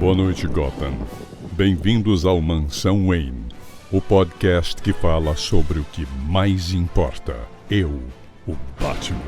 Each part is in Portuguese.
Boa noite, Gotham. Bem-vindos ao Mansão Wayne, o podcast que fala sobre o que mais importa. Eu, o Batman.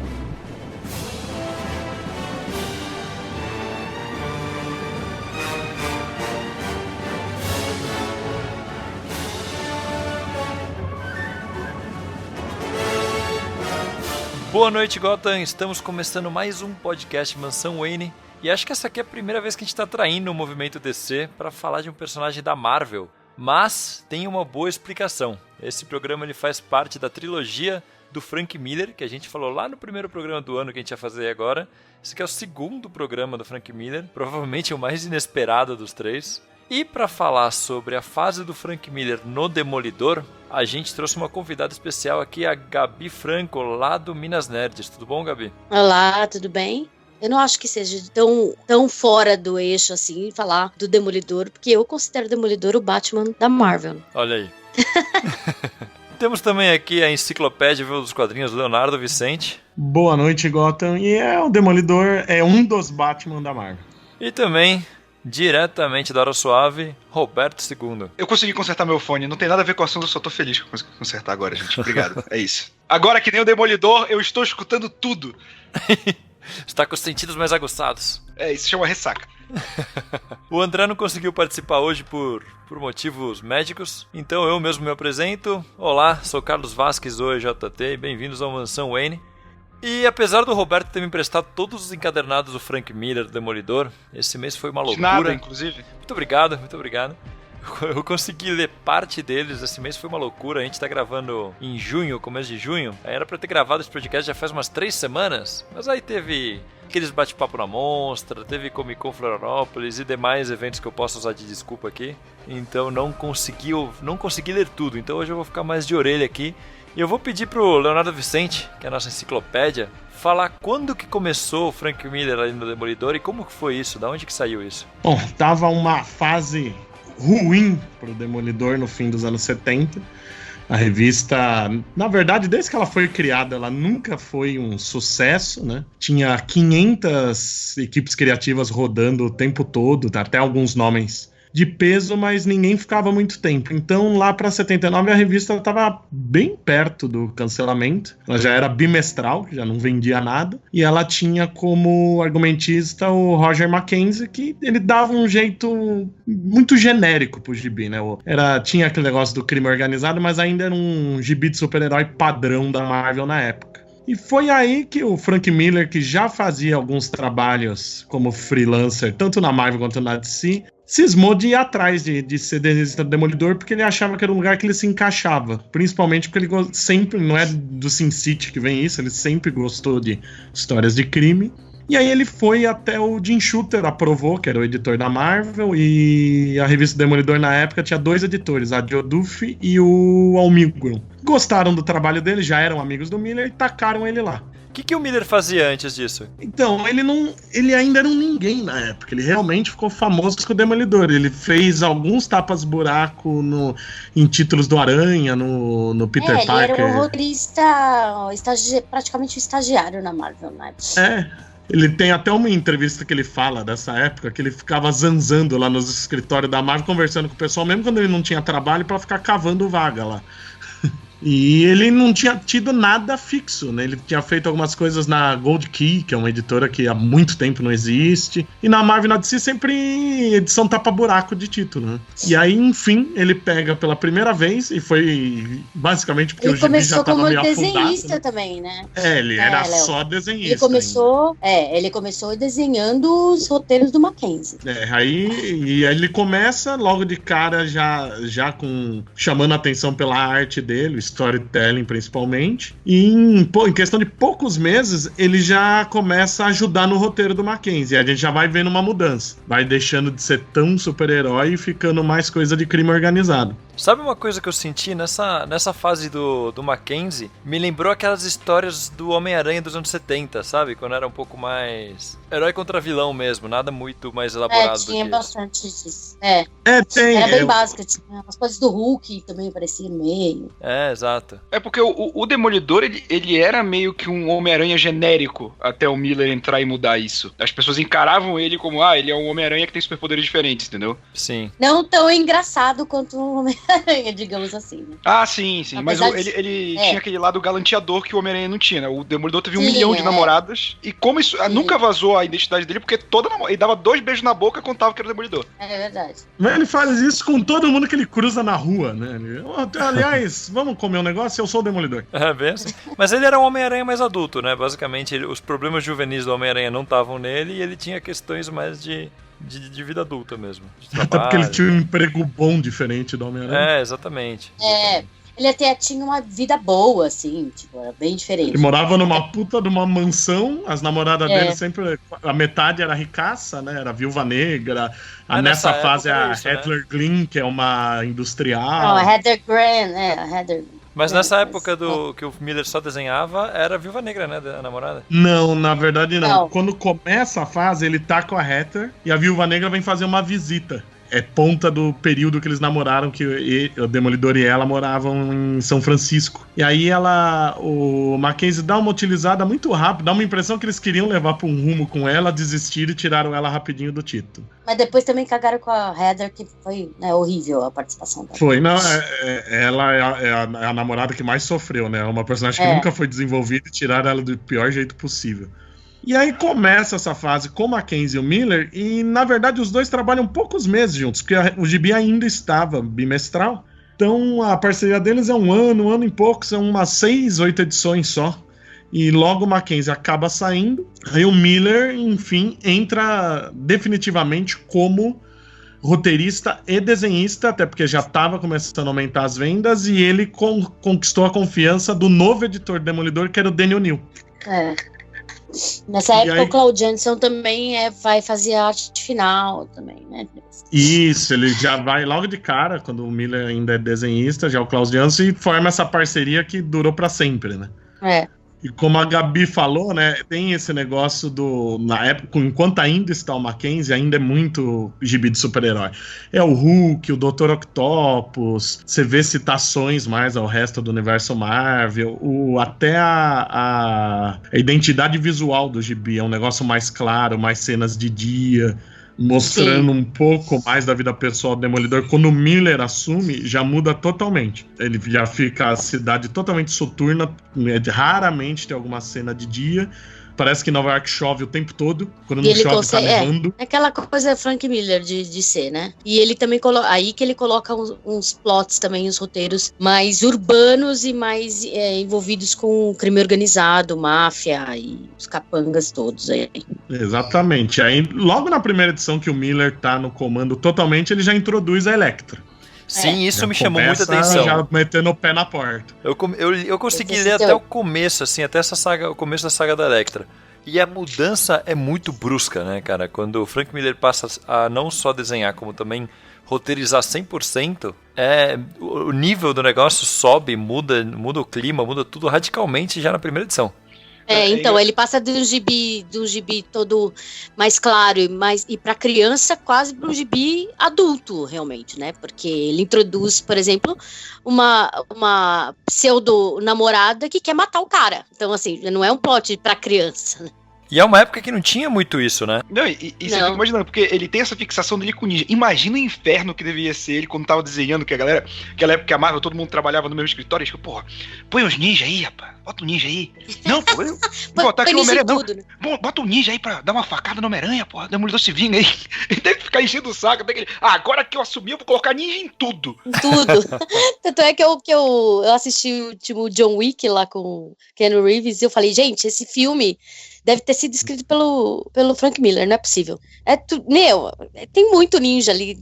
Boa noite, Gotham. Estamos começando mais um podcast Mansão Wayne. E acho que essa aqui é a primeira vez que a gente está traindo o movimento DC para falar de um personagem da Marvel. Mas tem uma boa explicação. Esse programa ele faz parte da trilogia do Frank Miller, que a gente falou lá no primeiro programa do ano que a gente ia fazer agora. Esse aqui é o segundo programa do Frank Miller, provavelmente o mais inesperado dos três. E para falar sobre a fase do Frank Miller no Demolidor, a gente trouxe uma convidada especial aqui, a Gabi Franco, lá do Minas Nerds. Tudo bom, Gabi? Olá, tudo bem? Eu não acho que seja tão fora do eixo assim falar do Demolidor, porque eu considero o Demolidor o Batman da Marvel. Olha aí. Temos também aqui a enciclopédia dos quadrinhos Leonardo Vicente. Boa noite, Gotham. E o Demolidor é um dos Batman da Marvel. E também, diretamente da Hora Suave, Roberto II. Eu consegui consertar meu fone, não tem nada a ver com o assunto, eu só tô feliz que eu consegui consertar agora, gente. Obrigado, é isso. Agora que nem o Demolidor, eu estou escutando tudo. Está com os sentidos mais aguçados. É, isso chama ressaca. O André não conseguiu participar hoje por motivos médicos, então eu mesmo me apresento. Olá, sou Carlos Vasquez, do EJT, e bem-vindos ao Mansão Wayne. E apesar do Roberto ter me emprestado todos os encadernados do Frank Miller, do Demolidor, esse mês foi uma loucura. De nada, inclusive. Muito obrigado, muito obrigado. Eu consegui ler parte deles, esse mês foi uma loucura. A gente tá gravando em junho, começo de junho. Aí era pra eu ter gravado esse podcast já faz umas 3 semanas. Mas aí teve aqueles bate-papo na Monstra, teve Comic Con Florianópolis e demais eventos que eu posso usar de desculpa aqui. Então não consegui ler tudo. Então hoje eu vou ficar mais de orelha aqui. E eu vou pedir pro Leonardo Vicente, que é a nossa enciclopédia, falar quando que começou o Frank Miller ali no Demolidor e como que foi isso, da onde que saiu isso? Bom, tava uma fase ruim pro Demolidor no fim dos anos 70. A revista, na verdade, desde que ela foi criada, ela nunca foi um sucesso, né? Tinha 500 equipes criativas rodando o tempo todo, até alguns nomes de peso, mas ninguém ficava muito tempo. Então, lá para 79, a revista estava bem perto do cancelamento. Ela já era bimestral, já não vendia nada. E ela tinha como argumentista o Roger Mackenzie, que ele dava um jeito muito genérico pro gibi, né? Tinha aquele negócio do crime organizado, mas ainda era um gibi de super-herói padrão da Marvel na época. E foi aí que o Frank Miller, que já fazia alguns trabalhos como freelancer, tanto na Marvel quanto na DC, cismou de ir atrás de ser desenhista do Demolidor, porque ele achava que era um lugar que ele se encaixava. Principalmente porque ele sempre, não é do Sin City que vem isso, ele sempre gostou de histórias de crime. E aí ele foi até o Jim Shooter, aprovou, que era o editor da Marvel, e a revista Demolidor na época tinha 2 editores, a Joe Duffy e o Al Milgrom. Gostaram do trabalho dele, já eram amigos do Miller e tacaram ele lá. O que o Miller fazia antes disso? Então, ele ainda era um ninguém na época, ele realmente ficou famoso com o Demolidor. Ele fez alguns tapas-buraco em títulos do Aranha, no Peter Parker. Ele era um roteirista, praticamente um estagiário na Marvel, né? Ele tem até uma entrevista que ele fala dessa época, que ele ficava zanzando lá nos escritórios da Marvel, conversando com o pessoal, mesmo quando ele não tinha trabalho, pra ficar cavando vaga lá. E ele não tinha tido nada fixo, né? Ele tinha feito algumas coisas na Gold Key, que é uma editora que há muito tempo não existe. E na Marvel e na DC sempre edição tapa-buraco de título, né? E aí, enfim, ele pega pela primeira vez, e foi basicamente porque o gibi já tava meio afundado. Ele começou como desenhista, né? Também, né? Ele era só desenhista. Ele começou desenhando os roteiros do Mackenzie. Aí ele começa logo de cara já chamando a atenção pela arte dele, storytelling principalmente, e em questão de poucos meses ele já começa a ajudar no roteiro do Mackenzie. A gente já vai vendo uma mudança, vai deixando de ser tão super-herói e ficando mais coisa de crime organizado. Sabe uma coisa que eu senti nessa fase do Mackenzie? Me lembrou aquelas histórias do Homem-Aranha dos anos 70, sabe? Quando era um pouco mais herói contra vilão mesmo, nada muito mais elaborado do que tinha isso. bastante disso. Tem. Era bem básico, tinha as coisas do Hulk também apareciam no meio. Exato. É porque o Demolidor, ele era meio que um Homem-Aranha genérico até o Miller entrar e mudar isso. As pessoas encaravam ele como, ele é um Homem-Aranha que tem superpoderes diferentes, entendeu? Sim. Não tão engraçado quanto o Homem-Aranha, digamos assim, né? Sim. Apesar Mas de- ele tinha aquele lado galanteador que o Homem-Aranha não tinha, né? O Demolidor teve 1 Sim, milhão de namoradas. E como isso nunca vazou a identidade dele, porque ele dava 2 beijos na boca e contava que era o Demolidor. É verdade. Mas ele faz isso com todo mundo que ele cruza na rua, né? Aliás, vamos comer um negócio? Eu sou o Demolidor. É bem assim. Mas ele era um Homem-Aranha mais adulto, né? Basicamente, os problemas juvenis do Homem-Aranha não estavam nele e ele tinha questões mais de vida adulta mesmo. De Até porque ele trabalho. tinha um emprego bom diferente do Homem-Aranha. Exatamente. Ele até tinha uma vida boa, assim, tipo, era bem diferente. Ele morava numa puta de uma mansão, as namoradas dele sempre, a metade era ricaça, né? Era Viúva Negra. Nessa Nessa fase época era a isso, né? Heather Glynn, que é uma industrial. Não, a Heather Grant, a Heather... Mas nessa época que o Miller só desenhava, era a Viúva Negra, né? A namorada. Não, na verdade não. Não. Quando começa a fase, ele tá com a Heather e a Viúva Negra vem fazer uma visita. É ponta do período que eles namoraram, que o Demolidor e ela moravam em São Francisco. E aí o Mackenzie dá uma utilizada muito rápida, dá uma impressão que eles queriam levar pra um rumo com ela, desistiram e tiraram ela rapidinho do título. Mas depois também cagaram com a Heather, que foi horrível a participação dela. Foi, não, ela é a namorada que mais sofreu, né? Uma personagem que nunca foi desenvolvida e tiraram ela do pior jeito possível. E aí começa essa fase com o Mackenzie e o Miller, e na verdade os dois trabalham poucos meses juntos, porque o gibi ainda estava bimestral. Então a parceria deles é um ano e pouco, são umas 6, 8 edições só. E logo o Mackenzie acaba saindo, aí o Miller, enfim, entra definitivamente como roteirista e desenhista, até porque já estava começando a aumentar as vendas, e ele conquistou a confiança do novo editor do Demolidor, que era o Daniel New. Nessa época aí... o Claude Janson também vai fazer a arte final também, né? Isso, ele já vai logo de cara, quando o Miller ainda é desenhista, já é o Klaus Janson, e forma essa parceria que durou para sempre, né? E como a Gabi falou, né, tem esse negócio na época, enquanto ainda está o Mackenzie, ainda é muito gibi de super-herói. É o Hulk, o Dr. Octopus, você vê citações mais ao resto do universo Marvel, até a identidade visual do gibi é um negócio mais claro, mais cenas de dia, mostrando um pouco mais da vida pessoal do Demolidor. Quando o Miller assume, já muda totalmente. Ele já fica a cidade totalmente soturna, raramente tem alguma cena de dia. Parece que Nova York chove o tempo todo. Quando não chove, tá nevando. É aquela coisa Frank Miller de ser, né? E ele também aí que ele coloca uns plots também, os roteiros mais urbanos e mais envolvidos com crime organizado, máfia e os capangas todos aí. Exatamente. Aí, logo na primeira edição que o Miller tá no comando totalmente, ele já introduz a Elektra. Sim, isso já me chamou muita atenção. Já metendo o pé na porta. Eu consegui ler até o começo, assim, até essa saga, o começo da saga da Elektra. E a mudança é muito brusca, né, cara? Quando o Frank Miller passa a não só desenhar, como também roteirizar 100%, o nível do negócio sobe, muda o clima, muda tudo radicalmente já na primeira edição. Então, ele passa de um gibi todo mais claro e para criança quase para um gibi adulto, realmente, né? Porque ele introduz, por exemplo, uma pseudo-namorada que quer matar o cara. Então, assim, não é um plot para criança, né? E é uma época que não tinha muito isso, né? Não, e você fica imaginando, porque ele tem essa fixação dele com ninja. Imagina o inferno que devia ser ele quando tava desenhando, que a galera, aquela época que a Marvel, todo mundo trabalhava no mesmo escritório, e porra, põe os ninjas aí, rapaz, bota o ninja aí. Não, pô, botar aqui o Homem-Aranha, não. Né? Bota o ninja aí pra dar uma facada no Homem-Aranha, porra, Demolidor se vinga aí. Ele deve ficar enchendo o saco, até que ele, agora que eu assumi, eu vou colocar ninja em tudo. Em tudo. Tanto é que eu assisti o último John Wick lá com o Keanu Reeves e eu falei, gente, esse filme deve ter sido escrito pelo Frank Miller, não é possível. Tem muito ninja ali,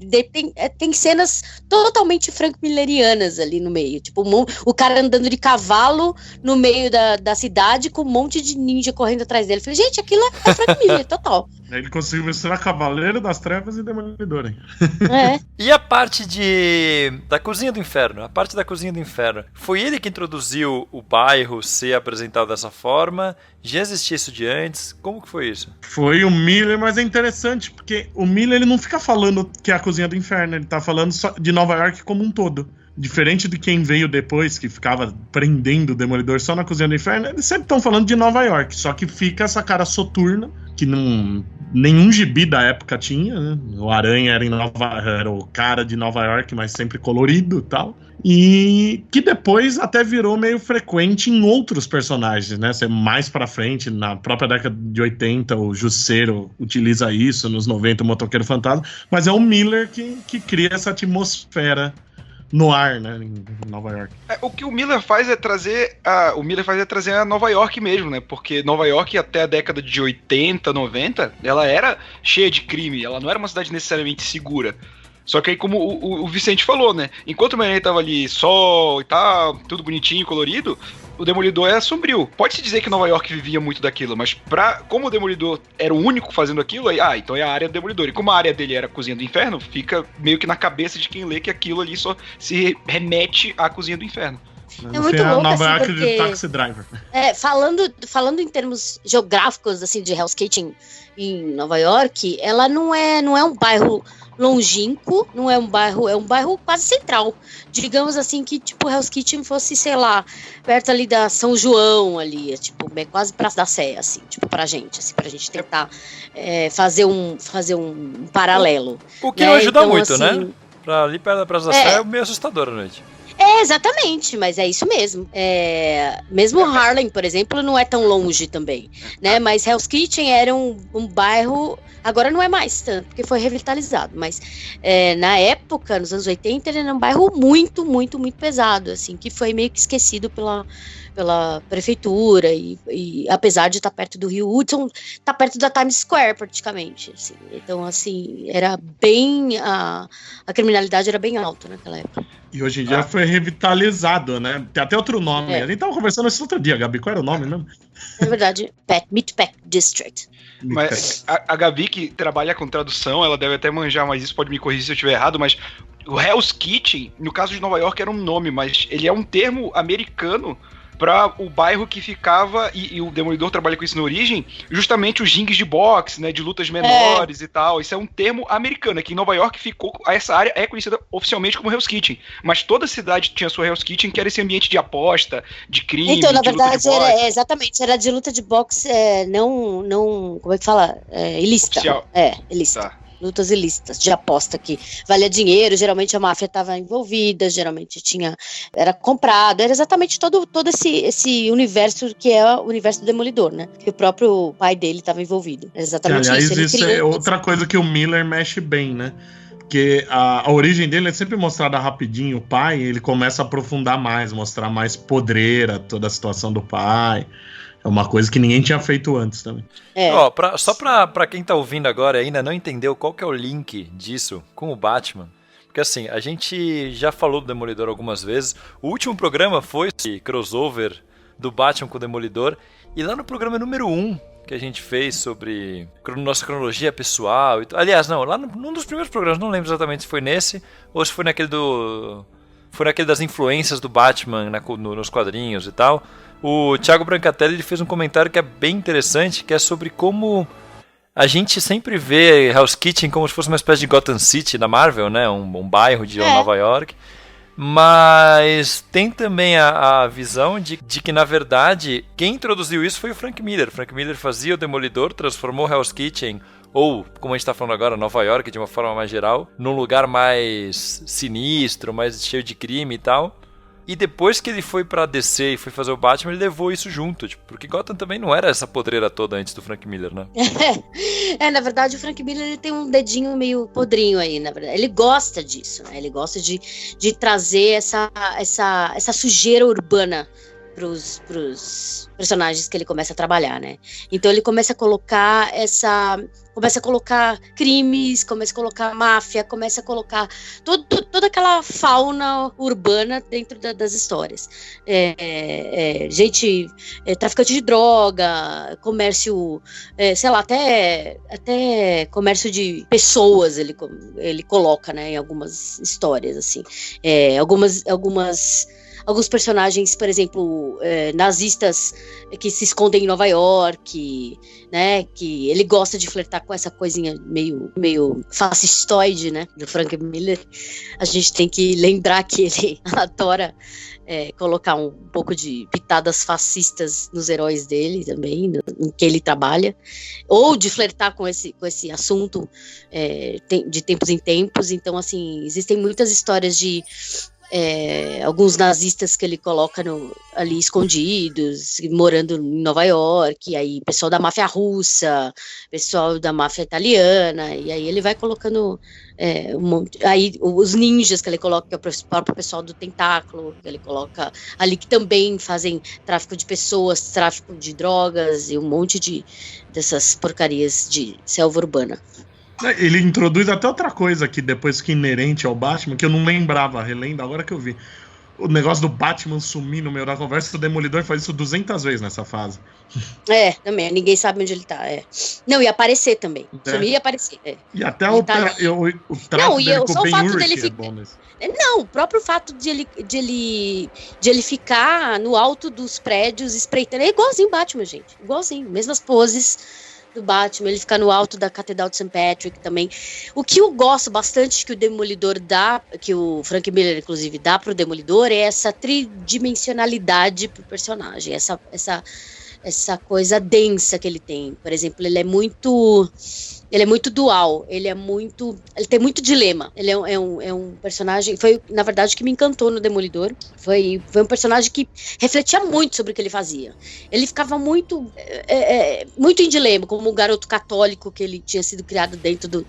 tem cenas totalmente Frank Millerianas ali no meio, tipo o cara andando de cavalo no meio da cidade com um monte de ninja correndo atrás dele. Eu falei, gente, aquilo é Frank Miller, total. Ele conseguiu misturar Cavaleiro das Trevas e Demolidor, hein? É. E a parte da Cozinha do Inferno? A parte da Cozinha do Inferno. Foi ele que introduziu o bairro ser apresentado dessa forma? Já existia isso de antes? Como que foi isso? Foi o Miller, mas é interessante, porque o Miller ele não fica falando que é a Cozinha do Inferno, ele tá falando só de Nova York como um todo. Diferente de quem veio depois, que ficava prendendo o Demolidor só na Cozinha do Inferno, eles sempre estão falando de Nova York, só que fica essa cara soturna, que nenhum gibi da época tinha, né? O Aranha era o cara de Nova York, mas sempre colorido e tal. E que depois até virou meio frequente em outros personagens, né? Mais pra frente, na própria década de 80, o Jusceiro utiliza isso, nos 90 o Motoqueiro Fantasma, mas é o Miller que cria essa atmosfera no ar, né, em Nova York. O que o Miller faz é trazer a Nova York mesmo, né? Porque Nova York até a década de 80, 90, ela era cheia de crime, ela não era uma cidade necessariamente segura. Só que aí, como o Vicente falou, né? Enquanto o Manhattan tava ali sol e tal, tudo bonitinho, colorido, o Demolidor é sombrio. Pode-se dizer que Nova York vivia muito daquilo, mas como o Demolidor era o único fazendo aquilo, aí, então é a área do Demolidor. E como a área dele era a Cozinha do Inferno, fica meio que na cabeça de quem lê que aquilo ali só se remete à Cozinha do Inferno. É muito louco, Nova York assim, porque... de Taxi Driver. Falando em termos geográficos, assim, de Hell's Kitchen em Nova York, ela não é um bairro longínquo, não é um bairro quase central. Digamos assim que, tipo, Hell's Kitchen fosse, sei lá, perto ali da São João ali, tipo, quase Praça da Sé, assim, tipo, pra gente tentar fazer um paralelo. O que não ajuda então, muito, assim, né? Pra ali perto da Praça da Sé é meio assustador à noite. Exatamente, mas é isso mesmo. Mesmo Harlem, por exemplo, não é tão longe também, né? Mas Hell's Kitchen era um bairro, agora não é mais tanto, porque foi revitalizado, mas na época, nos anos 80, ele era um bairro muito, muito, muito pesado, assim, que foi meio que esquecido pela prefeitura e apesar de estar perto do Rio Hudson, tá perto da Times Square praticamente, assim. Então, assim, era bem a criminalidade era bem alta naquela época. E hoje em dia foi revitalizado, né? Tem até outro nome. A gente tava conversando isso outro dia, Gabi. Qual era o nome mesmo? É verdade, Meatpack District. Mas a Gabi, que trabalha com tradução, ela deve até manjar, mas isso pode me corrigir se eu estiver errado, mas o Hell's Kitchen, no caso de Nova York, era um nome, mas ele é um termo americano para o bairro que ficava, e o Demolidor trabalha com isso na origem, justamente os rings de boxe, né, de lutas menores e tal. Isso é um termo americano, aqui em Nova York essa área é conhecida oficialmente como Hell's Kitchen, mas toda cidade tinha sua Hell's Kitchen, que era esse ambiente de aposta, de crime, então, na de verdade, luta de boxe. Exatamente, era de luta de boxe, não, como é que fala? Ilícita. Oficial. Ilícita. Tá. Lutas ilícitas, de aposta que valia dinheiro, geralmente a máfia estava envolvida, geralmente era comprado, era exatamente todo esse universo que é o universo do Demolidor, né? Que o próprio pai dele estava envolvido. Era exatamente aliás, isso. Isso é outra coisa que o Miller mexe bem, né? Porque a origem dele é sempre mostrada rapidinho, o pai, ele começa a aprofundar mais, mostrar mais podreira, toda a situação do pai. É uma coisa que ninguém tinha feito antes também. Só pra quem tá ouvindo agora e ainda não entendeu qual que é o link disso com o Batman, porque assim, a gente já falou do Demolidor algumas vezes, o último programa foi esse crossover do Batman com o Demolidor, e lá no programa número 1 que a gente fez sobre nossa cronologia pessoal, aliás, não, lá num dos primeiros programas, não lembro exatamente se foi nesse, ou se foi naquele das influências do Batman nos quadrinhos e tal. O Thiago Brancatelli ele fez um comentário que é bem interessante, que é sobre como a gente sempre vê Hell's Kitchen como se fosse uma espécie de Gotham City da Marvel, né? Um bairro de Nova York. Mas tem também a visão de que, na verdade, quem introduziu isso foi o Frank Miller. Frank Miller fazia o Demolidor, transformou Hell's Kitchen, ou, como a gente está falando agora, Nova York, de uma forma mais geral, num lugar mais sinistro, mais cheio de crime e tal. E depois que ele foi pra DC e foi fazer o Batman, ele levou isso junto, porque Gotham também não era essa podreira toda antes do Frank Miller, né? Na verdade, o Frank Miller ele tem um dedinho meio podrinho aí, na verdade. Ele gosta disso, né? Ele gosta de trazer essa sujeira urbana pros personagens que ele começa a trabalhar, né? Então ele começa a colocar crimes, começa a colocar máfia, começa a colocar toda aquela fauna urbana dentro das histórias. Traficante de droga, comércio, sei lá, até comércio de pessoas ele coloca, né, em algumas histórias, assim. Alguns personagens, por exemplo, nazistas que se escondem em Nova York, né, que ele gosta de flertar com essa coisinha meio fascistoide, né, do Frank Miller. A gente tem que lembrar que ele adora colocar um pouco de pitadas fascistas nos heróis dele também, em que ele trabalha, ou de flertar com esse assunto de tempos em tempos. Então, assim, existem muitas histórias de alguns nazistas que ele coloca ali escondidos, morando em Nova York, e aí pessoal da máfia russa, pessoal da máfia italiana, e aí ele vai colocando aí os ninjas que ele coloca, que é o próprio pessoal do Tentáculo, que ele coloca ali, que também fazem tráfico de pessoas, tráfico de drogas e um monte dessas porcarias de selva urbana. Ele introduz até outra coisa aqui, depois que inerente ao Batman, que eu não lembrava, relendo, agora que eu vi. O negócio do Batman sumir no meio da conversa, o Demolidor faz isso 200 vezes nessa fase. Também, ninguém sabe onde ele tá. Não, ia aparecer também. Sumir e aparecer. E até o traço dele com o Ben Urich é bom nesse. Não, o próprio fato de ele ficar no alto dos prédios espreitando, é igualzinho o Batman, gente. Igualzinho, mesmas poses do Batman, ele fica no alto da Catedral de St. Patrick também. O que eu gosto bastante que o Demolidor dá, que o Frank Miller inclusive dá pro Demolidor, é essa tridimensionalidade pro personagem, essa coisa densa que ele tem. Por exemplo, ele é muito dual, ele tem muito dilema. Ele é um personagem, foi na verdade que me encantou no Demolidor, foi um personagem que refletia muito sobre o que ele fazia. Ele ficava muito em dilema, como um garoto católico que ele tinha sido criado dentro do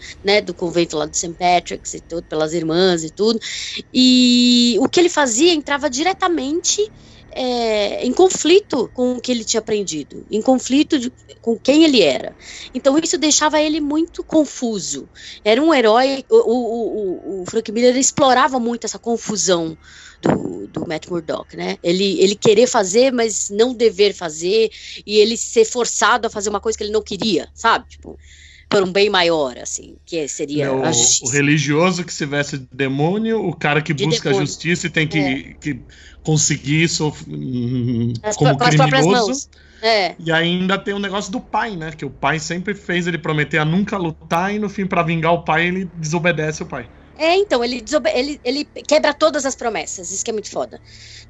convento lá do St. Patrick's e tudo, pelas irmãs e tudo, e o que ele fazia entrava diretamente em conflito com o que ele tinha aprendido, em conflito com quem ele era. Então isso deixava ele muito confuso. Era um herói, o Frank Miller explorava muito essa confusão do Matt Murdock, né? Ele querer fazer, mas não dever fazer, e ele ser forçado a fazer uma coisa que ele não queria, sabe? Tipo, por um bem maior, assim, que seria a justiça. O religioso que se veste de demônio, o cara que busca a justiça e tem que conseguir isso como criminoso. E ainda tem o negócio do pai, né? Que o pai sempre fez ele prometer a nunca lutar e no fim, pra vingar o pai, ele desobedece o pai. Então, ele quebra todas as promessas, isso que é muito foda.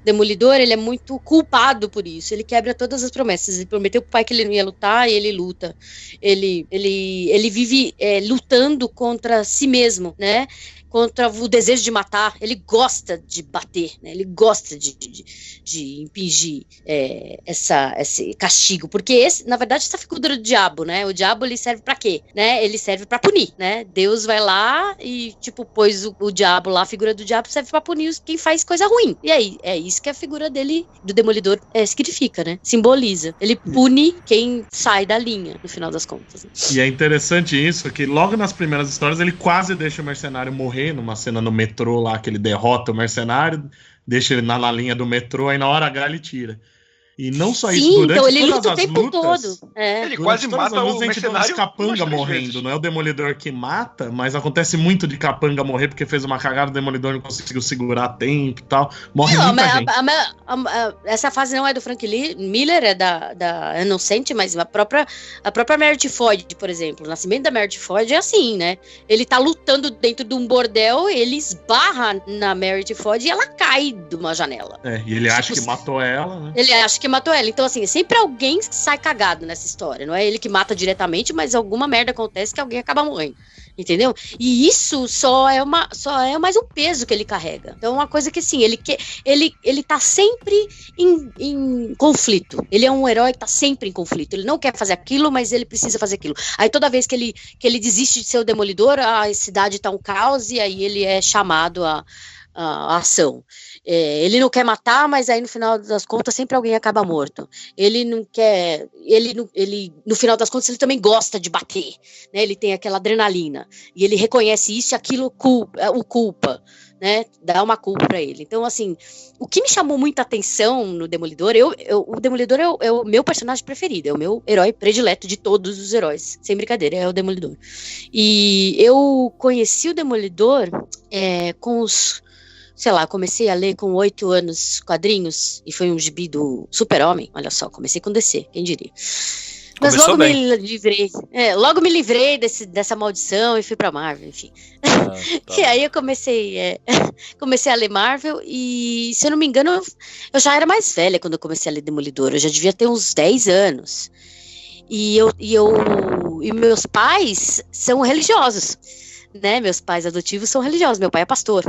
Demolidor, ele é muito culpado por isso, ele quebra todas as promessas, ele prometeu pro pai que ele não ia lutar e ele luta. Ele vive lutando contra si mesmo, né? Contra o desejo de matar, ele gosta de bater, né? Ele gosta de impingir esse castigo, porque na verdade essa figura do diabo, né? O diabo, ele serve pra quê? Né? Ele serve pra punir, né? Deus vai lá e pôs o diabo lá, a figura do diabo serve pra punir quem faz coisa ruim. E aí, é isso que a figura dele, do Demolidor, significa, né? Simboliza. Ele pune quem sai da linha, no final das contas. Né? E é interessante isso, que logo nas primeiras histórias ele quase deixa o mercenário morrer, numa cena no metrô lá, que ele derrota o mercenário, deixa ele na linha do metrô, aí na hora H ele tira. E não só isso, durante então ele todas luta o tempo lutas, todo. Ele quase mata o mercenário. Os capanga morrendo, não é o Demolidor que mata, mas acontece muito de capanga morrer porque fez uma cagada, o Demolidor não conseguiu segurar a tempo e tal. Morre muita gente. Essa fase não é do Frank Miller, é da Inocente, mas a própria Meredith Floyd, por exemplo. O nascimento da Meredith Floyd é assim, né? Ele tá lutando dentro de um bordel, ele esbarra na Meredith Floyd e ela cai de uma janela. E ele acha que matou ela, né? Ele acha que matou ela. Então, assim, sempre alguém sai cagado nessa história. Não é ele que mata diretamente, mas alguma merda acontece que alguém acaba morrendo. Entendeu? E isso só é mais um peso que ele carrega. Então, é uma coisa que, assim, ele tá sempre em conflito. Ele é um herói que tá sempre em conflito. Ele não quer fazer aquilo, mas ele precisa fazer aquilo. Aí, toda vez que ele desiste de ser o Demolidor, a cidade tá um caos, e aí ele é chamado a a ação. Ele não quer matar, mas aí no final das contas sempre alguém acaba morto. Ele não quer, no final das contas ele também gosta de bater, né? Ele tem aquela adrenalina e ele reconhece isso e aquilo o culpa, né? Dá uma culpa pra ele. Então, assim, o que me chamou muita atenção no Demolidor, o Demolidor é o meu personagem preferido, é o meu herói predileto de todos os heróis, sem brincadeira, é o Demolidor. E eu conheci o Demolidor com os, sei lá, comecei a ler com 8 anos quadrinhos, e foi um gibi do Super-Homem, olha só, comecei com DC, quem diria. Mas Começou logo bem. logo me livrei dessa maldição e fui pra Marvel, enfim. Tá. E aí eu comecei a ler Marvel e, se eu não me engano, eu já era mais velha quando eu comecei a ler Demolidor, eu já devia ter uns 10 anos. E meus pais são religiosos, né? Meus pais adotivos são religiosos, meu pai é pastor.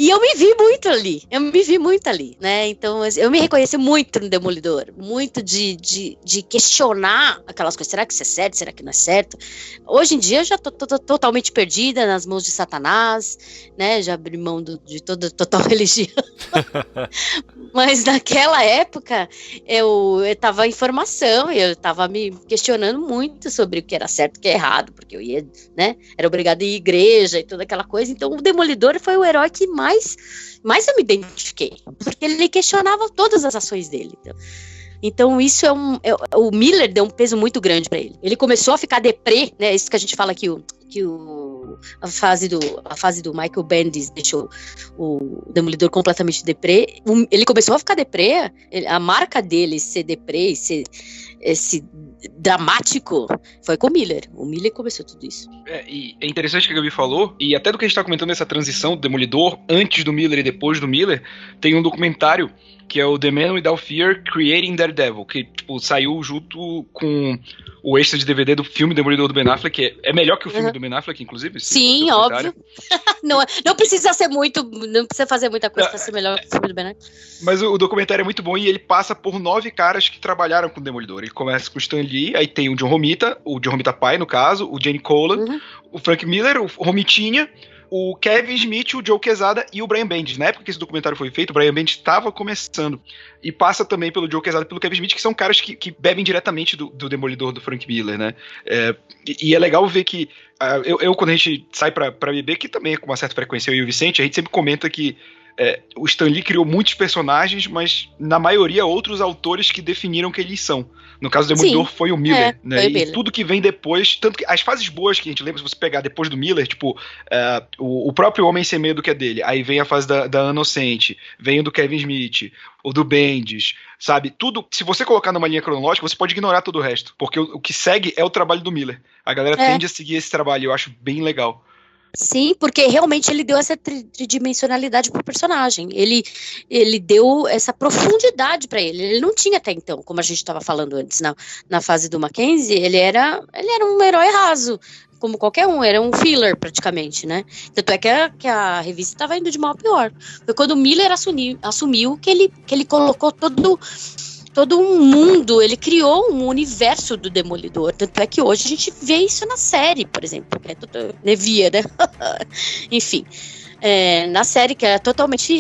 E eu me vi muito ali, né? Então eu me reconheci muito no Demolidor, muito de questionar aquelas coisas, será que isso é certo, será que não é certo? Hoje em dia eu já tô totalmente perdida nas mãos de Satanás, né? Já abri mão de toda total religião. Mas naquela época eu tava em formação, eu tava me questionando muito sobre o que era certo e o que é errado, porque eu ia, né? Era obrigada a ir à igreja e toda aquela coisa. Então o Demolidor foi o herói que mais eu me identifiquei, porque ele questionava todas as ações dele. Então isso o Miller deu um peso muito grande para ele. Ele começou a ficar deprê, né? Isso que a gente fala que a fase do Michael Bendis deixou o Demolidor completamente deprê. Ele começou a ficar deprê, a marca dele ser deprê, ser esse dramático, foi com o Miller. O Miller começou tudo isso. E é interessante o que a Gabi falou, e até do que a gente tá comentando nessa transição do Demolidor, antes do Miller e depois do Miller, tem um documentário que é o The Man Without Fear Creating Daredevil, que tipo, saiu junto com o extra de DVD do filme Demolidor do Ben Affleck, que é melhor que o filme do Ben Affleck, inclusive. Sim, óbvio. Não precisa ser muito, não precisa fazer muita coisa pra ser melhor que o filme do Ben Affleck. Mas o documentário é muito bom e ele passa por 9 caras que trabalharam com o Demolidor. Ele começa com o Stan Lee, aí tem o John Romita pai, no caso, o Gene Colan, o Frank Miller, o Romitinha, o Kevin Smith, o Joe Quesada e o Brian Bendis. Na época que esse documentário foi feito, o Brian Bendis estava começando. E passa também pelo Joe Quesada e pelo Kevin Smith, que são caras que bebem diretamente do Demolidor do Frank Miller, né? E é legal ver que quando a gente sai pra beber, que também é com uma certa frequência, eu e o Vicente, a gente sempre comenta que o Stan Lee criou muitos personagens, mas na maioria outros autores que definiram quem eles são. No caso do Demolidor foi o Miller, né? Foi o E Miller. Tudo que vem depois, tanto que as fases boas que a gente lembra, se você pegar depois do Miller, tipo, o próprio Homem Sem Medo que é dele, aí vem a fase da Inocente, vem o do Kevin Smith, o do Bendis, sabe? Tudo, se você colocar numa linha cronológica, você pode ignorar todo o resto, porque o que segue é o trabalho do Miller. A galera tende a seguir esse trabalho, eu acho bem legal. Sim, porque realmente ele deu essa tridimensionalidade pro personagem. Ele deu essa profundidade para ele. Ele não tinha até então, como a gente estava falando antes, na fase do Mackenzie, ele era um herói raso, como qualquer um, era um filler praticamente, né? Tanto é que a revista estava indo de mal a pior. Foi quando o Miller assumiu que ele colocou todo um mundo, ele criou um universo do Demolidor, tanto é que hoje a gente vê isso na série, por exemplo, que é Nevia, né? Enfim, na série que é totalmente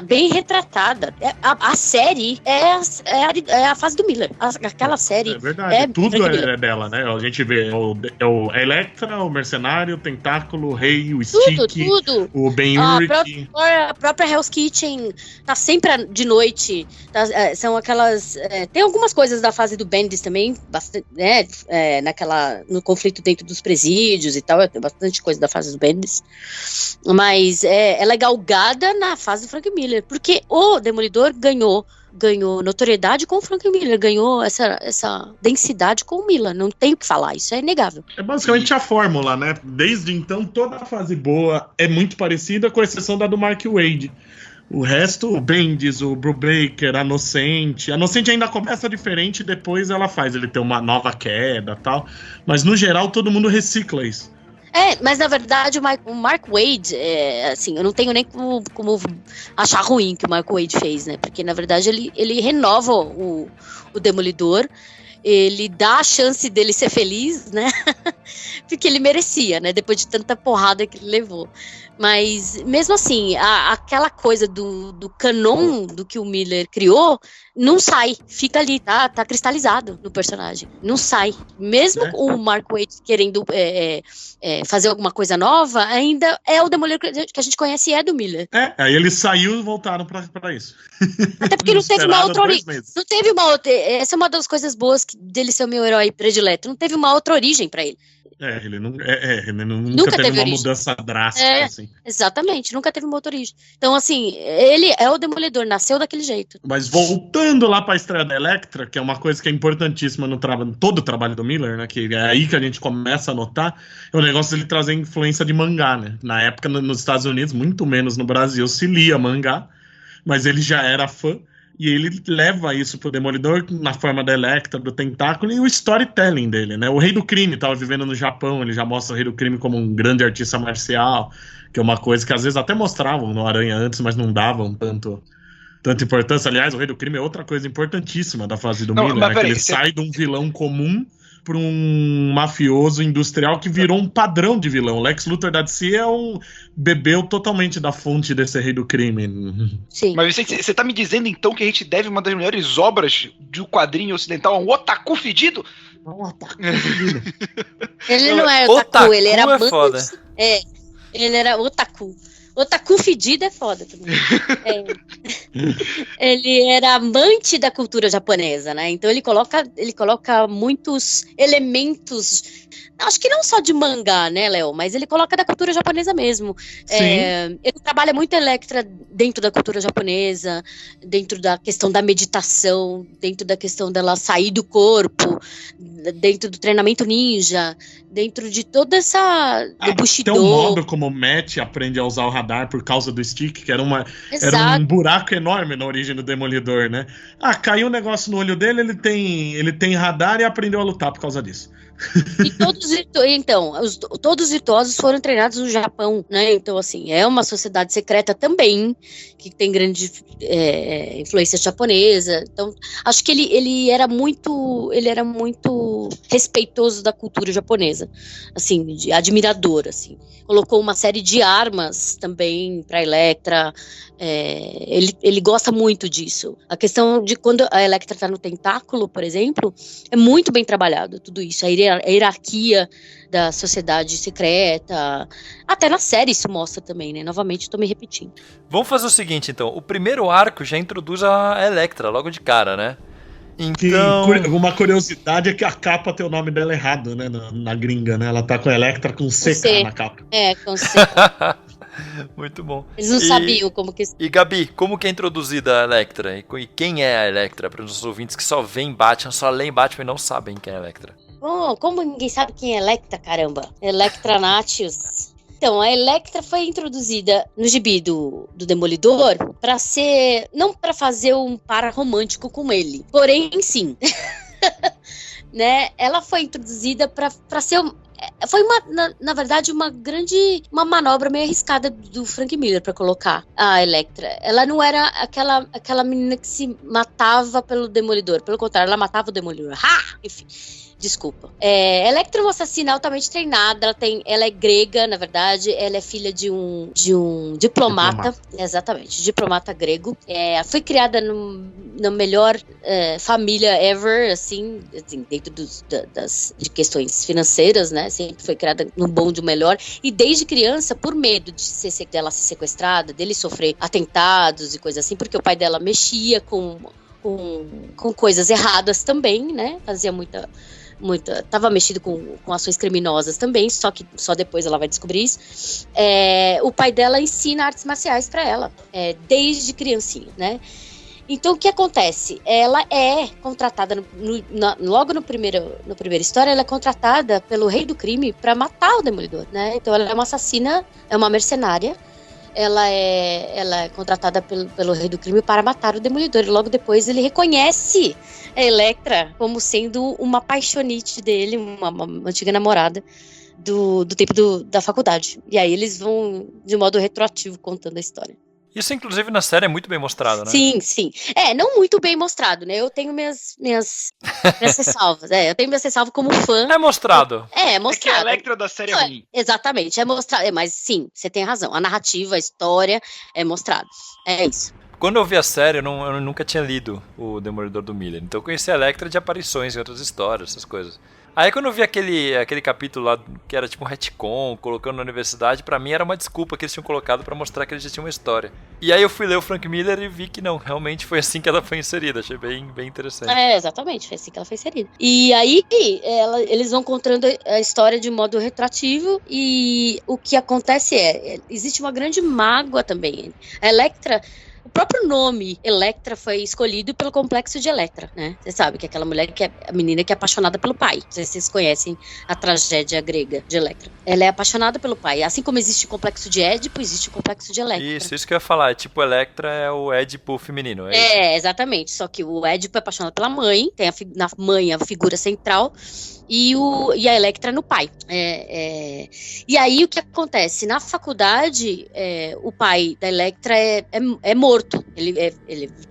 bem retratada. A série é a fase do Miller, aquela série. É verdade, tudo é dela, né? A gente vê a Elektra, o Mercenário, o Tentáculo, o Rei, o Stick, tudo. O Ben Urich. A própria Hell's Kitchen tá sempre de noite, são aquelas... tem algumas coisas da fase do Bendis também, bastante, né? No conflito dentro dos presídios e tal, tem bastante coisa da fase do Bendis, mas ela é galgada na fase do Frank Miller, porque o Demolidor ganhou notoriedade com o Frank Miller, ganhou essa densidade com o Miller, não tem o que falar, isso é inegável. É basicamente a fórmula, né? Desde então, toda a fase boa é muito parecida, com exceção da do Mark Waid. O resto, o Bendis, o Brubaker, a Inocente ainda começa diferente, depois ele tem uma nova queda e tal, mas no geral todo mundo recicla isso. Mas na verdade o Mark Waid, assim, eu não tenho nem como achar ruim que o Mark Waid fez, né? Porque na verdade ele renova o Demolidor, ele dá a chance dele ser feliz, né? Porque que ele merecia, né? Depois de tanta porrada que ele levou. Mas, mesmo assim, aquela coisa do canon do que o Miller criou, não sai. Fica ali, tá cristalizado no personagem. Não sai. Mesmo o Mark Waid querendo fazer alguma coisa nova, ainda é o Demolidor que a gente conhece e é do Miller. Aí ele saiu e voltaram pra isso. Até porque não teve uma outra origem. Não teve uma outra. Essa é uma das coisas boas dele ser o meu herói predileto. Não teve uma outra origem pra ele. Ele nunca teve uma mudança drástica, assim. Exatamente, nunca teve uma outra origem. Então, assim, ele é o Demolidor, nasceu daquele jeito. Mas voltando lá pra estreia da Elektra, que é uma coisa que é importantíssima no todo o trabalho do Miller, né, que é aí que a gente começa a notar, é o negócio dele trazer influência de mangá, né. Na época, nos Estados Unidos, muito menos no Brasil, se lia mangá, mas ele já era fã. E ele leva isso pro Demolidor na forma da Elektra, do Tentáculo e o storytelling dele, né? O Rei do Crime tava vivendo no Japão, ele já mostra o Rei do Crime como um grande artista marcial, que é uma coisa que às vezes até mostravam no Aranha antes, mas não davam tanta importância. Aliás, o Rei do Crime é outra coisa importantíssima da fase do Miller, né? Que ele sai de um vilão comum para um mafioso industrial que virou um padrão de vilão. Lex Luthor da DC bebeu totalmente da fonte desse Rei do Crime. Sim. Mas você tá me dizendo então que a gente deve uma das melhores obras de um quadrinho ocidental a um otaku fedido? Um otaku fedido. Ele não era otaku, ele era foda. Ele era otaku. Otaku fedido é foda também. Ele era amante da cultura japonesa, né? Então ele coloca muitos elementos, acho que não só de mangá, né, Léo? Mas ele coloca da cultura japonesa mesmo. Ele trabalha muito Elektra dentro da cultura japonesa, dentro da questão da meditação, dentro da questão dela sair do corpo, dentro do treinamento ninja, dentro de toda essa... do Bushido. Tem um modo como o Matt aprende a usar o radar por causa do stick, que era um buraco enorme na origem do Demolidor, né? Caiu um negócio no olho dele, ele tem radar e aprendeu a lutar por causa disso. E todos os virtuosos foram treinados no Japão, né? Então, assim, é uma sociedade secreta também, que tem grande influência japonesa. Então, acho que ele era muito respeitoso da cultura japonesa, assim, admirador, assim. Colocou uma série de armas também para Elektra. Ele gosta muito disso. A questão de quando a Elektra tá no tentáculo, por exemplo, é muito bem trabalhado tudo isso. A hierarquia da sociedade secreta. Até na série isso mostra também, né? Novamente, tô me repetindo. Vamos fazer o seguinte, então. O primeiro arco já introduz a Elektra logo de cara, né? Então... Uma curiosidade é que a capa tem o nome dela errado, né? Na gringa, né? Ela tá com a Elektra com CK na capa. Com C. Muito bom. Eles não sabiam como que... E Gabi, como que é introduzida a Elektra? E quem é a Elektra? Para os nossos ouvintes que só veem Batman, só leem Batman e não sabem quem é a Elektra. Como ninguém sabe quem é Elektra, caramba? Elektra Natius. Então, a Elektra foi introduzida no gibi do Demolidor para ser... não para fazer um par romântico com ele. Porém, sim. Né? Ela foi introduzida para ser... Foi, na verdade, uma manobra meio arriscada do Frank Miller para colocar a Elektra. Ela não era aquela menina que se matava pelo Demolidor. Pelo contrário, ela matava o Demolidor. Enfim... Desculpa. Elektra é uma assassina altamente treinada. Ela é grega, na verdade. Ela é filha de um diplomata. Exatamente, diplomata grego. Foi criada na melhor família ever, assim dentro de questões financeiras, né? Sempre foi criada no bom de melhor. E desde criança, por medo dela ser sequestrada, dele sofrer atentados e coisas assim, porque o pai dela mexia com coisas erradas também, né? Fazia tava mexido com ações criminosas também, só que só depois ela vai descobrir isso. O pai dela ensina artes marciais pra ela, desde criancinha, né? Então o que acontece? Ela é contratada, logo no primeira história, ela é contratada pelo Rei do Crime pra matar o Demolidor, né? Então ela é uma assassina, é uma mercenária. Ela é contratada pelo Rei do Crime para matar o Demolidor. E logo depois ele reconhece a Elektra como sendo uma paixonite dele, uma antiga namorada do tempo da faculdade. E aí eles vão de modo retroativo contando a história. Isso, inclusive, na série é muito bem mostrado, né? Sim, sim. Não muito bem mostrado, né? Eu tenho minhas ressalvas. Eu tenho minhas ressalvas como fã. É mostrado. É É que a mostrado. Electra da série é Não, ruim. Exatamente, é mostrado. Mas sim, você tem razão. A narrativa, a história é mostrado. É isso. Quando eu vi a série, eu nunca tinha lido o Demolidor do Miller. Então eu conheci a Electra de aparições em outras histórias, essas coisas. Aí quando eu vi aquele capítulo lá, que era tipo um retcon, colocando na universidade, pra mim era uma desculpa que eles tinham colocado pra mostrar que eles já tinham uma história. E aí eu fui ler o Frank Miller e vi que não, realmente foi assim que ela foi inserida. Achei bem interessante. Exatamente, foi assim que ela foi inserida. E aí, eles vão contando a história de modo retroativo e o que acontece existe uma grande mágoa também. A Electra... O próprio nome Electra foi escolhido pelo complexo de Electra, né? Você sabe que é aquela mulher que é a menina que é apaixonada pelo pai. Não sei se vocês conhecem a tragédia grega de Electra. Ela é apaixonada pelo pai. Assim como existe o complexo de Édipo, existe o complexo de Electra. Isso que eu ia falar. É tipo, Electra é o Édipo feminino. É isso. Exatamente. Só que o Édipo é apaixonado pela mãe, tem na mãe a figura central, e a Electra no pai. E aí o que acontece? Na faculdade, o pai da Electra é morto. Ele é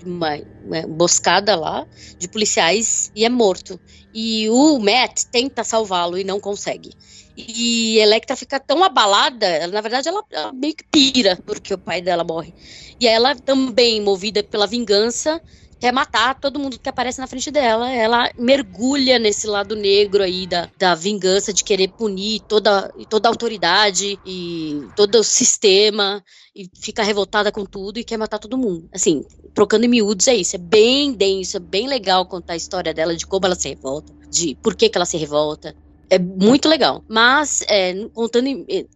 uma emboscada lá de policiais e é morto. E o Matt tenta salvá-lo e não consegue. E a Electra fica tão abalada, na verdade ela meio que pira porque o pai dela morre. E ela também, movida pela vingança, quer matar todo mundo que aparece na frente dela. Ela mergulha nesse lado negro aí da vingança, de querer punir toda a autoridade e todo o sistema, e fica revoltada com tudo e quer matar todo mundo. Assim, trocando em miúdos é isso, é bem denso, é bem legal contar a história dela, de como ela se revolta, de por que ela se revolta. É muito legal, mas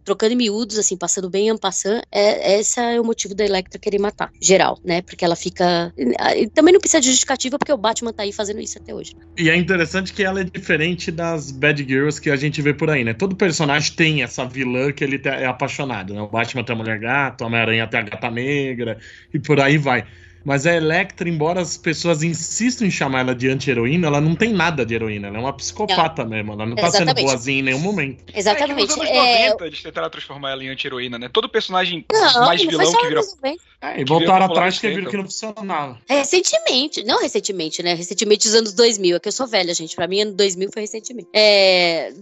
trocando em miúdos, assim, passando bem en passant, esse é o motivo da Electra querer matar, geral, né, porque ela fica... Também não precisa de justificativa, porque o Batman tá aí fazendo isso até hoje. E é interessante que ela é diferente das Bad Girls que a gente vê por aí, né, todo personagem tem essa vilã que ele é apaixonado, né, o Batman tem a Mulher Gato, o Homem-Aranha tem a Gata Negra, e por aí vai. Mas a Electra, embora as pessoas insistam em chamar ela de anti-heroína, ela não tem nada de heroína. Ela é uma psicopata mesmo. Ela não tá sendo boazinha em nenhum momento. Exatamente. Nos anos 90, eles tentaram transformar ela em anti-heroína, né? Todo personagem mais vilão que virou... E voltaram atrás porque viram que não funcionava. Recentemente, né? Recentemente, os anos 2000. É que eu sou velha, gente. Pra mim, ano 2000 foi recentemente.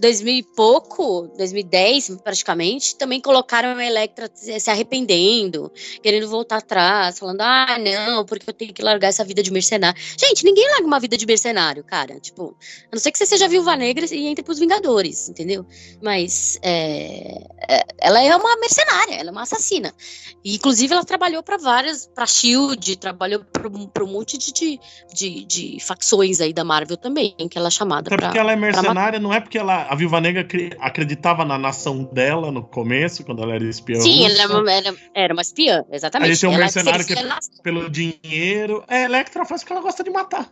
2000 e pouco, 2010 praticamente, também colocaram a Electra se arrependendo, querendo voltar atrás, falando, não, porque eu tenho que largar essa vida de mercenário. Gente, ninguém larga uma vida de mercenário, cara. Tipo, a não ser que você seja Viúva Negra e entre pros Vingadores, entendeu? Mas ela é uma mercenária, ela é uma assassina. E, inclusive, ela trabalhou pra SHIELD, trabalhou pra um monte de facções aí da Marvel também, que ela é chamada pra... porque ela é mercenária, não é porque a Viúva Negra acreditava na nação dela no começo, quando ela era espiã. Sim, ela era uma espiã, exatamente. Aí tem um mercenário que pelo dinheiro. A Electra faz porque ela gosta de matar.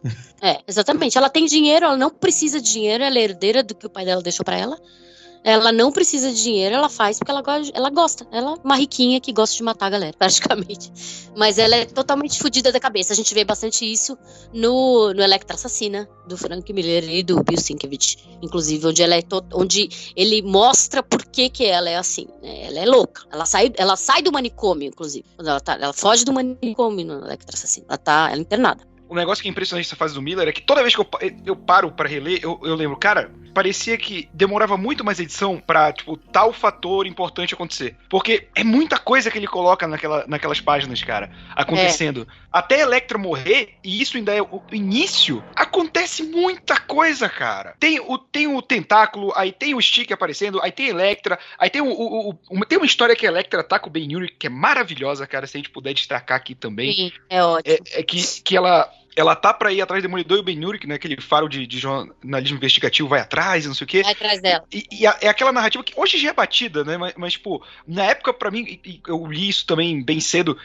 Exatamente. Ela tem dinheiro, ela não precisa de dinheiro, ela é herdeira do que o pai dela deixou pra ela. Ela não precisa de dinheiro, ela faz porque ela gosta. Ela é uma riquinha que gosta de matar a galera, praticamente. Mas ela é totalmente fodida da cabeça. A gente vê bastante isso no Electra Assassina, do Frank Miller e do Bill Sienkiewicz. Inclusive, onde ele mostra por que ela é assim. Né? Ela é louca. Ela sai do manicômio, inclusive. Ela foge do manicômio no Electra Assassina. Ela é internada. O negócio que é impressionante nessa fase do Miller é que toda vez que eu paro pra reler, eu lembro, cara, parecia que demorava muito mais edição pra, tipo, tal fator importante acontecer. Porque é muita coisa que ele coloca naquelas páginas, cara, acontecendo. Até a Electra morrer, e isso ainda é o início, acontece muita coisa, cara. Tem o tentáculo, aí tem o Stick aparecendo, aí tem a Electra, aí tem tem uma história que a Electra tá com o Ben Urich, que é maravilhosa, cara, se a gente puder destacar aqui também. Sim, é ótimo. Que ela tá pra ir atrás do Demolidor e o Ben Urich, né? Aquele faro de jornalismo investigativo vai atrás, não sei o quê. Vai atrás dela. E é aquela narrativa que hoje já é batida, né? Mas, tipo, na época, pra mim, eu li isso também bem cedo,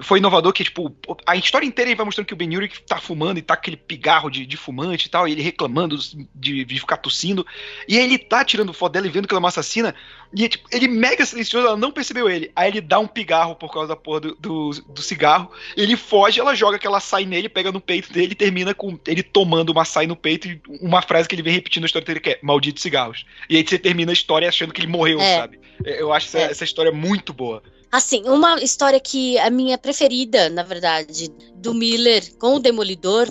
foi inovador que, tipo, a história inteira ele vai mostrando que o Ben Urich tá fumando e tá aquele pigarro de fumante e tal, e ele reclamando de ficar tossindo, e aí ele tá tirando foto dela e vendo que ela é uma assassina, e tipo, ele mega silencioso, ela não percebeu ele, aí ele dá um pigarro por causa da porra do cigarro, ele foge, ela joga aquela açaí nele, pega no peito dele e termina com ele tomando uma açaí no peito e uma frase que ele vem repetindo na história dele que é, maldito cigarros, e aí você termina a história achando que ele morreu, sabe? Eu acho essa história muito boa. Assim, uma história que a minha preferida, na verdade, do Miller com o Demolidor,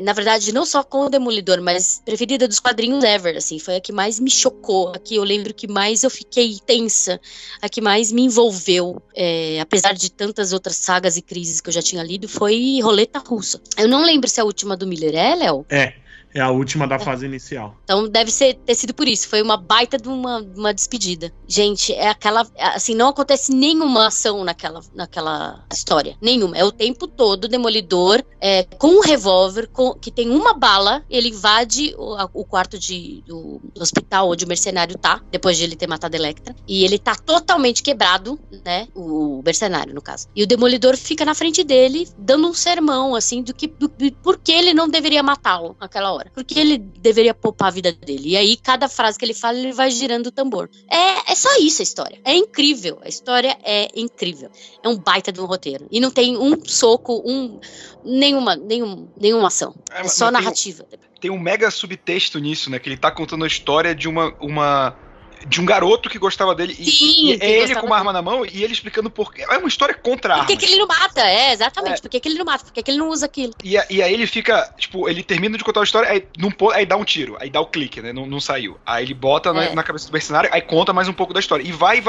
na verdade, não só com o Demolidor, mas preferida dos quadrinhos ever, assim, foi a que mais me chocou, a que eu lembro que mais eu fiquei tensa, a que mais me envolveu, apesar de tantas outras sagas e crises que eu já tinha lido, foi Roleta Russa. Eu não lembro se é a última do Miller, Léo? É a última da fase inicial. Então deve ter sido por isso. Foi uma baita de uma despedida. Gente, é aquela... Assim, não acontece nenhuma ação naquela história. Nenhuma. É o tempo todo o Demolidor com um revólver, que tem uma bala, ele invade o quarto do hospital onde o mercenário tá, depois de ele ter matado a Elektra. E ele tá totalmente quebrado, né? O mercenário, no caso. E o Demolidor fica na frente dele, dando um sermão, assim, por que ele não deveria matá-lo naquela hora. Porque ele deveria poupar a vida dele. E aí, cada frase que ele fala, ele vai girando o tambor. É só isso a história. É incrível. A história é incrível. É um baita de um roteiro. E não tem um soco, nenhuma ação. É só narrativa. Tem um mega subtexto nisso, né? Que ele tá contando a história de de um garoto que gostava dele. Sim, e é ele com uma arma na mão e ele explicando por quê. É uma história contra a arma. Por que ele não mata? Exatamente. Por que ele não mata? Por que ele não usa aquilo? E aí ele fica, tipo, ele termina de contar a história, aí dá um tiro, aí dá o clique, né? Não saiu. Aí ele bota na cabeça do mercenário, aí conta mais um pouco da história. E vai.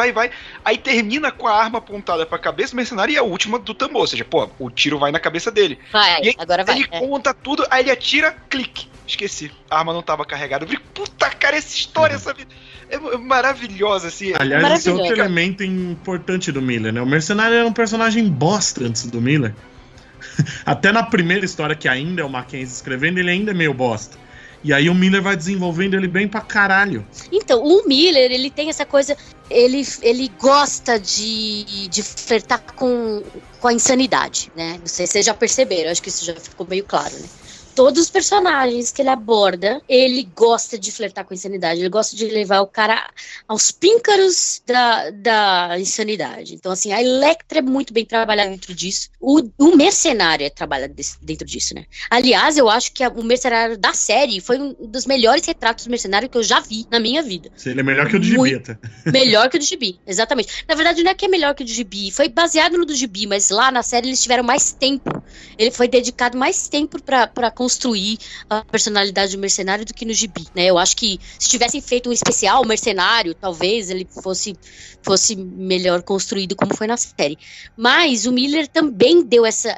Aí termina com a arma apontada pra cabeça do mercenário e a última do tambor. Ou seja, pô, o tiro vai na cabeça dele. Agora vai. Ele conta tudo, aí ele atira, clique. Esqueci. A arma não tava carregada. Eu falei, puta, cara, essa história, sabe? É maravilhosa, assim. Aliás, esse é outro elemento importante do Miller, né? O mercenário era um personagem bosta antes do Miller. Até na primeira história, que ainda é o Mackenzie escrevendo, ele ainda é meio bosta. E aí o Miller vai desenvolvendo ele bem pra caralho. Então, o Miller, ele tem essa coisa... Ele gosta de flertar com a insanidade, né? Não sei se vocês já perceberam, acho que isso já ficou meio claro, né? Todos os personagens que ele aborda, ele gosta de flertar com a insanidade, ele gosta de levar o cara aos píncaros da insanidade. Então, assim, a Elektra é muito bem trabalhada dentro disso. O mercenário é trabalhado dentro disso, né? Aliás, eu acho que o mercenário da série foi um dos melhores retratos do mercenário que eu já vi na minha vida. Ele é melhor que o do Gibi, até. Melhor que o do Gibi, exatamente. Na verdade, não é que é melhor que o do Gibi, foi baseado no do Gibi, mas lá na série eles tiveram mais tempo. Ele foi dedicado mais tempo pra construir a personalidade do mercenário do que no Gibi, né? Eu acho que se tivessem feito um especial mercenário, talvez ele fosse melhor construído como foi na série. Mas o Miller também deu essa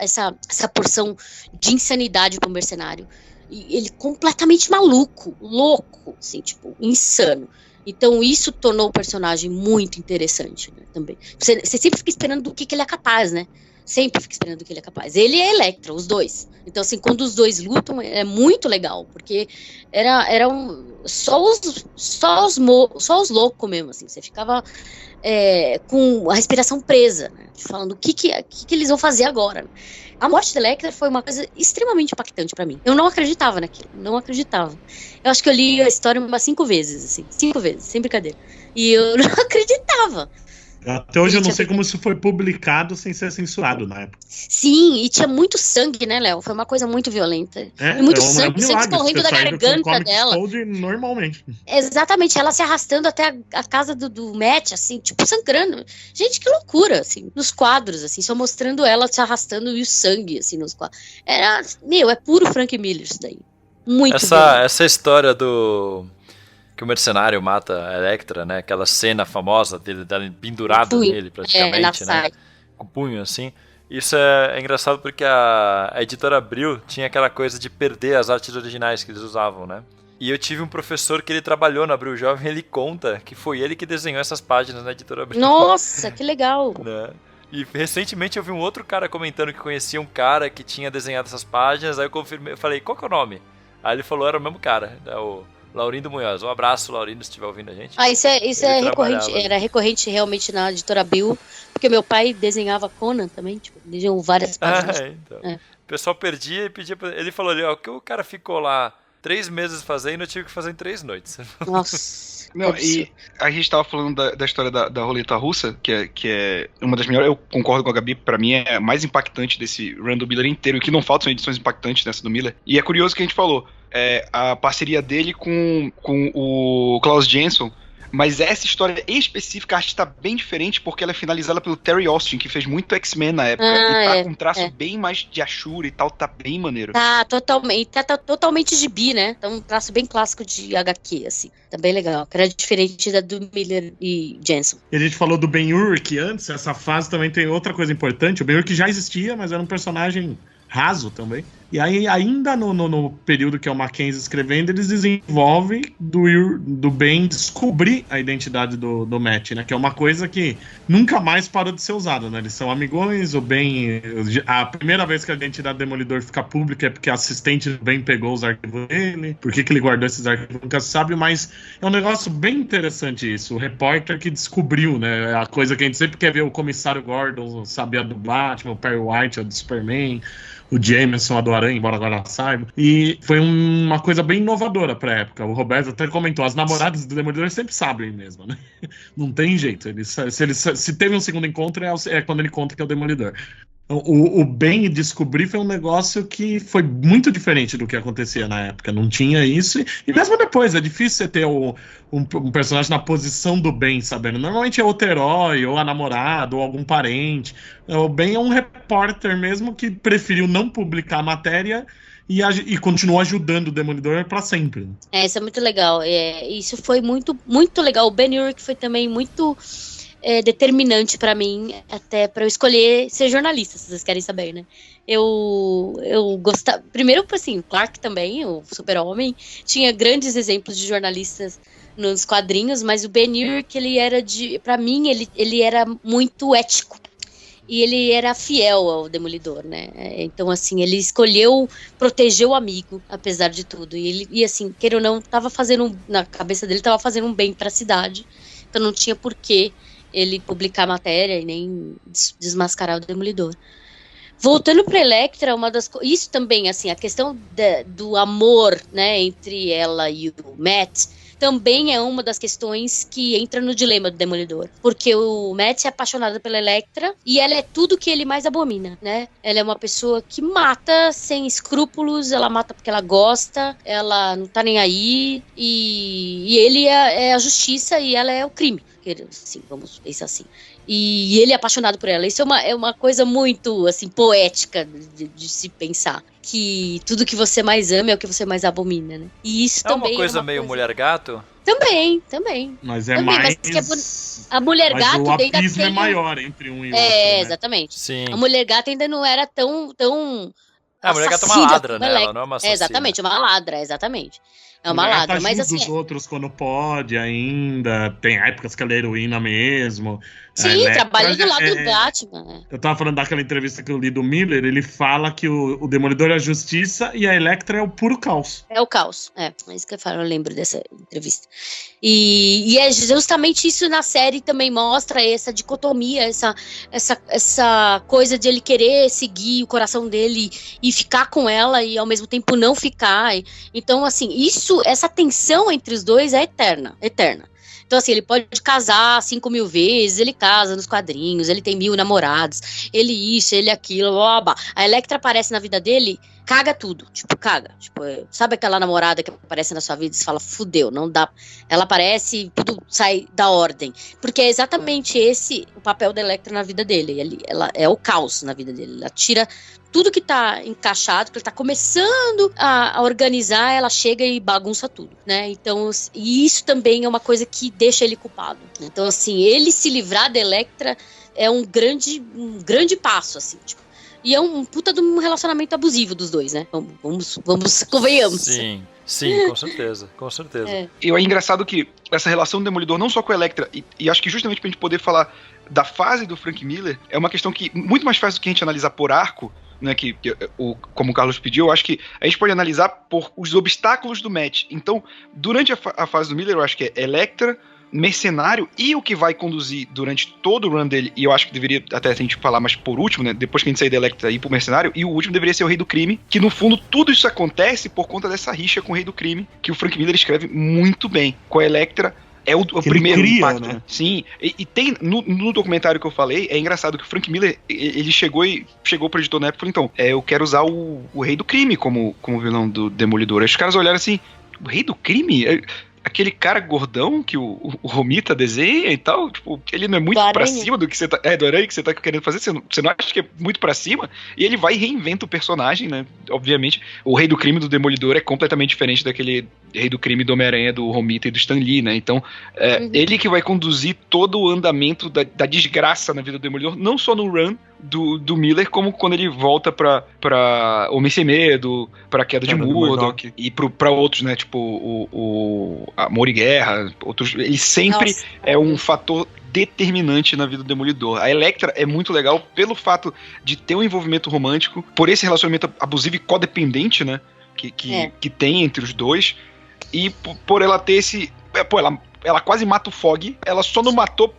porção de insanidade pro mercenário. E ele completamente maluco, louco, assim, tipo, insano. Então isso tornou o personagem muito interessante, né, também. Você sempre fica esperando do que ele é capaz, né? Sempre fica esperando do que ele é capaz. Ele e a Elektra, os dois. Então, assim, quando os dois lutam, é muito legal, porque eram só os loucos mesmo, assim. Você ficava com a respiração presa, né? Falando o que eles vão fazer agora. A morte da Elektra foi uma coisa extremamente impactante pra mim. Eu não acreditava naquilo, não acreditava. Eu acho que eu li a história umas 5 vezes, assim, 5 vezes, sem brincadeira. E eu não acreditava. Até hoje eu não sei como isso foi publicado sem ser censurado na época. Sim, e tinha muito sangue, né, Léo? Foi uma coisa muito violenta. E muito sangue escorrendo da garganta dela. Normalmente. Exatamente, ela se arrastando até a casa do Matt, assim, tipo, sangrando. Gente, que loucura, assim, nos quadros, assim, só mostrando ela se arrastando e o sangue, assim, nos quadros. É puro Frank Miller isso daí. Muito essa história que o mercenário mata a Elektra, né? Aquela cena famosa dele pendurado nele, praticamente, né? Com o punho, assim. Isso é engraçado porque a editora Abril tinha aquela coisa de perder as artes originais que eles usavam, né? E eu tive um professor que ele trabalhou na Abril Jovem, ele conta que foi ele que desenhou essas páginas na editora Abril. Nossa, que legal! Né? E recentemente eu vi um outro cara comentando que conhecia um cara que tinha desenhado essas páginas, aí eu falei, qual que é o nome? Aí ele falou, era o mesmo cara, né, o Laurindo Munhoz. Um abraço, Laurindo, se estiver ouvindo a gente. Isso é recorrente, era recorrente realmente na editora Abril, porque meu pai desenhava Conan também, tipo, desenhou várias páginas. Então. O pessoal perdia e pedia pra... Ele falou ali, ó, que o cara ficou lá 3 meses fazendo, eu tive que fazer em 3 noites. Nossa. Não, e a gente tava falando da história da roleta russa, que é uma das melhores, eu concordo com a Gabi, pra mim é a mais impactante desse run do Miller inteiro, e o que não falta são edições impactantes dessa do Miller, e é curioso que a gente falou, a parceria dele com o Klaus Jensen, Mas essa história específica, acho que tá bem diferente, porque ela é finalizada pelo Terry Austin, que fez muito X-Men na época. E tá com um traço bem mais de Ashura e tal, tá bem maneiro. Tá totalmente gibi, né? Então um traço bem clássico de HQ, assim. Tá bem legal. Que era diferente da do Miller e Jensen. E a gente falou do Ben-Urich antes, essa fase também tem outra coisa importante. O Ben-Urich já existia, mas era um personagem raso também. E aí, ainda no período que é o Mackenzie escrevendo, eles desenvolvem do Ben descobrir a identidade do Matt, né? Que é uma coisa que nunca mais parou de ser usada, né? Eles são amigões, o Ben... A primeira vez que a identidade do Demolidor fica pública é porque a assistente do Ben pegou os arquivos dele. Por que ele guardou esses arquivos nunca se sabe, mas é um negócio bem interessante isso. O repórter que descobriu, né? A coisa que a gente sempre quer ver, o comissário Gordon sabia do Batman, o Perry White, o do Superman... O Jameson, a do Aranha, embora agora saiba. E foi uma coisa bem inovadora pra época. O Roberto até comentou, as namoradas do Demolidor sempre sabem mesmo, né? Não tem jeito. Se teve um segundo encontro, é quando ele conta que é o Demolidor. O Ben descobrir foi um negócio que foi muito diferente do que acontecia na época. Não tinha isso. E mesmo depois, é difícil você ter um personagem na posição do Ben, sabendo. Normalmente é outro herói, ou a namorada, ou algum parente. O Ben é um repórter mesmo que preferiu não publicar a matéria e continuou ajudando o Demolidor pra sempre. Isso é muito legal. Isso foi muito, muito legal. O Ben Urich foi também muito... determinante pra mim, até pra eu escolher ser jornalista, se vocês querem saber, né? Eu gostava... Primeiro, assim, o Clark também, o Super-Homem, tinha grandes exemplos de jornalistas nos quadrinhos, mas o Ben Urich, ele era pra mim, ele era muito ético. E ele era fiel ao Demolidor, né? Então, assim, ele escolheu proteger o amigo, apesar de tudo. E assim, queira ou não, na cabeça dele, tava fazendo um bem pra cidade. Então não tinha porquê ele publicar a matéria e nem desmascarar o Demolidor. Voltando para Elektra, isso também, assim, a questão do amor, né, entre ela e o Matt, também é uma das questões que entra no dilema do Demolidor. Porque o Matt é apaixonado pela Elektra e ela é tudo que ele mais abomina, né? Ela é uma pessoa que mata sem escrúpulos, ela mata porque ela gosta, ela não tá nem aí, e ele é a justiça e ela é o crime. Assim, vamos pensar assim. E ele é apaixonado por ela. Isso é uma coisa muito, assim, poética de se pensar. Que tudo que você mais ama é o que você mais abomina, né? E isso também uma coisa meio mulher-gato? Também. Mas também, mais... Mas a mulher-gato ainda tem... é maior entre um e outro, né? Exatamente. Sim. A mulher-gato ainda não era tão a mulher-gato é uma ladra, né? Ela não é uma assassina. Exatamente, uma ladra, exatamente. É uma ladra, mas assim... os outros quando pode ainda, tem épocas que ela é heroína mesmo. Sim, trabalha do lado do Batman. Eu tava falando daquela entrevista que eu li do Miller, ele fala que o Demolidor é a justiça e a Elektra é o puro caos. É o caos, é isso que eu falo, eu lembro dessa entrevista. E é justamente isso na série também mostra essa dicotomia, essa coisa de ele querer seguir o coração dele e ficar com ela e ao mesmo tempo não ficar. Então, assim, essa tensão entre os dois é eterna. Então, assim, ele pode casar 5.000 vezes, ele casa nos quadrinhos, ele tem 1.000 namorados, ele isso, ele aquilo, blá, blá. A Elektra aparece na vida dele, caga tudo, caga. Sabe aquela namorada que aparece na sua vida e você fala, fudeu, não dá. Ela aparece e tudo sai da ordem. Porque é exatamente esse o papel da Elektra na vida dele. Ela é o caos na vida dele. Ela tira tudo que tá encaixado, que ele tá começando a organizar, ela chega e bagunça tudo, né? Então, e isso também é uma coisa que deixa ele culpado. Então, assim, ele se livrar da Elektra é um grande passo, assim, e é um puta de um relacionamento abusivo dos dois, né? Vamos convenhamos. Sim, com certeza. E é engraçado que essa relação do Demolidor, não só com a Elektra, e acho que justamente pra gente poder falar da fase do Frank Miller, é uma questão que muito mais fácil do que a gente analisar por arco, né, como o Carlos pediu, eu acho que a gente pode analisar por os obstáculos do Matt. Então, durante a fase do Miller, eu acho que é Elektra, Mercenário, e o que vai conduzir durante todo o run dele, e eu acho que deveria até a gente falar mais por último, né, depois que a gente sair da Elektra e ir pro Mercenário, e o último deveria ser o Rei do Crime, que no fundo tudo isso acontece por conta dessa rixa com o Rei do Crime, que o Frank Miller escreve muito bem. Com a Elektra, é o primeiro impacto, né? Sim, e tem, no documentário que eu falei, é engraçado que o Frank Miller, ele chegou pro editor na época e falou, então, eu quero usar o Rei do Crime como vilão do Demolidor. Aí os caras olharam assim, o Rei do Crime? aquele cara gordão que o Romita desenha e tal, tipo, ele não é muito pra cima do que você tá... do Aranha que você tá querendo fazer, você não acha que é muito pra cima? E ele vai e reinventa o personagem, né? Obviamente, o Rei do Crime do Demolidor é completamente diferente daquele Rei do Crime do Homem-Aranha, do Romita e do Stan Lee, né? Então, ele que vai conduzir todo o andamento da desgraça na vida do Demolidor, não só no run do Miller, como quando ele volta pra Homem Sem Medo, pra Queda de Murdock e pra outros, né? Tipo, a Amor e Guerra, outros. Ele sempre é um fator determinante na vida do Demolidor. A Elektra é muito legal pelo fato de ter um envolvimento romântico, por esse relacionamento abusivo e codependente, né? Que tem entre os dois, e por ela ter esse... Ela quase mata o Fog, ela só não matou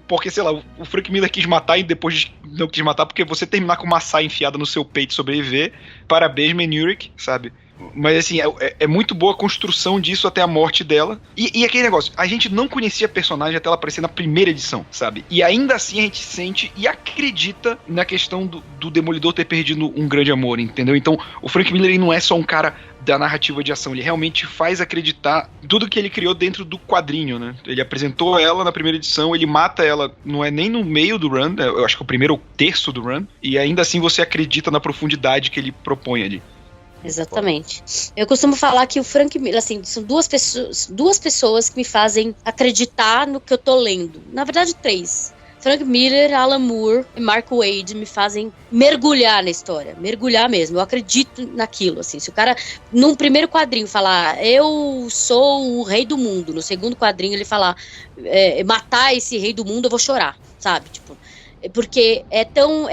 porque, sei lá, o Frank Miller quis matar e depois não quis matar, porque você terminar com uma saia enfiada no seu peito e sobreviver, parabéns, Manurick, sabe? Mas assim, é muito boa a construção disso até a morte dela. E aquele negócio, a gente não conhecia a personagem até ela aparecer na primeira edição, sabe? E ainda assim a gente sente e acredita na questão do Demolidor ter perdido um grande amor, entendeu? Então o Frank Miller ele não é só um cara da narrativa de ação, ele realmente faz acreditar tudo que ele criou dentro do quadrinho, né? Ele apresentou ela na primeira edição, ele mata ela, não é nem no meio do run, eu acho que o primeiro terço do run, e ainda assim você acredita na profundidade que ele propõe ali. Exatamente. Eu costumo falar que o Frank Miller, assim, são duas pessoas que me fazem acreditar no que eu tô lendo. Na verdade, 3. Frank Miller, Alan Moore e Mark Waid me fazem mergulhar na história. Mergulhar mesmo. Eu acredito naquilo, assim. Se o cara, num primeiro quadrinho, falar eu sou o rei do mundo, no segundo quadrinho ele falar matar esse rei do mundo, eu vou chorar, sabe? Tipo, porque é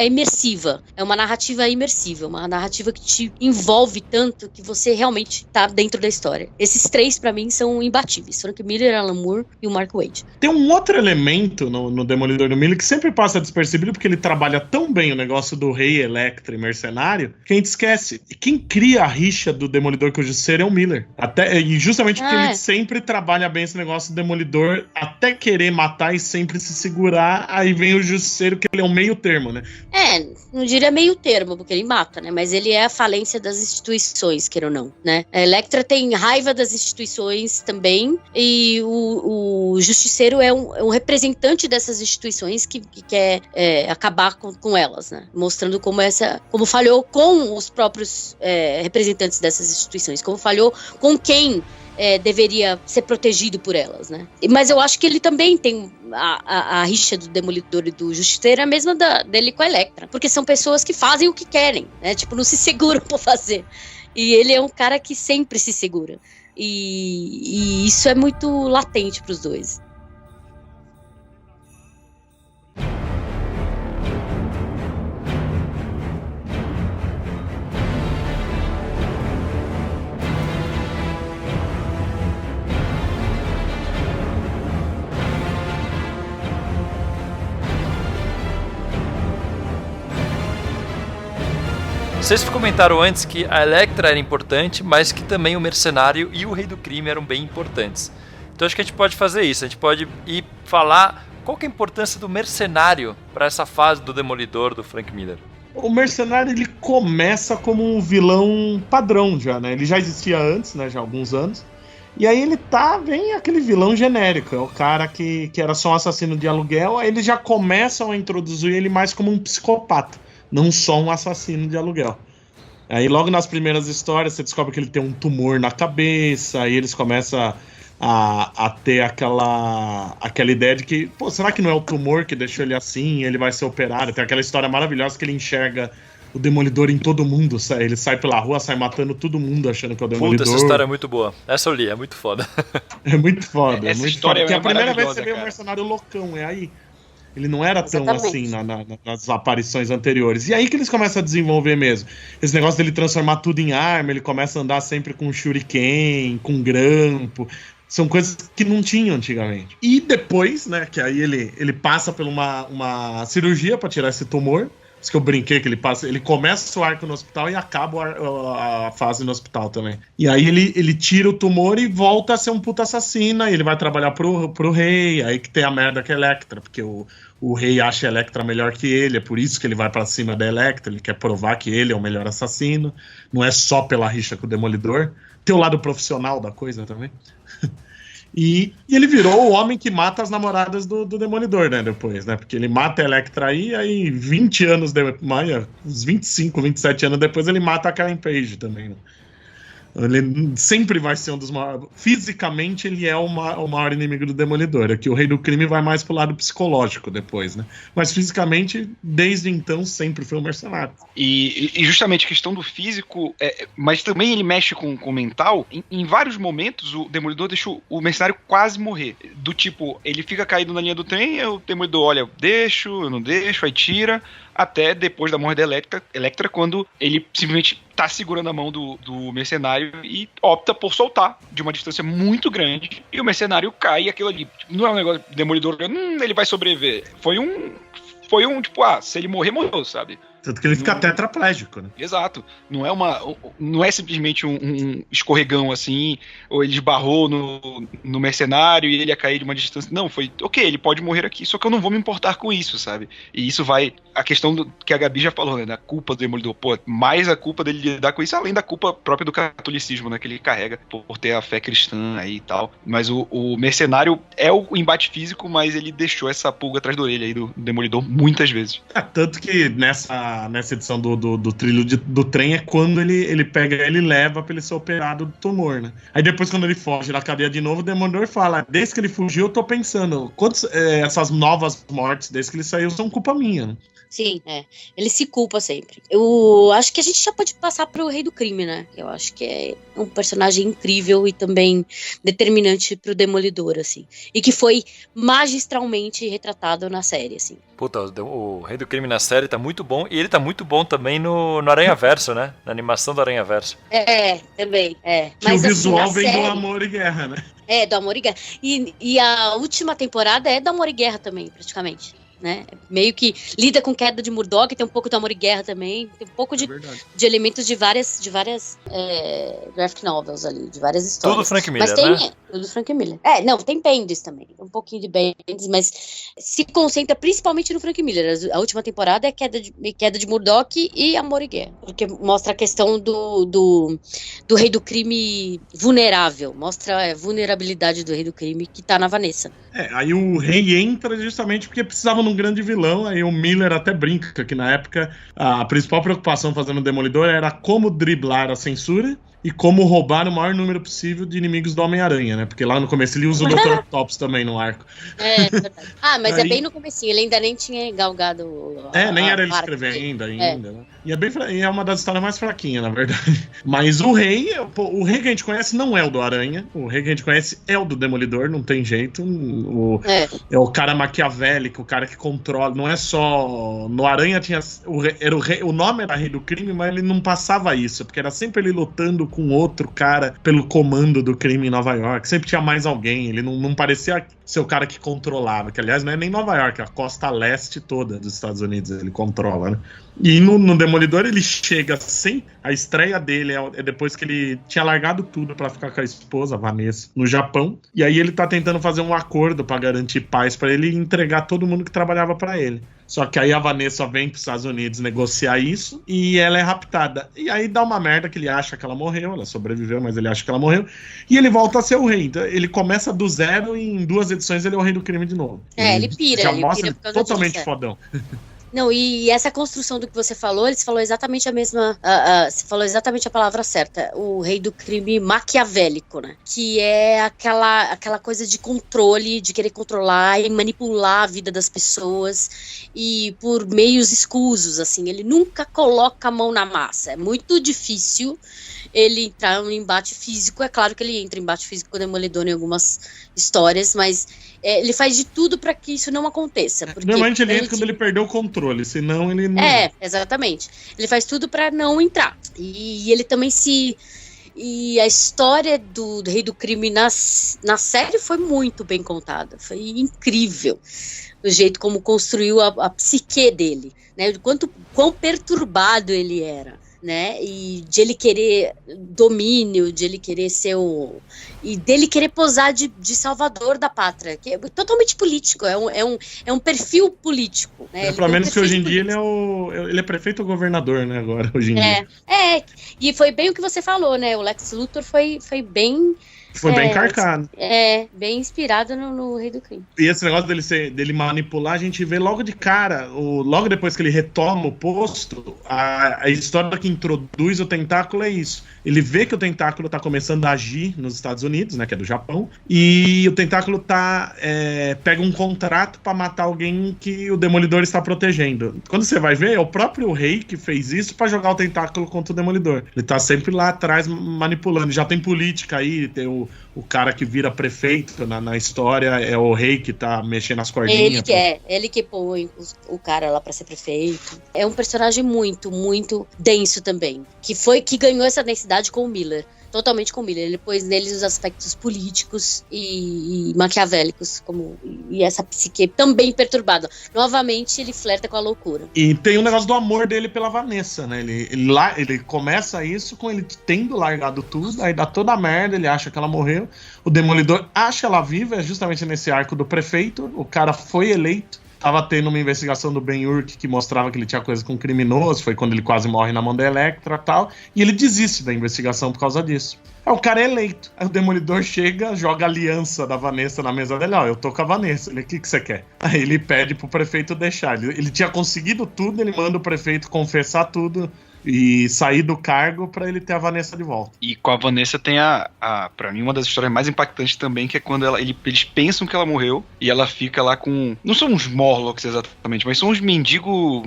imersiva, é uma narrativa imersiva, uma narrativa que te envolve tanto que você realmente tá dentro da história. Esses 3 pra mim são imbatíveis, Frank Miller, Alan Moore e o Mark Waid. Tem um outro elemento no Demolidor do Miller que sempre passa despercebido porque ele trabalha tão bem o negócio do Rei, Elektra e Mercenário que a gente esquece. Quem cria a rixa do Demolidor com o Justiceiro é o Miller. E justamente porque ele sempre trabalha bem esse negócio do Demolidor até querer matar e sempre se segurar, aí vem o Justiceiro que ele é um meio termo, né? Não diria meio termo, porque ele mata, né? Mas ele é a falência das instituições, queira ou não, né? A Elektra tem raiva das instituições também, e o Justiceiro é um representante dessas instituições que quer acabar com elas, né? Mostrando como falhou com os próprios representantes dessas instituições, como falhou com quem deveria ser protegido por elas, né? Mas eu acho que ele também tem a rixa do Demolidor e do Justiceiro é a mesma dele com a Elektra, porque são pessoas que fazem o que querem, né? Tipo, não se seguram por fazer. E ele é um cara que sempre se segura. E isso é muito latente pros dois. Vocês comentaram antes que a Elektra era importante, mas que também o Mercenário e o Rei do Crime eram bem importantes. Então acho que a gente pode fazer isso, a gente pode ir falar qual que é a importância do Mercenário para essa fase do Demolidor do Frank Miller. O Mercenário, ele começa como um vilão padrão já, né? Ele já existia antes, né? Já há alguns anos. E aí ele vem aquele vilão genérico, é o cara que era só um assassino de aluguel, aí eles já começam a introduzir ele mais como um psicopata, não só um assassino de aluguel. Aí logo nas primeiras histórias você descobre que ele tem um tumor na cabeça, aí eles começam a ter aquela ideia de que, será que não é o tumor que deixou ele assim, ele vai ser operado? Tem aquela história maravilhosa que ele enxerga o Demolidor em todo mundo, ele sai pela rua, sai matando todo mundo achando que é o Demolidor. Essa história é muito boa, essa eu li, é muito foda. É muito foda, essa muito história foda. Porque é a primeira vez que você maravilhosa, vê o Mercenário loucão, aí ele não era tão assim nas aparições anteriores. E aí que eles começam a desenvolver mesmo. Esse negócio dele transformar tudo em arma, ele começa a andar sempre com shuriken, com grampo. São coisas que não tinham antigamente. E depois, né, que aí ele passa por uma cirurgia para tirar esse tumor. Isso que eu brinquei, que ele começa o arco no hospital e acaba a fase no hospital também. E aí ele tira o tumor e volta a ser um puta assassino, e ele vai trabalhar pro rei, aí que tem a merda que é a Elektra, porque o rei acha a Elektra melhor que ele, é por isso que ele vai pra cima da Elektra, ele quer provar que ele é o melhor assassino, não é só pela rixa com o Demolidor, tem o lado profissional da coisa também. E ele virou o homem que mata as namoradas do Demolidor, né, depois, né? Porque ele mata a Elektra aí 20 anos depois, uns 25, 27 anos depois, ele mata a Karen Page também, né? Ele sempre vai ser um dos maiores. Fisicamente, ele é o maior inimigo do Demolidor. Aqui o Rei do Crime vai mais pro lado psicológico depois, né? Mas fisicamente, desde então, sempre foi um mercenário. E justamente a questão do físico, mas também ele mexe com o mental. Em vários momentos, o Demolidor deixa o mercenário quase morrer. Do tipo, ele fica caído na linha do trem, o Demolidor olha, eu não deixo, aí tira. Até depois da morte da Elektra, quando ele simplesmente tá segurando a mão do mercenário e opta por soltar de uma distância muito grande, e o mercenário cai, e aquilo ali não é um negócio Demolidor, ele vai sobreviver. Foi um tipo, se ele morrer, morreu, sabe? Tanto que ele fica tetraplégico, né? Exato. Não é simplesmente um escorregão assim, ou ele esbarrou no mercenário e ele ia cair de uma distância. Não, foi, ok, ele pode morrer aqui, só que eu não vou me importar com isso, sabe? E isso vai, a questão que a Gabi já falou, né, da culpa do Demolidor, mais a culpa dele lidar com isso, além da culpa própria do catolicismo, né, que ele carrega por ter a fé cristã aí e tal. Mas o mercenário é o embate físico, mas ele deixou essa pulga atrás da orelha aí do Demolidor muitas vezes. Tanto que nessa edição do trilho do trem é quando ele pega ele e leva pra ele ser operado do tumor, né? Aí depois, quando ele foge da cadeia de novo, o Demolidor fala: desde que ele fugiu, eu tô pensando, essas novas mortes desde que ele saiu são culpa minha, né? Sim, ele se culpa sempre. Eu acho que a gente já pode passar pro Rei do Crime, né? Eu acho que é um personagem incrível e também determinante pro Demolidor, assim. E que foi magistralmente retratado na série, assim. Puta, o Rei do Crime na série tá muito bom, e ele tá muito bom também no Aranhaverso, né? Na animação do Aranhaverso. Também, Que mas, o visual vem série... do Amor e Guerra, né? Do Amor e Guerra. E a última temporada é do Amor e Guerra também, praticamente. Né? Meio que lida com queda de Murdock, tem um pouco do Amor e Guerra também, tem um pouco de elementos de várias graphic novels ali, de várias histórias. Tudo Frank Miller, mas tem, né? Tudo Frank Miller. Não, tem Bendis também, um pouquinho de Bendis, mas se concentra principalmente no Frank Miller. A última temporada é queda de Murdock e Amor e Guerra, porque mostra a questão do Rei do Crime vulnerável, mostra a vulnerabilidade do Rei do Crime que tá na Vanessa. Aí o Rei entra justamente porque precisava num grande vilão, aí o Miller até brinca que na época a principal preocupação fazendo o Demolidor era como driblar a censura e como roubar o maior número possível de inimigos do Homem-Aranha, né? Porque lá no começo ele usa o Dr. Octopus também no arco. Verdade. Mas aí... é bem no comecinho, ele ainda nem tinha galgado nem era ele escrever ainda, né? E é uma das histórias mais fraquinhas, na verdade. Mas o rei que a gente conhece não é o do Aranha, o rei que a gente conhece é o do Demolidor, não tem jeito. É o cara maquiavélico, o cara que controla, não é só... No Aranha tinha... o nome era Rei do Crime, mas ele não passava isso, porque era sempre ele lutando com outro cara pelo comando do crime em Nova York. Sempre tinha mais alguém. Ele não parecia ser o cara que controlava, que aliás não é nem Nova York, é a costa leste toda dos Estados Unidos ele controla, né? E no Demolidor ele chega sem... A estreia dele é depois que ele tinha largado tudo pra ficar com a esposa, a Vanessa, no Japão. E aí ele tá tentando fazer um acordo pra garantir paz pra ele e entregar todo mundo que trabalhava pra ele. Só que aí a Vanessa vem pros Estados Unidos negociar isso e ela é raptada. E aí dá uma merda que ele acha que ela morreu, ela sobreviveu, mas ele acha que ela morreu. E ele volta a ser o rei. Então ele começa do zero e em 2 edições ele é o Rei do Crime de novo. Ele pira. Já mostra ele totalmente fodão. Não, e essa construção do que você falou, ele falou exatamente a mesma... você falou exatamente a palavra certa. O Rei do Crime maquiavélico, né? Que é aquela coisa de controle, de querer controlar e manipular a vida das pessoas. E por meios escusos, assim. Ele nunca coloca a mão na massa. É muito difícil ele entrar em um embate físico. É claro que ele entra em embate físico com o Demolidor em algumas histórias, mas... ele faz de tudo pra que isso não aconteça. Normalmente ele entra quando ele perdeu o controle, senão ele não... exatamente. Ele faz tudo pra não entrar. E ele também E a história do Rei do Crime na série foi muito bem contada. Foi incrível. O jeito como construiu a psique dele, né? Quão perturbado ele era. Né? E de ele querer domínio, de ele querer ser e dele querer posar de salvador da pátria, que é totalmente político, é um perfil político, né? Pelo menos que hoje em dia ele é prefeito ou governador, né, agora, hoje em dia. E foi bem o que você falou, né, o Lex Luthor foi bem Foi bem carcado. Bem inspirado no Rei do Crime. E esse negócio dele manipular, a gente vê logo de cara, logo depois que ele retoma o posto, a história que introduz o tentáculo é isso. Ele vê que o tentáculo tá começando a agir nos Estados Unidos, né, que é do Japão, e o tentáculo pega um contrato pra matar alguém que o Demolidor está protegendo. Quando você vai ver, é o próprio rei que fez isso pra jogar o tentáculo contra o Demolidor. Ele tá sempre lá atrás manipulando. Já tem política aí, tem o cara que vira prefeito na história, é o rei que tá mexendo as cordinhas. Ele que põe o cara lá pra ser prefeito. É um personagem muito, muito denso também, que ganhou essa densidade com o Miller. Totalmente com o Miller. Ele pôs neles os aspectos políticos e maquiavélicos, e essa psique também perturbada. Novamente, ele flerta com a loucura. E tem um negócio do amor dele pela Vanessa, né? Ele começa isso com ele tendo largado tudo, aí dá toda a merda, ele acha que ela morreu. O Demolidor acha ela viva, é justamente nesse arco do prefeito. O cara foi eleito. Tava tendo uma investigação do Ben-Hur que mostrava que ele tinha coisa com criminoso, foi quando ele quase morre na mão da Elektra e tal, e ele desiste da investigação por causa disso. Aí o cara é eleito, aí o Demolidor chega, joga a aliança da Vanessa na mesa dele, eu tô com a Vanessa, o que você quer? Aí ele pede pro prefeito deixar, ele tinha conseguido tudo, ele manda o prefeito confessar tudo, e sair do cargo pra ele ter a Vanessa de volta. E com a Vanessa tem pra mim, uma das histórias mais impactantes também, que é quando eles pensam que ela morreu e ela fica lá com... Não são uns Morlocks exatamente, mas são uns mendigos...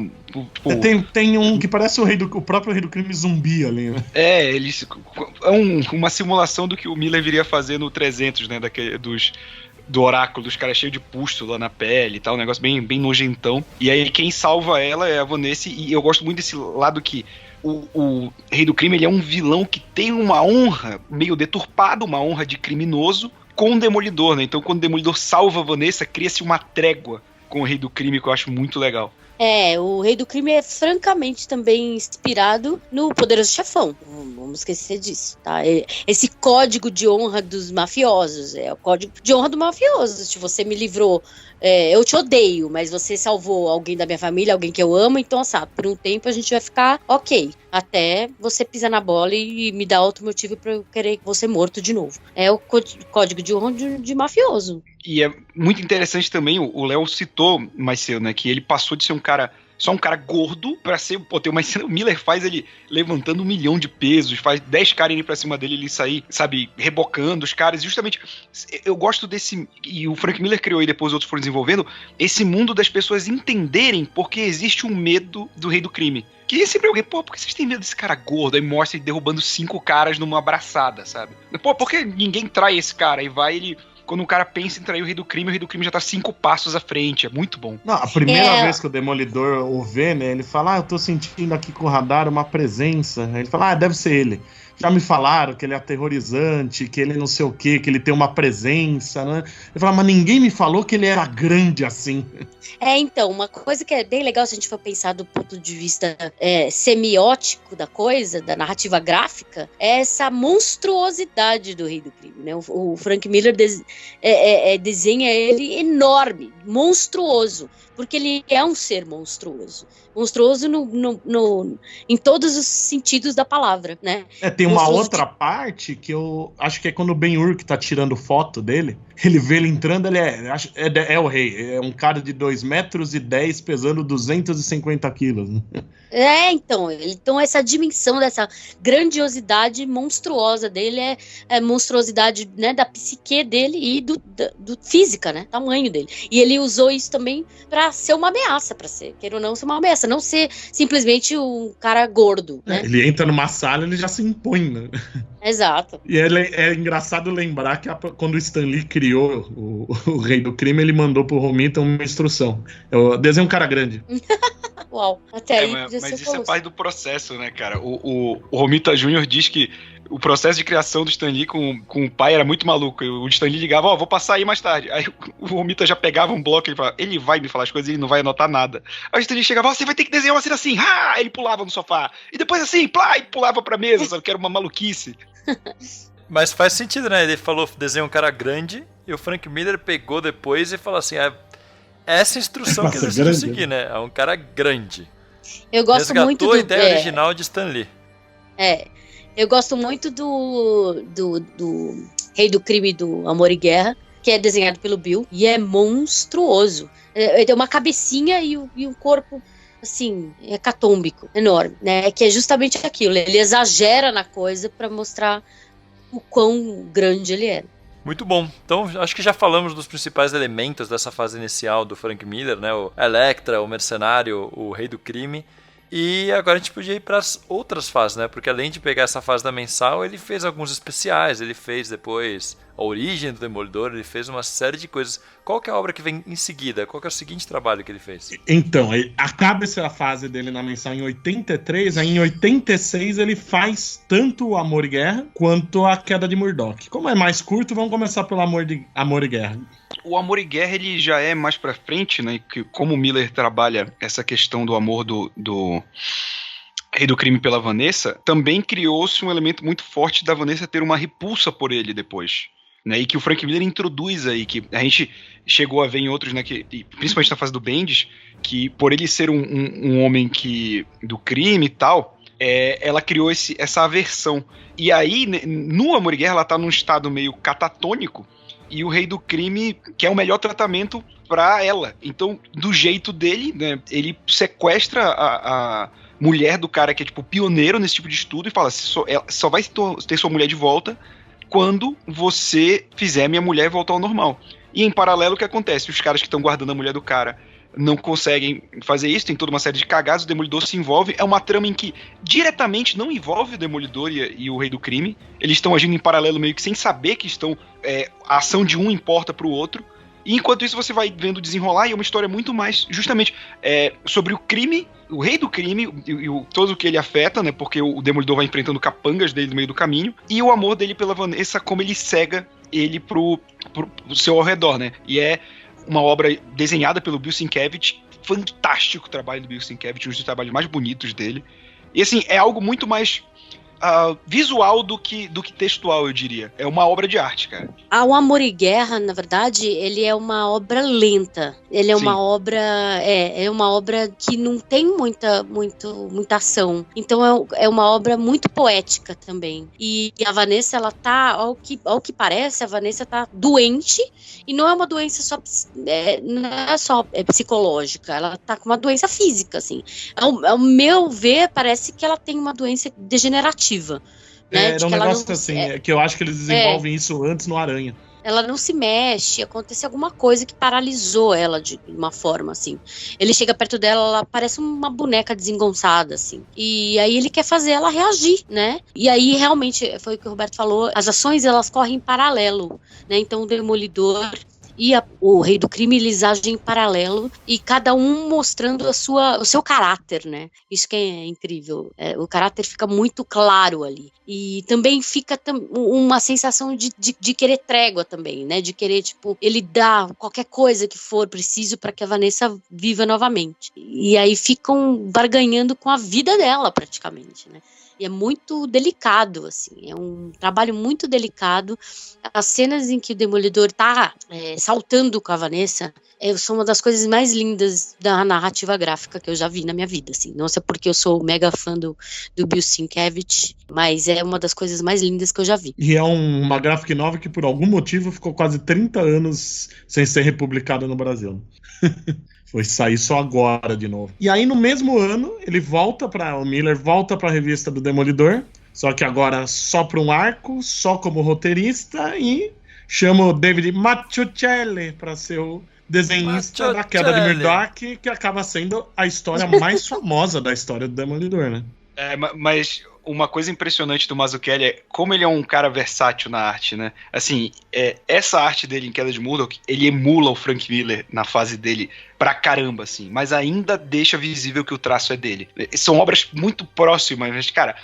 Tem um que parece o próprio Rei do Crime zumbi ali, né? Uma simulação do que o Miller viria fazer no 300, né, do oráculo, dos caras cheios de pústula na pele e tal, um negócio bem, bem nojentão. E aí quem salva ela é a Vanessa, e eu gosto muito desse lado que o Rei do Crime, ele é um vilão que tem uma honra meio deturpada, uma honra de criminoso com o Demolidor, né? Então quando o Demolidor salva a Vanessa, cria-se uma trégua com o Rei do Crime, que eu acho muito legal. O Rei do Crime é francamente também inspirado no Poderoso Chefão. Não vamos esquecer disso, tá? Esse código de honra dos mafiosos, é o código de honra do mafioso. Se você me livrou, eu te odeio, mas você salvou alguém da minha família, alguém que eu amo, então, sabe, por um tempo a gente vai ficar ok, até você pisar na bola e me dar outro motivo pra eu querer você morto de novo. É o código de honra de mafioso. E é muito interessante também, o Léo citou mais cedo, né, que ele passou de ser só um cara gordo pra ser, tem uma cena, o Miller faz ele levantando 1 milhão de pesos, faz 10 caras irem pra cima dele, ele sair, sabe, rebocando os caras, justamente, eu gosto desse, e o Frank Miller criou e depois outros foram desenvolvendo, esse mundo das pessoas entenderem porque existe um medo do Rei do Crime. Que sempre alguém, por que vocês têm medo desse cara gordo? Aí mostra ele derrubando 5 caras numa abraçada, sabe? Por que ninguém trai esse cara? Aí vai ele... Quando o cara pensa em trair o Rei do Crime já tá 5 passos à frente. É muito bom. Não, a primeira vez que o Demolidor o vê, né? Ele fala, eu tô sentindo aqui com o radar uma presença. Aí ele fala, deve ser ele. Já me falaram que ele é aterrorizante, que ele não sei o quê, que ele tem uma presença, né? Ele fala, mas ninguém me falou que ele era grande assim. Então, uma coisa que é bem legal se a gente for pensar do ponto de vista semiótico da coisa, da narrativa gráfica, é essa monstruosidade do Rei do Crime, né? O Frank Miller desenha ele enorme, monstruoso, porque ele é um ser monstruoso. Monstruoso em todos os sentidos da palavra, né? Tem uma outra parte que eu acho que é quando o Ben-Hur que tá tirando foto dele, ele vê ele entrando, ele é o rei, é um cara de 2,10 metros pesando 250 quilos. Então essa dimensão dessa grandiosidade monstruosa dele é monstruosidade, né, da psique dele e do física, né, tamanho dele. E ele usou isso também pra ser uma ameaça, pra ser, queira ou não, ser uma ameaça, não ser simplesmente um cara gordo, né? Ele entra numa sala, ele já se impõe, né? Exato. E é engraçado lembrar que quando o Stan Lee criou o Rei do Crime, ele mandou pro Romita uma instrução. Eu desenho um cara grande. Uau, até aí. Mas isso é parte do processo, né, cara? O Romita Jr. diz que o processo de criação do Stan Lee com o pai era muito maluco. O Stan Lee ligava, vou passar aí mais tarde. Aí o Romita já pegava um bloco e ele falava, ele vai me falar as coisas e ele não vai anotar nada. Aí o Stan Lee chegava, você vai ter que desenhar uma cena assim, ele pulava no sofá. E depois assim, e pulava pra mesa, sabe? Que era uma maluquice. Mas faz sentido, né? Ele falou, desenha um cara grande, e o Frank Miller pegou depois e falou assim, essa instrução que ele decidiu seguir, né? É um cara grande. Eu gosto muito a ideia original de Stan Lee. Eu gosto muito Rei do Crime do Amor e Guerra, que é desenhado pelo Bill, e é monstruoso. Ele tem uma cabecinha e um corpo, assim, hecatômbico, enorme, né? Que é justamente aquilo, ele exagera na coisa pra mostrar o quão grande ele era. Muito bom. Então, acho que já falamos dos principais elementos dessa fase inicial do Frank Miller, né? O Elektra, o Mercenário, o Rei do Crime. E agora a gente podia ir para as outras fases, né? Porque além de pegar essa fase da mensal, ele fez alguns especiais, ele fez depois a origem do Demolidor, ele fez uma série de coisas. Qual que é a obra que vem em seguida? Qual que é o seguinte trabalho que ele fez? Então, acaba essa fase dele na mensal em 83, aí em 86 ele faz tanto o Amor e Guerra quanto a Queda de Murdoch. Como é mais curto, vamos começar pelo Amor e Guerra. O Amor e Guerra, ele já é mais pra frente, né? Que como o Miller trabalha essa questão do amor do Rei do Crime pela Vanessa, também criou-se um elemento muito forte da Vanessa ter uma repulsa por ele depois. Né, e que o Frank Miller introduz aí, que a gente chegou a ver em outros, né, principalmente na fase do Bendis, que por ele ser um homem do crime e tal, ela criou essa aversão. E aí, no Amor e Guerra, ela tá num estado meio catatônico, e o Rei do Crime quer o melhor tratamento pra ela. Então, do jeito dele, né, ele sequestra a mulher do cara que é tipo pioneiro nesse tipo de estudo e fala, só vai ter sua mulher de volta quando você fizer minha mulher voltar ao normal. E em paralelo, o que acontece? Os caras que estão guardando a mulher do cara não conseguem fazer isso, tem toda uma série de cagadas, o Demolidor se envolve, é uma trama em que diretamente não envolve o Demolidor e o Rei do Crime, eles estão agindo em paralelo meio que sem saber que a ação de um importa pro outro, e enquanto isso você vai vendo desenrolar, e é uma história muito mais, justamente, sobre o crime, o Rei do Crime, e todo o que ele afeta, né, porque o Demolidor vai enfrentando capangas dele no meio do caminho, e o amor dele pela Vanessa, como ele cega ele pro seu ao redor, né, e é uma obra desenhada pelo Bill Sienkiewicz, fantástico trabalho do Bill Sienkiewicz, um dos trabalhos mais bonitos dele, e assim, é algo muito mais visual do que textual, eu diria. É uma obra de arte, cara. O Amor e Guerra, na verdade, ele é uma obra lenta. Ele é uma obra uma obra que não tem muita ação. Então é uma obra muito poética também. E a Vanessa, ela tá, ao que parece, a Vanessa tá doente, e não é uma doença só não é só psicológica, ela tá com uma doença física, assim. Ao meu ver, parece que ela tem uma doença degenerativa. Né? Era um negócio assim, que eu acho que eles desenvolvem isso antes no Aranha. Ela não se mexe, acontece alguma coisa que paralisou ela de uma forma, assim. Ele chega perto dela, ela parece uma boneca desengonçada, assim. E aí ele quer fazer ela reagir, né? E aí, realmente, foi o que o Roberto falou, as ações, elas correm em paralelo, né? Então, o Demolidor e o Rei do Crime, eles agem em paralelo, e cada um mostrando o seu caráter, né? Isso que é incrível. O caráter fica muito claro ali. E também fica uma sensação de querer trégua também, né? De querer, tipo, ele dá qualquer coisa que for preciso para que a Vanessa viva novamente. E aí ficam barganhando com a vida dela, praticamente, né? E é muito delicado, assim, é um trabalho muito delicado. As cenas em que o Demolidor tá saltando com a Vanessa são uma das coisas mais lindas da narrativa gráfica que eu já vi na minha vida, assim. Não sei porque eu sou mega fã do Bill Sienkiewicz, mas é uma das coisas mais lindas que eu já vi. E é uma graphic novel que por algum motivo ficou quase 30 anos sem ser republicada no Brasil. Foi sair só agora de novo. E aí no mesmo ano, o Miller volta pra revista do Demolidor, só que agora só pra um arco, só como roteirista, e chama o David Mazzucchelli pra ser o desenhista da Queda de Murdoch, que acaba sendo a história mais famosa da história do Demolidor, né? Mas uma coisa impressionante do Mazzucchelli é como ele é um cara versátil na arte, né? Assim, essa arte dele em Queda de Murdoch, ele emula o Frank Miller na fase dele pra caramba, assim, mas ainda deixa visível que o traço é dele. São obras muito próximas, mas, cara,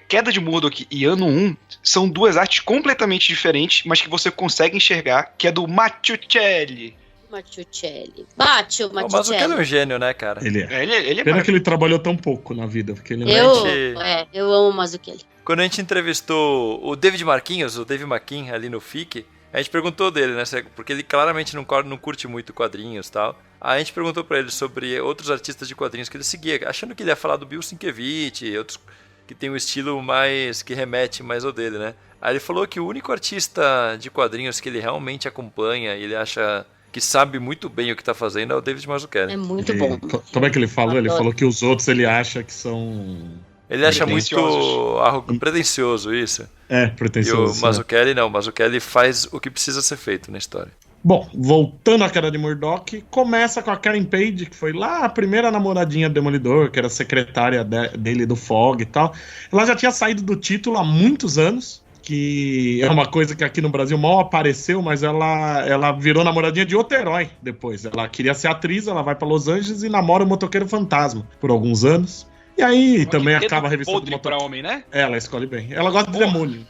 Queda de Murdoch e Ano 1 são duas artes completamente diferentes, mas que você consegue enxergar, que é do Mazzucchelli. Mazzucchelli. O Mazzucchelli é um gênio, né, cara? Ele é. Ele é Pena que ele trabalhou tão pouco na vida, porque ele eu amo o Mazzucchelli. Quando a gente entrevistou o David Marquinhos, o David McKean, ali no FIC, a gente perguntou dele, né, porque ele claramente não curte muito quadrinhos e tal. Aí a gente perguntou pra ele sobre outros artistas de quadrinhos que ele seguia, achando que ele ia falar do Bill Sienkiewicz e outros. que tem um estilo mais que remete mais ao dele, né? Aí ele falou que o único artista de quadrinhos que ele realmente acompanha e ele acha que sabe muito bem o que tá fazendo é o David Mazzucchelli. É muito bom. Como é que ele falou? Ele Adoro. falou que os outros ele acha que são... Ele acha muito Pretenciosos. pretencioso isso. É, E o pretensiosos. Mazzucchelli não, o Mazzucchelli faz o que precisa ser feito na história. Bom, voltando à queda de Murdoch, começa com a Karen Page, que foi lá a primeira namoradinha do Demolidor, que era secretária dele do Fog e tal. Ela já tinha saído do título há muitos anos, que é uma coisa que aqui no Brasil mal apareceu, mas ela virou namoradinha de outro herói depois. Ela queria ser atriz, ela vai pra Los Angeles e namora o Motoqueiro Fantasma por alguns anos. E aí também acaba a revista do Podre pra homem, né? Ela escolhe bem. Ela gosta de demônio.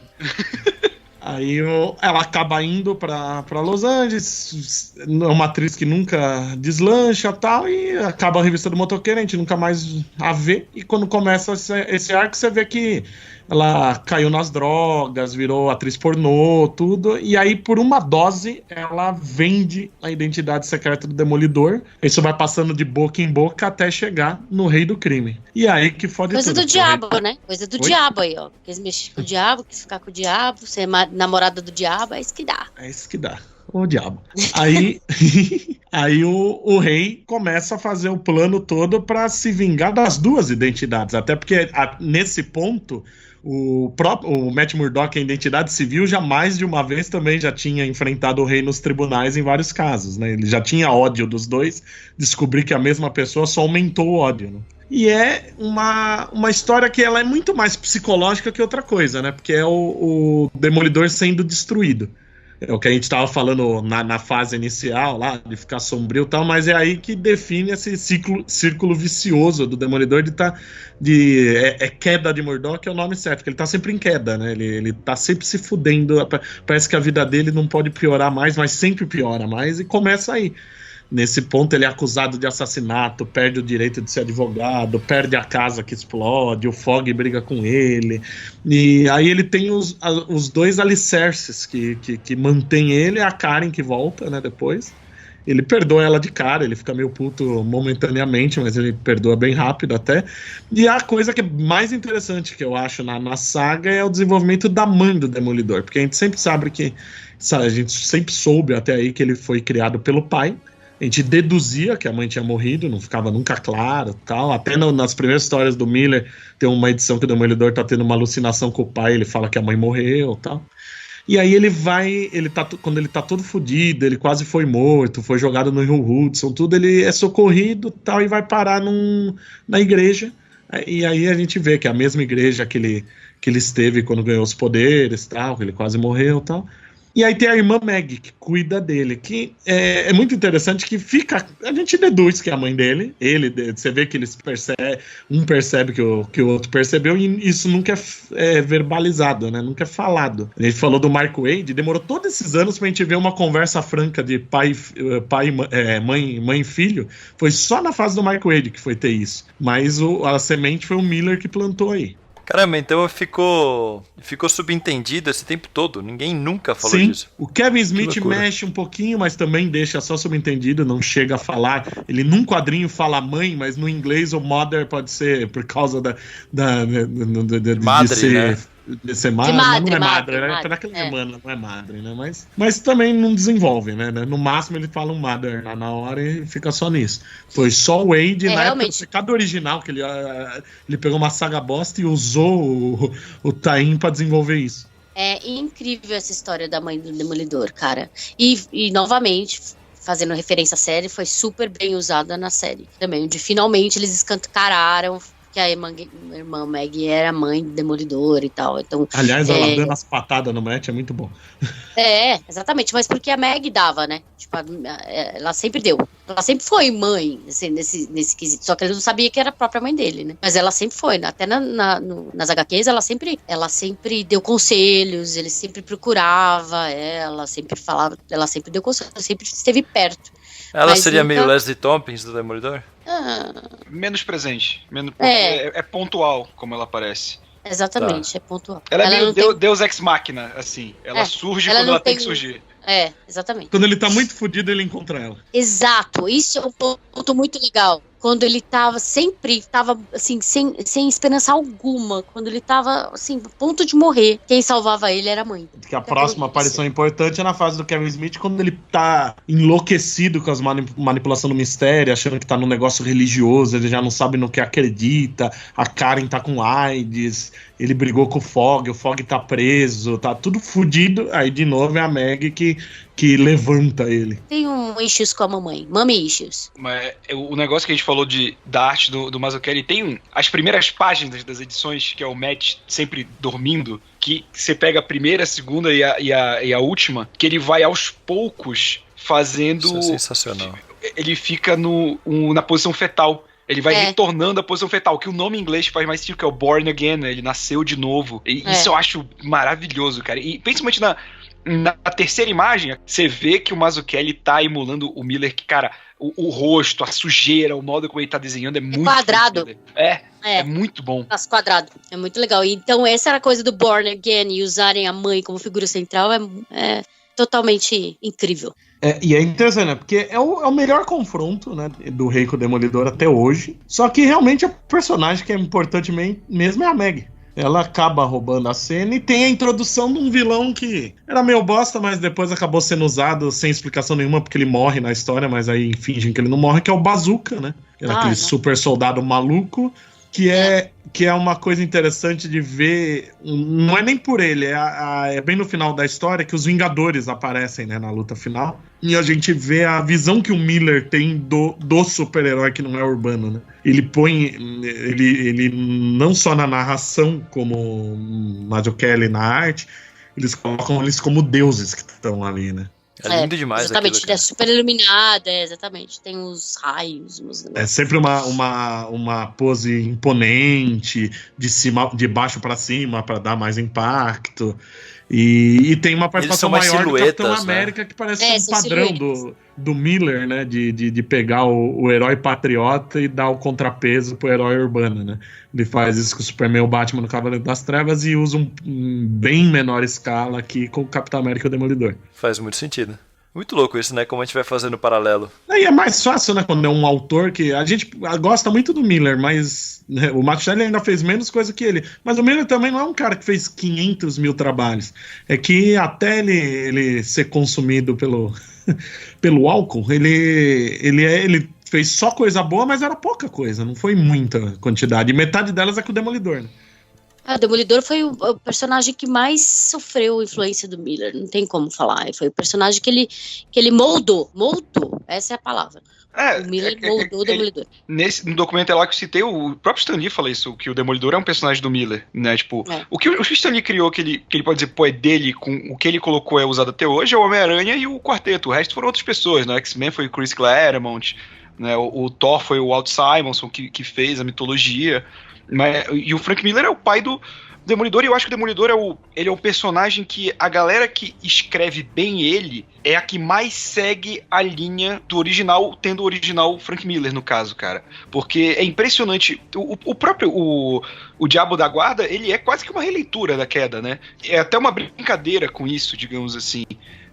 Aí ela acaba indo pra Los Angeles, é uma atriz que nunca deslancha e tal, e acaba a revista do Motoqueiro, a gente nunca mais a vê. E quando começa esse arco, você vê que ela caiu nas drogas, virou atriz pornô, tudo. E aí, por uma dose, ela vende a identidade secreta do Demolidor. Isso vai passando de boca em boca até chegar no Rei do Crime. E aí que fode Coisa tudo. do diabo, né? Coisa do Oi? diabo aí, ó. Eles mexem com o diabo, que ficar com o diabo, ser namorada do diabo, é isso que dá. É isso que dá. Ô diabo. Aí, aí o rei começa a fazer o plano todo pra se vingar das duas identidades. Até porque nesse ponto, o Matt Murdock, a identidade civil, já mais de uma vez também já tinha enfrentado o rei nos tribunais em vários casos, né? Ele já tinha ódio dos dois, descobrir que a mesma pessoa só aumentou o ódio, né? E é uma história que ela é muito mais psicológica que outra coisa, né? Porque é o Demolidor sendo destruído. É o que a gente estava falando na fase inicial lá, de ficar sombrio e tal, mas é aí que define esse círculo vicioso do Demolidor queda de Murdoch, é o nome certo, porque ele tá sempre em queda, né? Ele tá sempre se fudendo, parece que a vida dele não pode piorar mais, mas sempre piora mais, e começa aí. Nesse ponto ele é acusado de assassinato, perde o direito de ser advogado, perde a casa que explode, o Fog briga com ele. E aí ele tem os dois alicerces que mantém ele, a Karen que volta, né, depois. Ele perdoa ela de cara, ele fica meio puto momentaneamente, mas ele perdoa bem rápido até. E a coisa que é mais interessante que eu acho na saga é o desenvolvimento da mãe do Demolidor, porque a gente sempre sabe a gente sempre soube até aí que ele foi criado pelo pai. A gente deduzia que a mãe tinha morrido, não ficava nunca claro, tal. Até nas primeiras histórias do Miller, tem uma edição que o Demolidor tá tendo uma alucinação com o pai, ele fala que a mãe morreu, tal. E aí quando ele tá todo fodido, ele quase foi morto, foi jogado no Rio Hudson, tudo, ele é socorrido, tal, e vai parar na igreja. E aí a gente vê que é a mesma igreja que ele esteve quando ganhou os poderes, tal, que ele quase morreu, tal. E aí tem a irmã Meg, que cuida dele, que é muito interessante, que a gente deduz que é a mãe dele, você vê que eles um percebe que o outro percebeu, e isso nunca é verbalizado, né? Nunca é falado. A gente falou do Mark Waid, demorou todos esses anos pra gente ver uma conversa franca de mãe e filho, foi só na fase do Mark Waid que foi ter isso, mas a semente foi o Miller que plantou aí. Caramba, então ficou subentendido esse tempo todo. Ninguém nunca falou disso. O Kevin Smith mexe um pouquinho, mas também deixa só subentendido, não chega a falar. Ele num quadrinho fala mãe, mas no inglês o mother pode ser por causa madre, de ser, né? De ser madre, madre, não é madre, né? madre, Naquela semana não é madre, né? Mas também não desenvolve, né? No máximo ele fala um mother na hora e fica só nisso. Foi só o Wade na época do pecado original, que ele pegou uma saga bosta e usou o Taim pra desenvolver isso. É incrível essa história da mãe do Demolidor, cara. E novamente, fazendo referência à série, foi super bem usada na série também, onde finalmente eles escancararam que a irmã Meg era mãe do Demolidor e tal. Então, aliás, ela dando as patadas no Matt é muito bom. Exatamente, mas porque a Meg dava, né? Tipo, ela sempre deu. Ela sempre foi mãe, assim, nesse quesito. Só que ele não sabia que era a própria mãe dele, né? Mas ela sempre foi, né? Até nas HQs, ela sempre deu conselhos, ele sempre procurava, ela sempre falava, ela sempre deu conselhos, ela sempre esteve perto. Ela seria meio Leslie Tompkins do Demolidor? Menos presente. É pontual, como ela aparece. Exatamente, é pontual. Ela é meio Deus Ex Machina, assim. Ela surge quando ela tem que surgir. Exatamente. Quando ele tá muito fodido, ele encontra ela. Exato, isso é um ponto muito legal. quando ele sempre tava, assim, sem esperança alguma, quando ele tava, assim, a ponto de morrer, quem salvava ele era a mãe. Que a próxima aparição importante é na fase do Kevin Smith, quando ele tá enlouquecido com as manipulação do mistério, achando que tá num negócio religioso, ele já não sabe no que acredita, a Karen tá com AIDS, ele brigou com o Fogg tá preso, tá tudo fudido, aí de novo é a Meg que levanta ele. Tem um issues com a mamãe, Mommy issues. Mas o negócio que a gente falou da arte do Mazzucchelli, tem as primeiras páginas das edições, que é o Matt sempre dormindo, que você pega a primeira, a segunda e a última, que ele vai aos poucos fazendo... Isso é sensacional. Ele fica na posição fetal. Ele vai retornando à posição fetal, que o nome em inglês faz mais sentido, que é o Born Again, né? Ele nasceu de novo. E isso eu acho maravilhoso, cara. E principalmente na terceira imagem, você vê que o Mazzucchelli tá emulando o Miller, que, cara, o rosto, a sujeira, o modo como ele tá desenhando é muito... quadrado. É muito bom. As quadrado. É muito legal. Então essa era a coisa do Born Again, e usarem a mãe como figura central é totalmente incrível. E é interessante, né? Porque é o melhor confronto, né, do Rei com o Demolidor até hoje. Só que realmente a personagem que é importante mesmo é a Meg. Ela acaba roubando a cena e tem a introdução de um vilão que era meio bosta, mas depois acabou sendo usado sem explicação nenhuma, porque ele morre na história, mas aí fingem que ele não morre, que é o Bazooka, né? Era aquele super soldado maluco, que é uma coisa interessante de ver. Não é nem por ele, é bem no final da história que os Vingadores aparecem, né, na luta final. E a gente vê a visão que o Miller tem do super-herói que não é urbano, né? Ele põe ele não só na narração, como Mazzucchelli na arte, eles colocam eles como deuses que estão ali, né? É lindo demais. Exatamente, aquilo, ele é super iluminado, exatamente. Tem uns raios, É sempre uma pose imponente, de baixo para cima, para dar mais impacto. E tem uma participação maior do Capitão América, né? Que parece um padrão do Miller, né? De pegar o herói patriota e dar o contrapeso pro herói urbano, né? Ele faz isso com o Superman, o Batman no Cavaleiro das Trevas, e usa um bem menor escala aqui com o Capitão América e o Demolidor. Faz muito sentido. Muito louco isso, né? Como a gente vai fazendo paralelo. Aí é mais fácil, né? Quando é um autor que... A gente gosta muito do Miller, mas... Né, o Mazzucchelli ainda fez menos coisa que ele. Mas o Miller também não é um cara que fez 500 mil trabalhos. É que até ele ser consumido pelo álcool, ele fez só coisa boa, mas era pouca coisa. Não foi muita quantidade. E metade delas é com o Demolidor, né? O Demolidor foi o personagem que mais sofreu influência do Miller, não tem como falar. Foi o personagem que ele moldou, essa é a palavra. O Miller moldou o Demolidor. No documentário lá que eu citei, o próprio Stan Lee fala isso, que o Demolidor é um personagem do Miller, né? Tipo, o que o Stan Lee criou, que ele pode dizer, é dele, com o que ele colocou é usado até hoje, é o Homem-Aranha e o Quarteto. O resto foram outras pessoas, né? O X-Men foi o Chris Claremont, né? O Thor foi o Walt Simonson, que fez a mitologia. E o Frank Miller é o pai do Demolidor, e eu acho que o Demolidor ele é o personagem que a galera que escreve bem ele é a que mais segue a linha do original, tendo o original Frank Miller, no caso, cara. Porque é impressionante. O próprio o Diabo da Guarda, ele é quase que uma releitura da Queda, né? É até uma brincadeira com isso, digamos assim.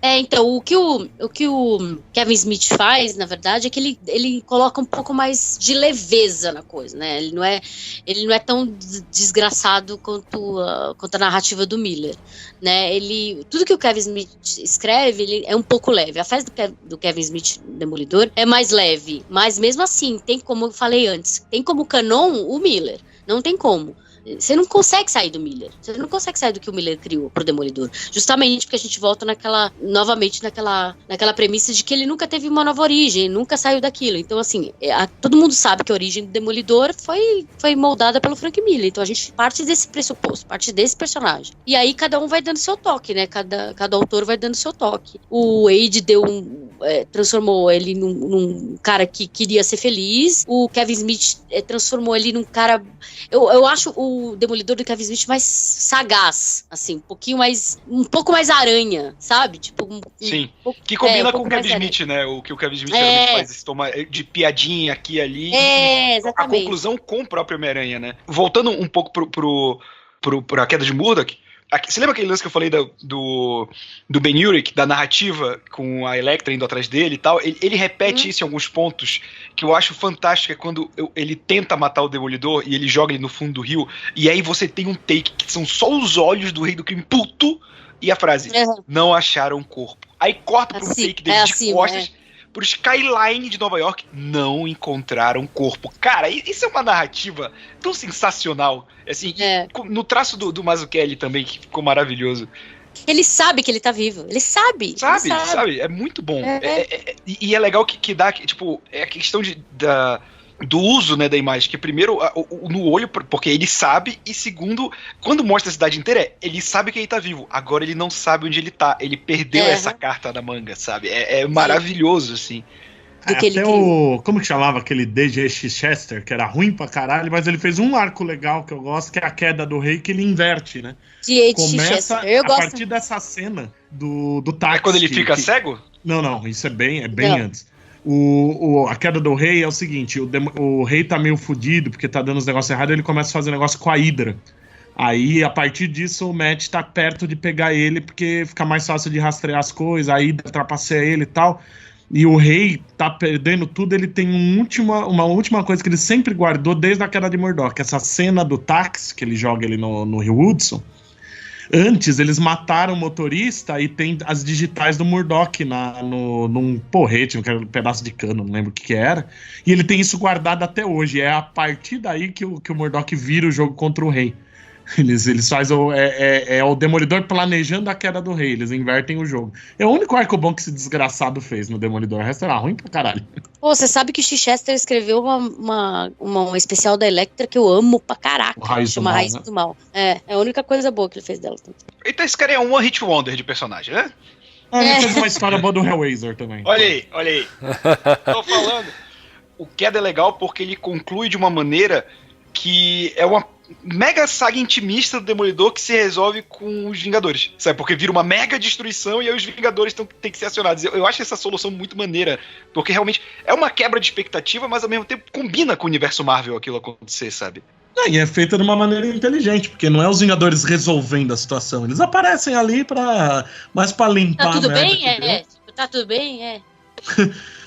Então, o que o Kevin Smith faz, na verdade, é que ele coloca um pouco mais de leveza na coisa, né? Ele não é tão desgraçado quanto a narrativa do Miller, né? Tudo que o Kevin Smith escreve, ele é um pouco leve. A fase do Kevin Smith Demolidor é mais leve, mas mesmo assim, tem como eu falei antes, tem como canon o Miller, não tem como. Você não consegue sair do Miller. Você não consegue sair do que o Miller criou pro Demolidor. Justamente porque a gente volta novamente naquela premissa de que ele nunca teve uma nova origem, nunca saiu daquilo. Então, assim, todo mundo sabe que a origem do Demolidor foi moldada pelo Frank Miller. Então a gente parte desse pressuposto, parte desse personagem. E aí cada um vai dando seu toque, né? Cada autor vai dando seu toque. O Wade transformou ele num cara que queria ser feliz. O Kevin Smith transformou ele num cara... Eu acho o Demolidor do Kevin Smith mais sagaz, assim, um pouco mais aranha, sabe? Tipo, sim, que combina com o Kevin Smith, né? O que o Kevin Smith geralmente faz, esse toma de piadinha aqui e ali. Exatamente. A conclusão com o próprio Homem-Aranha, né? Voltando um pouco pra Queda de Murdoch, Você lembra aquele lance que eu falei do Ben Urich, da narrativa, com a Elektra indo atrás dele e tal? Ele repete isso em alguns pontos que eu acho fantástico, é quando ele tenta matar o Demolidor e ele joga ele no fundo do rio, e aí você tem um take que são só os olhos do rei do crime puto e a frase, não acharam corpo. Aí corta pra um take dele de costas, pro skyline de Nova York, não encontraram corpo. Cara, isso é uma narrativa tão sensacional. Assim, no traço do Mazzucchelli também, que ficou maravilhoso. Ele sabe que ele tá vivo. Ele sabe. Sabe? É muito bom. E é legal que dá, tipo, é a questão do uso, né, da imagem, que primeiro no olho, porque ele sabe, e segundo, quando mostra a cidade inteira, ele sabe que ele tá vivo, agora ele não sabe onde ele tá, ele perdeu essa carta na manga, sabe, é maravilhoso, assim. Até como que chamava aquele D.G. Chichester, que era ruim pra caralho, mas ele fez um arco legal que eu gosto, que é a queda do rei, que ele inverte, né? Começa a partir dessa cena do táxi. É quando ele fica cego? Não, isso é bem antes. A queda do rei é o seguinte, o rei tá meio fudido porque tá dando os negócios errados, ele começa a fazer negócio com a Hydra. Aí, a partir disso, o Matt tá perto de pegar ele porque fica mais fácil de rastrear as coisas, a Hydra trapaceia ele e tal. E o rei tá perdendo tudo, ele tem uma última coisa que ele sempre guardou desde a queda de Murdoch, essa cena do táxi, que ele joga ele no Rio Hudson. Antes, eles mataram o motorista e tem as digitais do Murdoch num porrete, um pedaço de cano, não lembro o que era. E ele tem isso guardado até hoje. É a partir daí que o Murdoch vira o jogo contra o rei. Eles fazem o Demolidor planejando a queda do rei. Eles invertem o jogo. É o único arco bom que esse desgraçado fez no Demolidor. O resto era ruim pra caralho. Pô, você sabe que o Chichester escreveu uma especial da Elektra que eu amo pra caraca. Chama Raiz do Mal. É a única coisa boa que ele fez dela. Então esse cara é um One Hit Wonder de personagem, né? Ele fez uma história boa do Hellraiser também. Olha aí. Tô falando. O Queda é legal porque ele conclui de uma maneira que é uma mega saga intimista do Demolidor que se resolve com os Vingadores, sabe? Porque vira uma mega destruição e aí os Vingadores têm que ser acionados. Eu acho essa solução muito maneira, porque realmente é uma quebra de expectativa, mas ao mesmo tempo combina com o universo Marvel aquilo acontecer, sabe? E é feita de uma maneira inteligente, porque não é os Vingadores resolvendo a situação, eles aparecem ali mais pra limpar. Tá tudo bem? Tá tudo bem?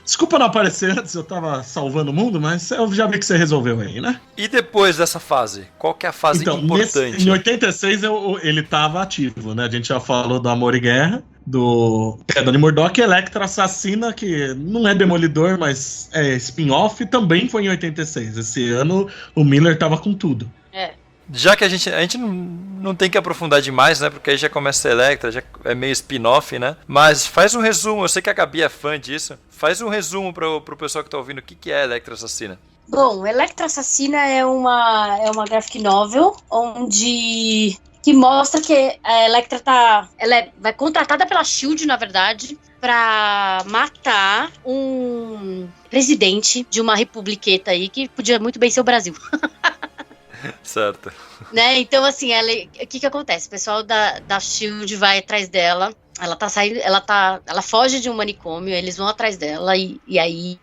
Desculpa não aparecer antes, eu tava salvando o mundo, mas eu já vi que você resolveu aí, né? E depois dessa fase? Qual que é a fase importante? Em 86 ele tava ativo, né? A gente já falou do Amor e Guerra, do Queda de Murdoch, Elektra Assassina, que não é Demolidor, mas é spin-off, também foi em 86. Esse ano o Miller tava com tudo. Já que a gente não tem que aprofundar demais, né? Porque aí já começa a Elektra, já é meio spin-off, né? Mas faz um resumo, eu sei que a Gabi é fã disso. Faz um resumo pro pessoal que tá ouvindo o que é Elektra Assassina. Bom, Elektra Assassina é uma graphic novel que mostra que a Elektra vai contratada pela SHIELD, na verdade, pra matar um presidente de uma republiqueta aí que podia muito bem ser o Brasil. Certo. Né? Então, assim, o que acontece? O pessoal da SHIELD vai atrás dela. Ela foge de um manicômio, eles vão atrás dela e aí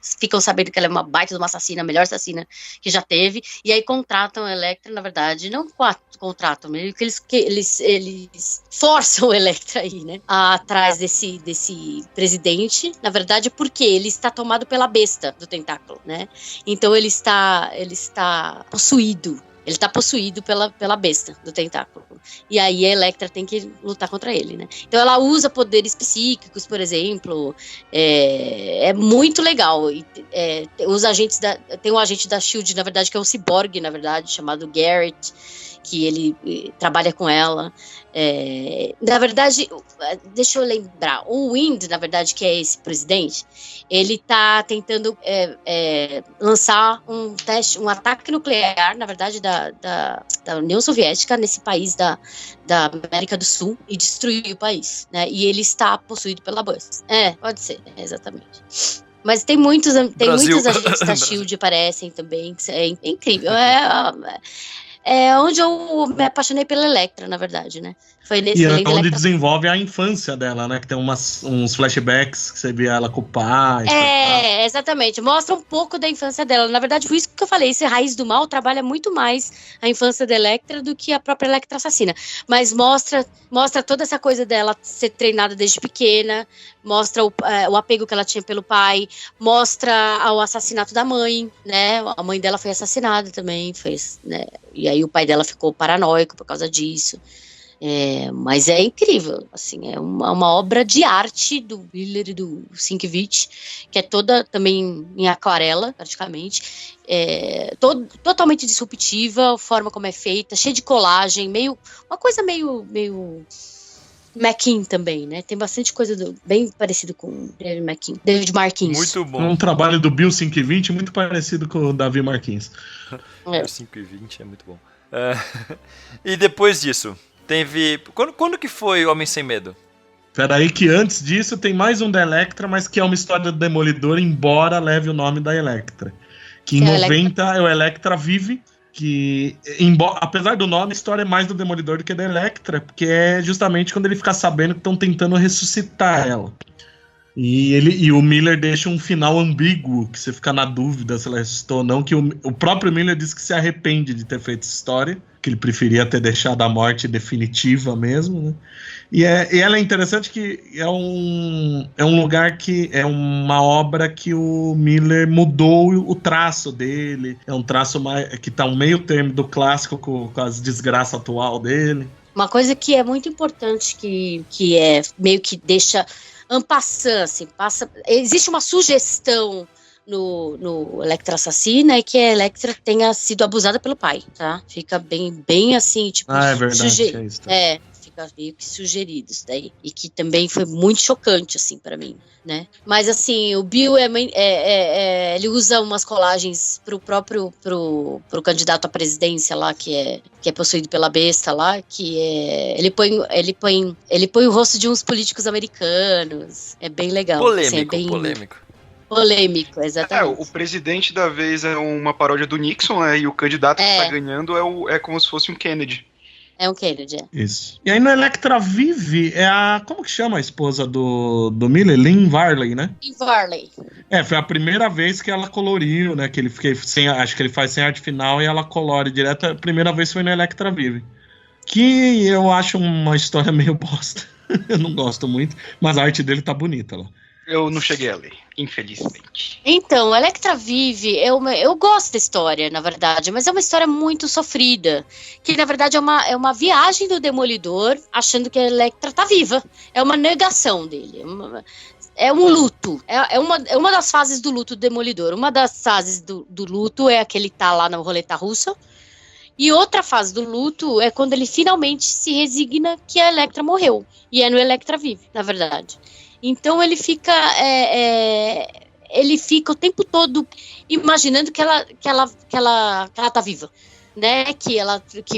ficam sabendo que ela é uma baita de uma assassina, a melhor assassina que já teve, e aí contratam a Elektra, na verdade, não contratam, meio que eles forçam a Elektra aí, né, atrás desse presidente, na verdade, porque ele está tomado pela besta do tentáculo, né, então ele está possuído. Ele tá possuído pela besta do tentáculo. E aí a Elektra tem que lutar contra ele, né? Então ela usa poderes psíquicos, por exemplo. É muito legal. Tem um agente da SHIELD, na verdade, que é um ciborgue, na verdade, chamado Garrett, que ele trabalha com ela. Na verdade, deixa eu lembrar, o Wind, na verdade, que é esse presidente, ele tá tentando lançar um ataque nuclear, na verdade, da União Soviética nesse país da América do Sul e destruir o país, né? E ele está possuído pela Buzz. Pode ser, exatamente. Mas tem muitos agentes da SHIELD aparecem também, que é incrível. É onde eu me apaixonei pela Elektra, na verdade, né? Foi nesse E é Linda onde Electra. desenvolve a infância dela, né? Que tem uns flashbacks que você vê ela com o pai. Exatamente. Mostra um pouco da infância dela. Na verdade, foi isso que eu falei. Esse Raiz do Mal trabalha muito mais a infância da Electra do que a própria Electra assassina. Mas mostra toda essa coisa dela ser treinada desde pequena, mostra o apego que ela tinha pelo pai, mostra o assassinato da mãe, né? A mãe dela foi assassinada também, né? E aí o pai dela ficou paranoico por causa disso. Mas é incrível, assim, é uma obra de arte do Miller e do Sienkiewicz, que é toda também em aquarela, praticamente, totalmente disruptiva, a forma como é feita, cheia de colagem, uma coisa meio McKean também, né? Tem bastante coisa bem parecido com David Marquins. Muito bom. Um trabalho do Bill Sienkiewicz muito parecido com o Davi Marquins. O 5 e 20 é muito bom. E depois disso, teve... Quando que foi Homem Sem Medo? Peraí que antes disso tem mais um da Electra, mas que é uma história do Demolidor, embora leve o nome da Electra. Que em 90 é o Electra Vive, que, apesar do nome, a história é mais do Demolidor do que da Electra, porque é justamente quando ele fica sabendo que estão tentando ressuscitar ela. E o Miller deixa um final ambíguo, que você fica na dúvida se ela ressuscitou ou não, que o próprio Miller diz que se arrepende de ter feito essa história, que ele preferia ter deixado a morte definitiva mesmo, né? E ela é interessante que é um lugar que é uma obra que o Miller mudou o traço dele, é um traço mais, que tá um meio termo do clássico com as desgraças atual dele. Uma coisa que é muito importante, que é meio que deixa en passant, assim, existe uma sugestão no Electra Assassina é que a Electra tenha sido abusada pelo pai, tá? Fica bem assim, tipo... é verdade, é isso. Fica meio que sugerido isso daí. E que também foi muito chocante, assim, pra mim, né? Mas, assim, o Bill, ele usa umas colagens pro candidato à presidência lá, que é possuído pela besta lá, que ele põe o rosto de uns políticos americanos. É bem legal. Polêmico, assim, polêmico, exatamente. O presidente da vez é uma paródia do Nixon, né? E o candidato que tá ganhando é como se fosse um Kennedy. É um Kennedy, Isso. E aí no Electra Vive é como que chama a esposa do Miller? Lynn Varley, né? Lynn Varley. Foi a primeira vez que ela coloriu, né? Que ele fiquei acho que ele faz sem arte final e ela colore direto. A primeira vez foi no Electra Vive. Que eu acho uma história meio bosta. Eu não gosto muito, mas a arte dele tá bonita lá. Eu não cheguei a ler, infelizmente. Então, Electra Vive, eu gosto da história, na verdade, mas é uma história muito sofrida, que na verdade é uma viagem do Demolidor achando que a Electra tá viva, é uma negação dele, é um luto, é uma das fases do luto do Demolidor. Uma das fases do luto é aquele que tá lá na roleta russa, e outra fase do luto é quando ele finalmente se resigna que a Electra morreu, e é no Electra Vive, na verdade. Então ele fica o tempo todo imaginando que ela tá viva, né? Que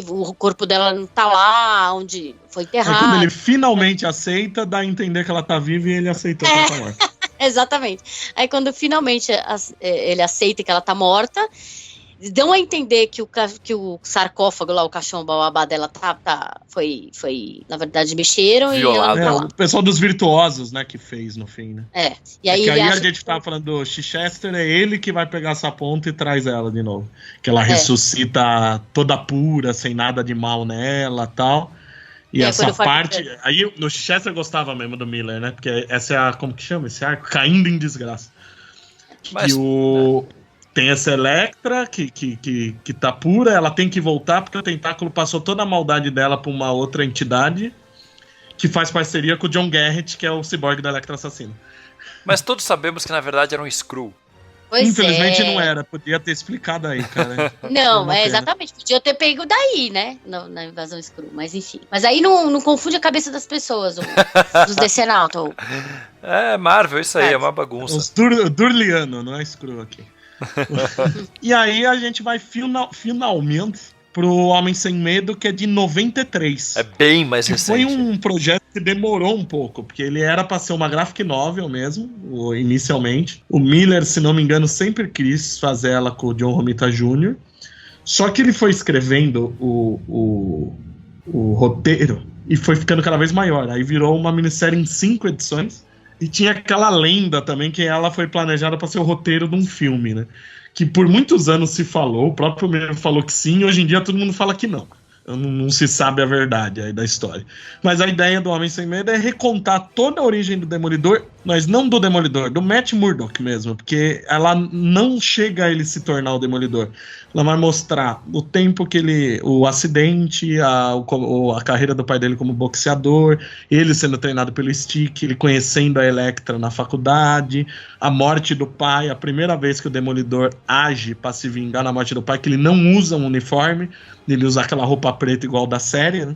o corpo dela não tá lá onde foi enterrado. Quando ele finalmente aceita, dá a entender que ela tá viva e ele aceitou que ela tá morta. Exatamente. Aí quando finalmente ele aceita que ela tá morta, dão a entender que o sarcófago lá, o caixão bababá dela foi na verdade, mexeram violado. E ela tá lá. O pessoal dos virtuosos, né, que fez no fim, né? E aí, a gente tava falando do Chichester, é ele que vai pegar essa ponta e traz ela de novo. Que ela ressuscita toda pura, sem nada de mal nela e tal. E essa parte... Aí no Chichester eu gostava mesmo do Miller, né? Porque essa é como que chama esse arco? Caindo em desgraça. Mas... Tem essa Electra que tá pura, ela tem que voltar porque o tentáculo passou toda a maldade dela pra uma outra entidade que faz parceria com o John Garrett, que é o ciborgue da Electra Assassina. Mas todos sabemos que na verdade era um Skrull. Infelizmente não era, podia ter explicado aí, cara. Não, exatamente, podia ter pego daí, né, na invasão Skrull, mas enfim. Mas aí não confunde a cabeça das pessoas, dos decenautas. Marvel, isso aí, é uma bagunça. Os Durliano, não é Skrull aqui. E aí a gente vai finalmente pro Homem Sem Medo, que é de 93. É bem mais recente. Foi um projeto que demorou um pouco, porque ele era pra ser uma graphic novel mesmo, inicialmente. O Miller, se não me engano, sempre quis fazer ela com o John Romita Jr. Só que ele foi escrevendo o roteiro e foi ficando cada vez maior. Aí virou uma minissérie em 5 edições. E tinha aquela lenda também que ela foi planejada para ser o roteiro de um filme, né? Que por muitos anos se falou, o próprio Miller falou que sim, e hoje em dia todo mundo fala que não. Não se sabe a verdade aí da história. Mas a ideia do Homem Sem Medo é recontar toda a origem do Demolidor, mas não do Demolidor, do Matt Murdock mesmo, porque ela não chega a ele se tornar o Demolidor. Ela vai mostrar o tempo que o acidente, a carreira do pai dele como boxeador, ele sendo treinado pelo Stick, ele conhecendo a Elektra na faculdade, a morte do pai, a primeira vez que o Demolidor age para se vingar na morte do pai, que ele não usa um uniforme, ele usa aquela roupa preta igual da série, né?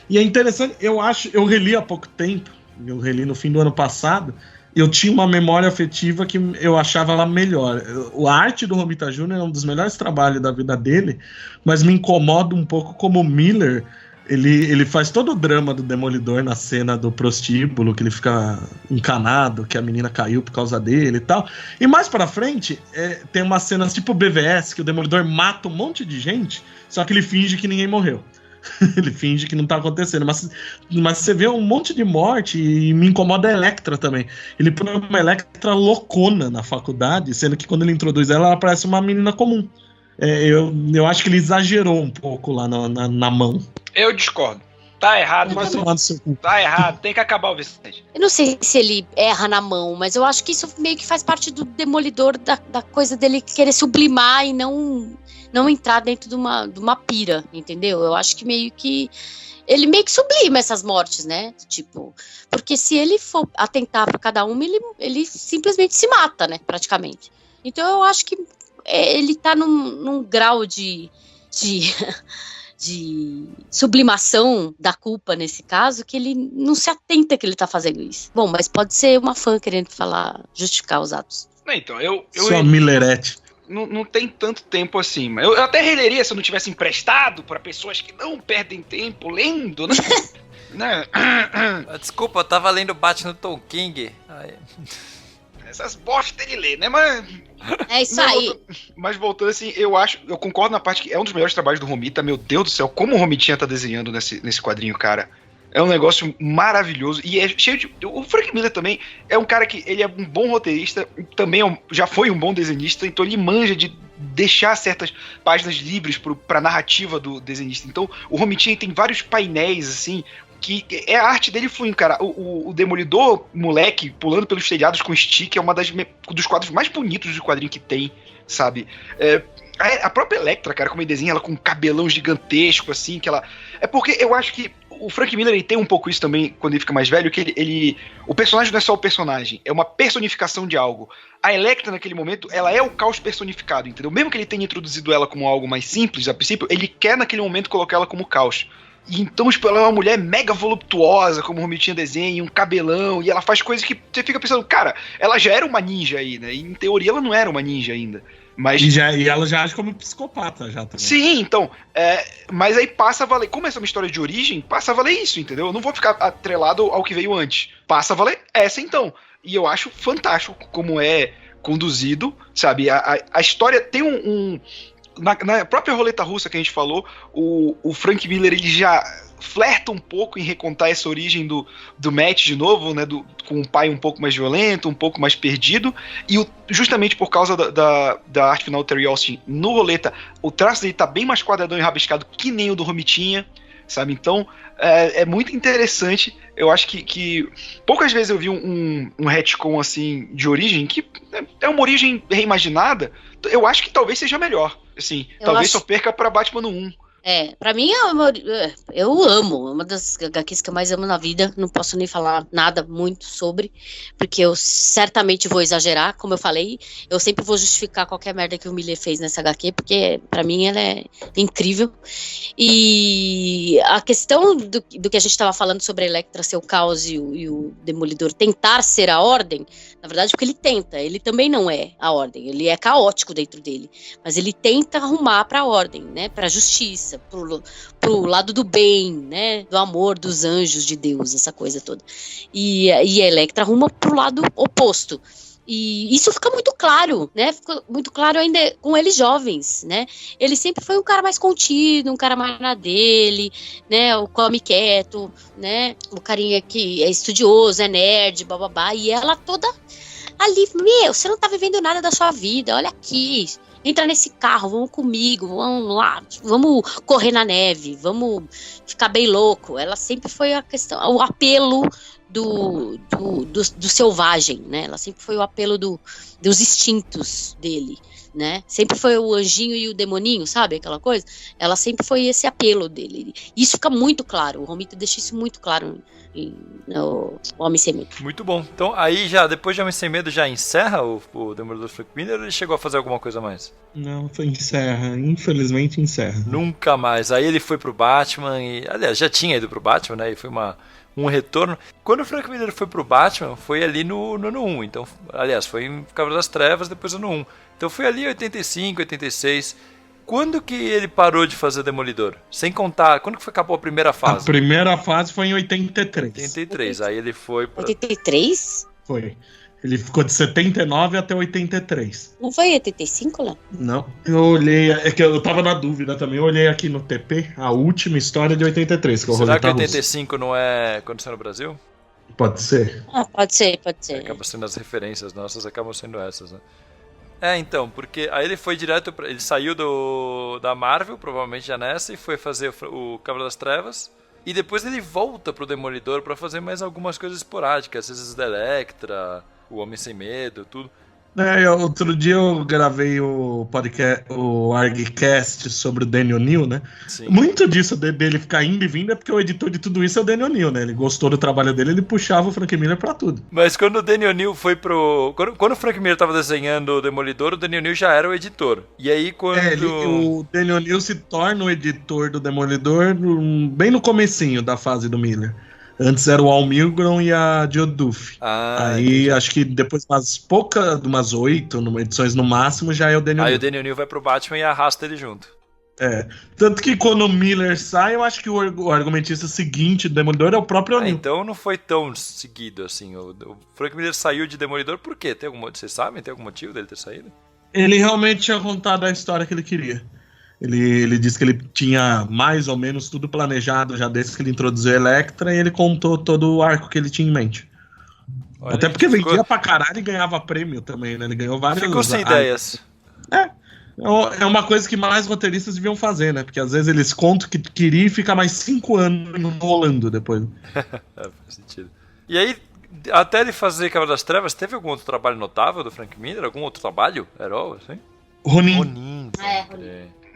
E é interessante, eu reli há pouco tempo, eu reli no fim do ano passado, eu tinha uma memória afetiva que eu achava ela melhor. A arte do Romita Jr. é um dos melhores trabalhos da vida dele, mas me incomoda um pouco como o Miller, ele faz todo o drama do Demolidor na cena do prostíbulo, que ele fica encanado, que a menina caiu por causa dele e tal. E mais pra frente, tem umas cenas tipo BVS, que o Demolidor mata um monte de gente, só que ele finge que ninguém morreu. Ele finge que não tá acontecendo, mas você vê um monte de morte e me incomoda a Elektra também. Ele põe uma Elektra loucona na faculdade, sendo que quando ele introduz ela parece uma menina comum. Eu acho que ele exagerou um pouco lá na mão. Eu discordo. Tá errado. Tá errado. Tem que acabar o Vicente. Eu não sei se ele erra na mão, mas eu acho que isso meio que faz parte do Demolidor, da coisa dele querer sublimar e não entrar dentro de uma pira, entendeu? Eu acho que ele meio que sublima essas mortes, né? Tipo, porque se ele for atentar para cada uma, ele simplesmente se mata, né? Praticamente. Então eu acho que ele tá num grau de sublimação da culpa nesse caso, que ele não se atenta que ele tá fazendo isso. Bom, mas pode ser uma fã querendo justificar os atos. Então, Sua Millerette. Não tem tanto tempo assim, mas eu até releria se eu não tivesse emprestado para pessoas que não perdem tempo lendo, né? Né? Desculpa, eu tava lendo Batman do Tom King. Ai. Essas bosta de ler, né? Mas é isso aí. Mas voltando assim, eu concordo na parte que é um dos melhores trabalhos do Romita. Meu Deus do céu, como o Romitinha tá desenhando nesse quadrinho, cara. É um negócio maravilhoso. E é cheio de... O Frank Miller também é um cara que... Ele é um bom roteirista. Também já foi um bom desenhista. Então ele manja de deixar certas páginas livres pra narrativa do desenhista. Então o Romitinha tem vários painéis, assim... que é a arte dele fluindo, cara. O Demolidor, moleque, pulando pelos telhados com stick, é uma dos quadros mais bonitos do quadrinho que tem, sabe? A própria Elektra, cara, como ele desenha ela com um cabelão gigantesco, assim, que ela... É porque eu acho que o Frank Miller, ele tem um pouco isso também, quando ele fica mais velho, que o personagem não é só o personagem, é uma personificação de algo. A Elektra, naquele momento, ela é o caos personificado, entendeu? Mesmo que ele tenha introduzido ela como algo mais simples, a princípio, ele quer, naquele momento, colocar ela como caos. E então, tipo, ela é uma mulher mega voluptuosa, como o Romitinha desenha, um cabelão, e ela faz coisas que você fica pensando, cara, ela já era uma ninja aí, né? E em teoria ela não era uma ninja ainda. Mas... E ela já age como psicopata já também. Sim, então, mas aí passa a valer, como essa é uma história de origem, passa a valer isso, entendeu? Eu não vou ficar atrelado ao que veio antes. Passa a valer essa então. E eu acho fantástico como é conduzido, sabe? A história tem na própria roleta russa que a gente falou, o Frank Miller, ele já flerta um pouco em recontar essa origem do Matt de novo, né, com um pai um pouco mais violento, um pouco mais perdido, e justamente por causa da arte final do Terry Austin no roleta, o traço dele tá bem mais quadradão e rabiscado que nem o do Romitinha, sabe? Então é muito interessante. Eu acho que poucas vezes eu vi um retcon assim de origem que é uma origem reimaginada. Eu acho que talvez seja melhor, assim, talvez só perca pra Batman 1. Pra mim eu amo, é uma das HQs que eu mais amo na vida, não posso nem falar nada muito sobre, porque eu certamente vou exagerar, como eu falei, eu sempre vou justificar qualquer merda que o Miller fez nessa HQ, porque pra mim ela é incrível. E a questão do que a gente estava falando sobre a Elektra ser o caos e o Demolidor tentar ser a ordem, na verdade, porque ele também não é a ordem, ele é caótico dentro dele, mas ele tenta arrumar pra ordem, né, pra justiça, pro lado do bem, né, do amor, dos anjos de Deus, essa coisa toda. E a Elektra arruma pro lado oposto. E isso fica muito claro, né? Fica muito claro ainda com eles jovens, né? Ele sempre foi um cara mais contido, um cara mais na dele, né? O come quieto, né? O carinha que é estudioso, é nerd, bababá. E ela toda ali, você não tá vivendo nada da sua vida, olha aqui. Entra nesse carro, vamos comigo, vamos lá, vamos correr na neve, vamos ficar bem louco. Ela sempre foi a questão, o apelo do selvagem, né? Ela sempre foi o apelo dos instintos dele, né? Sempre foi o anjinho e o demoninho, sabe? Aquela coisa. Ela sempre foi esse apelo dele. Isso fica muito claro. O Romita deixa isso muito claro no Homem Sem Medo. Muito bom. Então, aí já, depois de Homem Sem Medo, já encerra o Demolidor Frank Miller ou ele chegou a fazer alguma coisa a mais? Não, encerra. Infelizmente encerra. Nunca mais. Aí ele foi pro Batman e... Aliás, já tinha ido pro Batman, né? E foi um retorno. Quando o Frank Miller foi pro Batman, foi ali no ano 1. Então, aliás, foi em Cavaleiro das Trevas, depois no ano 1. Então foi ali em 85, 86. Quando que ele parou de fazer Demolidor? Sem contar, quando que acabou a primeira fase? A primeira fase foi em 83. 83, aí ele foi pra... 83? Foi. Ele ficou de 79 até 83. Não foi 85, lá? Não. Eu olhei, é que eu tava na dúvida também. Eu olhei aqui no TP, a última história de 83, que é o Será que Roleta 85 não é quando saiu no Brasil? Pode ser. Ah, pode ser. Acaba sendo as referências nossas, acabam sendo essas, né? Então, porque aí ele foi direto ele saiu da Marvel, provavelmente já nessa, e foi fazer o Cavaleiro das Trevas. E depois ele volta pro Demolidor pra fazer mais algumas coisas esporádicas, às vezes da Electra, o Homem Sem Medo, tudo. Outro dia eu gravei o podcast, o ArgCast sobre o Danny O'Neill, né? Sim. Muito disso dele ficar indo e vindo é porque o editor de tudo isso é o Danny O'Neill, né? Ele gostou do trabalho dele, ele puxava o Frank Miller pra tudo. Mas quando o Danny O'Neill foi pro... Quando o Frank Miller tava desenhando o Demolidor, o Danny O'Neill já era o editor. E aí quando... O Danny O'Neill se torna o editor do Demolidor bem no comecinho da fase do Miller. Antes era o Al Milgrom e a Joe Duff. Aí entendi. Acho que depois umas 8 edições no máximo, já é o Danny O'Neill. Aí o Danny O'Neill vai pro Batman e arrasta ele junto. Tanto que quando o Miller sai, eu acho que o argumentista seguinte do Demolidor é o próprio O'Neill. Então não foi tão seguido assim. O Frank Miller saiu de Demolidor por quê? Vocês sabem? Tem algum motivo dele ter saído? Ele realmente tinha contado a história que ele queria. Ele disse que ele tinha mais ou menos tudo planejado já desde que ele introduziu a Electra, e ele contou todo o arco que ele tinha em mente. Olha, até porque vendia pra caralho e ganhava prêmio também, né? Ele ganhou vários... Ficou sem ideias. É uma coisa que mais roteiristas deviam fazer, né? Porque às vezes eles contam que queriam e fica mais 5 anos enrolando depois. Faz sentido. E aí, até ele fazer Cavaleiro das Trevas, teve algum outro trabalho notável do Frank Miller? Algum outro trabalho? Herói, assim? Ronin. Ronin.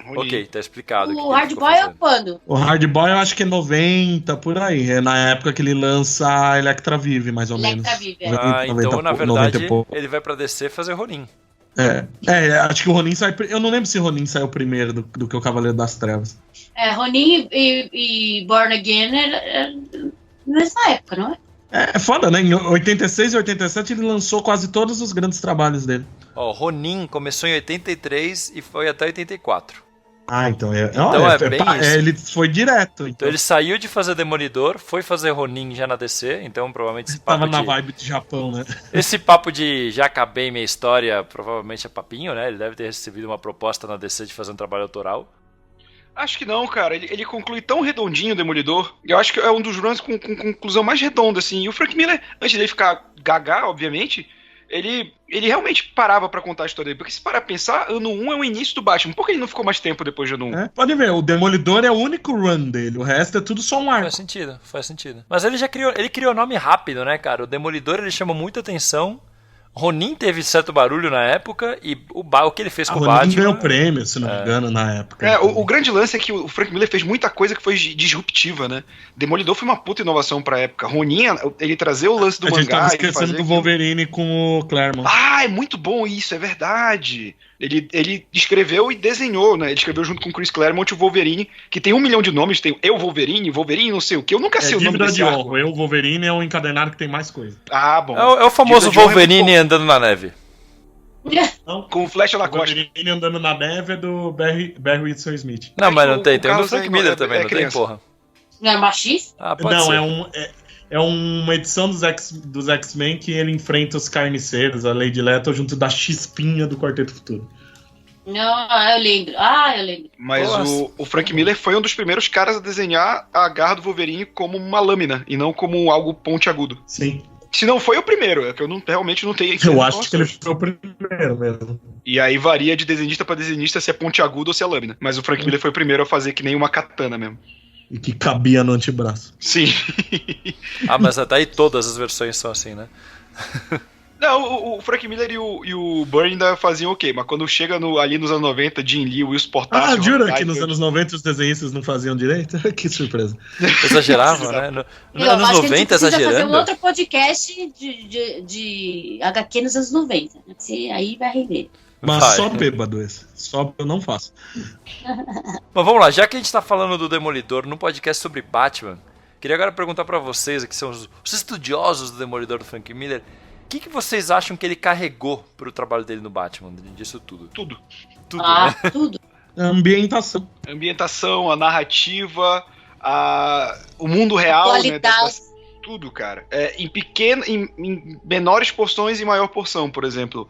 Ok, tá explicado. O Hard Boy é quando? O Hard Boy eu acho que é 90, por aí. É na época que ele lança a Electra Vive, mais ou menos. Vive, então, na verdade, ele vai pra DC fazer Ronin. Acho que o Ronin sai... Eu não lembro se o Ronin saiu primeiro do que o Cavaleiro das Trevas. Ronin e Born Again é nessa época, não é? É foda, né? Em 86 e 87 ele lançou quase todos os grandes trabalhos dele. Ronin começou em 83 e foi até 84. Então bem isso. Ele foi direto. Então ele saiu de fazer Demolidor, foi fazer Ronin já na DC, então provavelmente esse papo tava na vibe de Japão, né? Esse papo de já acabei minha história, provavelmente é papinho, né? Ele deve ter recebido uma proposta na DC de fazer um trabalho autoral. Acho que não, cara. Ele conclui tão redondinho o Demolidor. Eu acho que é um dos runs com conclusão mais redonda, assim. E o Frank Miller, antes dele ficar gaga, obviamente, ele realmente parava pra contar a história dele. Porque se parar pra pensar, ano 1 é o início do Batman. Por que ele não ficou mais tempo depois de ano 1? Pode ver, o Demolidor é o único run dele. O resto é tudo só um arco. Faz sentido. Mas ele criou nome rápido, né, cara? O Demolidor, ele chama muita atenção. Ronin teve certo barulho na época e o que ele fez com o Batman... Ronin ganhou prêmio, se não me engano, na época. O grande lance é que o Frank Miller fez muita coisa que foi disruptiva, né? Demolidor foi uma puta inovação pra época. Ronin, ele trazer o lance do mangá... A gente tava esquecendo do Wolverine com o Claremont. É muito bom isso, é verdade. Ele escreveu e desenhou, né? Ele escreveu junto com o Chris Claremont o Wolverine, que tem 1 milhão de nomes, tem Eu Wolverine não sei o que. Eu nunca sei o nome desse arco. O Eu Wolverine é um encadernado que tem mais coisa. Bom. É o famoso Wolverine andando na neve. Não, com flecha na costa. O Wolverine andando na neve é do Barry Wilson Smith. Não, mas não tem. Tem o do Frank Miller também, não tem, porra. Não é machista? Pode ser. É uma edição dos X-Men que ele enfrenta os carniceiros, a Lady Lethal, junto da Chispinha do Quarteto Futuro. Não, eu lembro. Eu lembro. Mas o Frank Miller foi um dos primeiros caras a desenhar a garra do Wolverine como uma lâmina e não como algo pontiagudo. Sim. Se não foi o primeiro, é que eu realmente não tenho. Eu acho que ele foi o primeiro mesmo. E aí varia de desenhista pra desenhista se é pontiagudo ou se é lâmina. Mas o Frank Miller foi o primeiro a fazer que nem uma katana mesmo. E que cabia no antebraço. Sim. Mas até aí todas as versões são assim, né? Não, o Frank Miller e o Byrne ainda faziam ok, mas quando chega ali nos anos 90, Jim Lee, Will Portacio... jura que nos anos 90 os desenhistas não faziam direito? Que surpresa. Exageravam, né? Nos anos 90, exagerando. Fazer um outro podcast de HQ nos anos 90. Né? Você aí vai rever. Mas só bêbado esse. Só eu não faço. Mas vamos lá, já que a gente tá falando do Demolidor num podcast sobre Batman, queria agora perguntar pra vocês, que são os estudiosos do Demolidor do Frank Miller, o que vocês acham que ele carregou pro trabalho dele no Batman, disso tudo? Tudo. Tudo, né? Tudo. A ambientação. A ambientação, a narrativa, o mundo real, né? Tudo, cara. Em menores porções e maior porção, por exemplo.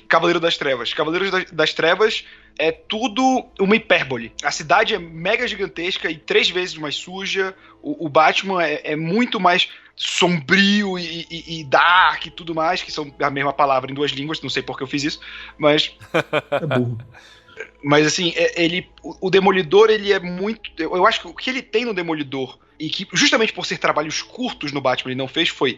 Cavaleiro das Trevas. Cavaleiros das Trevas é tudo uma hipérbole. A cidade é mega gigantesca e 3 vezes mais suja. O Batman é muito mais sombrio e dark e tudo mais, que são a mesma palavra em 2 línguas, não sei por que eu fiz isso, mas... É burro. Mas assim, o Demolidor, ele é muito... Eu acho que o que ele tem no Demolidor, e que justamente por ser trabalhos curtos no Batman ele não fez, foi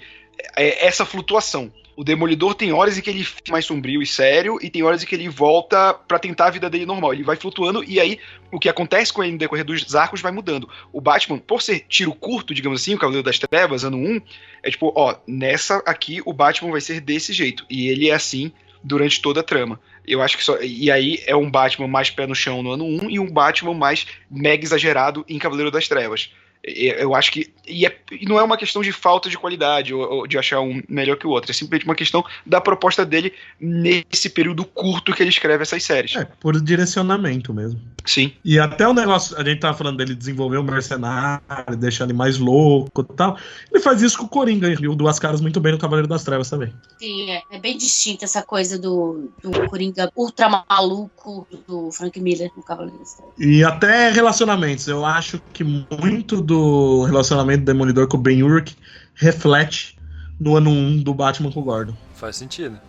essa flutuação. O Demolidor tem horas em que ele fica mais sombrio e sério, e tem horas em que ele volta pra tentar a vida dele normal. Ele vai flutuando, e aí o que acontece com ele no decorrer dos arcos vai mudando. O Batman, por ser tiro curto, digamos assim, o Cavaleiro das Trevas, ano 1, é tipo, nessa aqui o Batman vai ser desse jeito. E ele é assim durante toda a trama. Eu acho que e aí é um Batman mais pé no chão no ano 1 e um Batman mais mega exagerado em Cavaleiro das Trevas. Eu acho que... E não é uma questão de falta de qualidade ou de achar um melhor que o outro. É simplesmente uma questão da proposta dele nesse período curto que ele escreve essas séries. Por direcionamento mesmo. Sim. E até o negócio... A gente tava falando dele desenvolver o mercenário, deixar ele mais louco e tal. Ele faz isso com o Coringa e o Duas Caras muito bem no Cavaleiro das Trevas também. Sim, é bem distinta essa coisa do Coringa ultra maluco do Frank Miller no Cavaleiro das Trevas. E até relacionamentos. Eu acho que muito do relacionamento do Demolidor com o Ben-Urich reflete no ano 1 do Batman com o Gordon. Faz sentido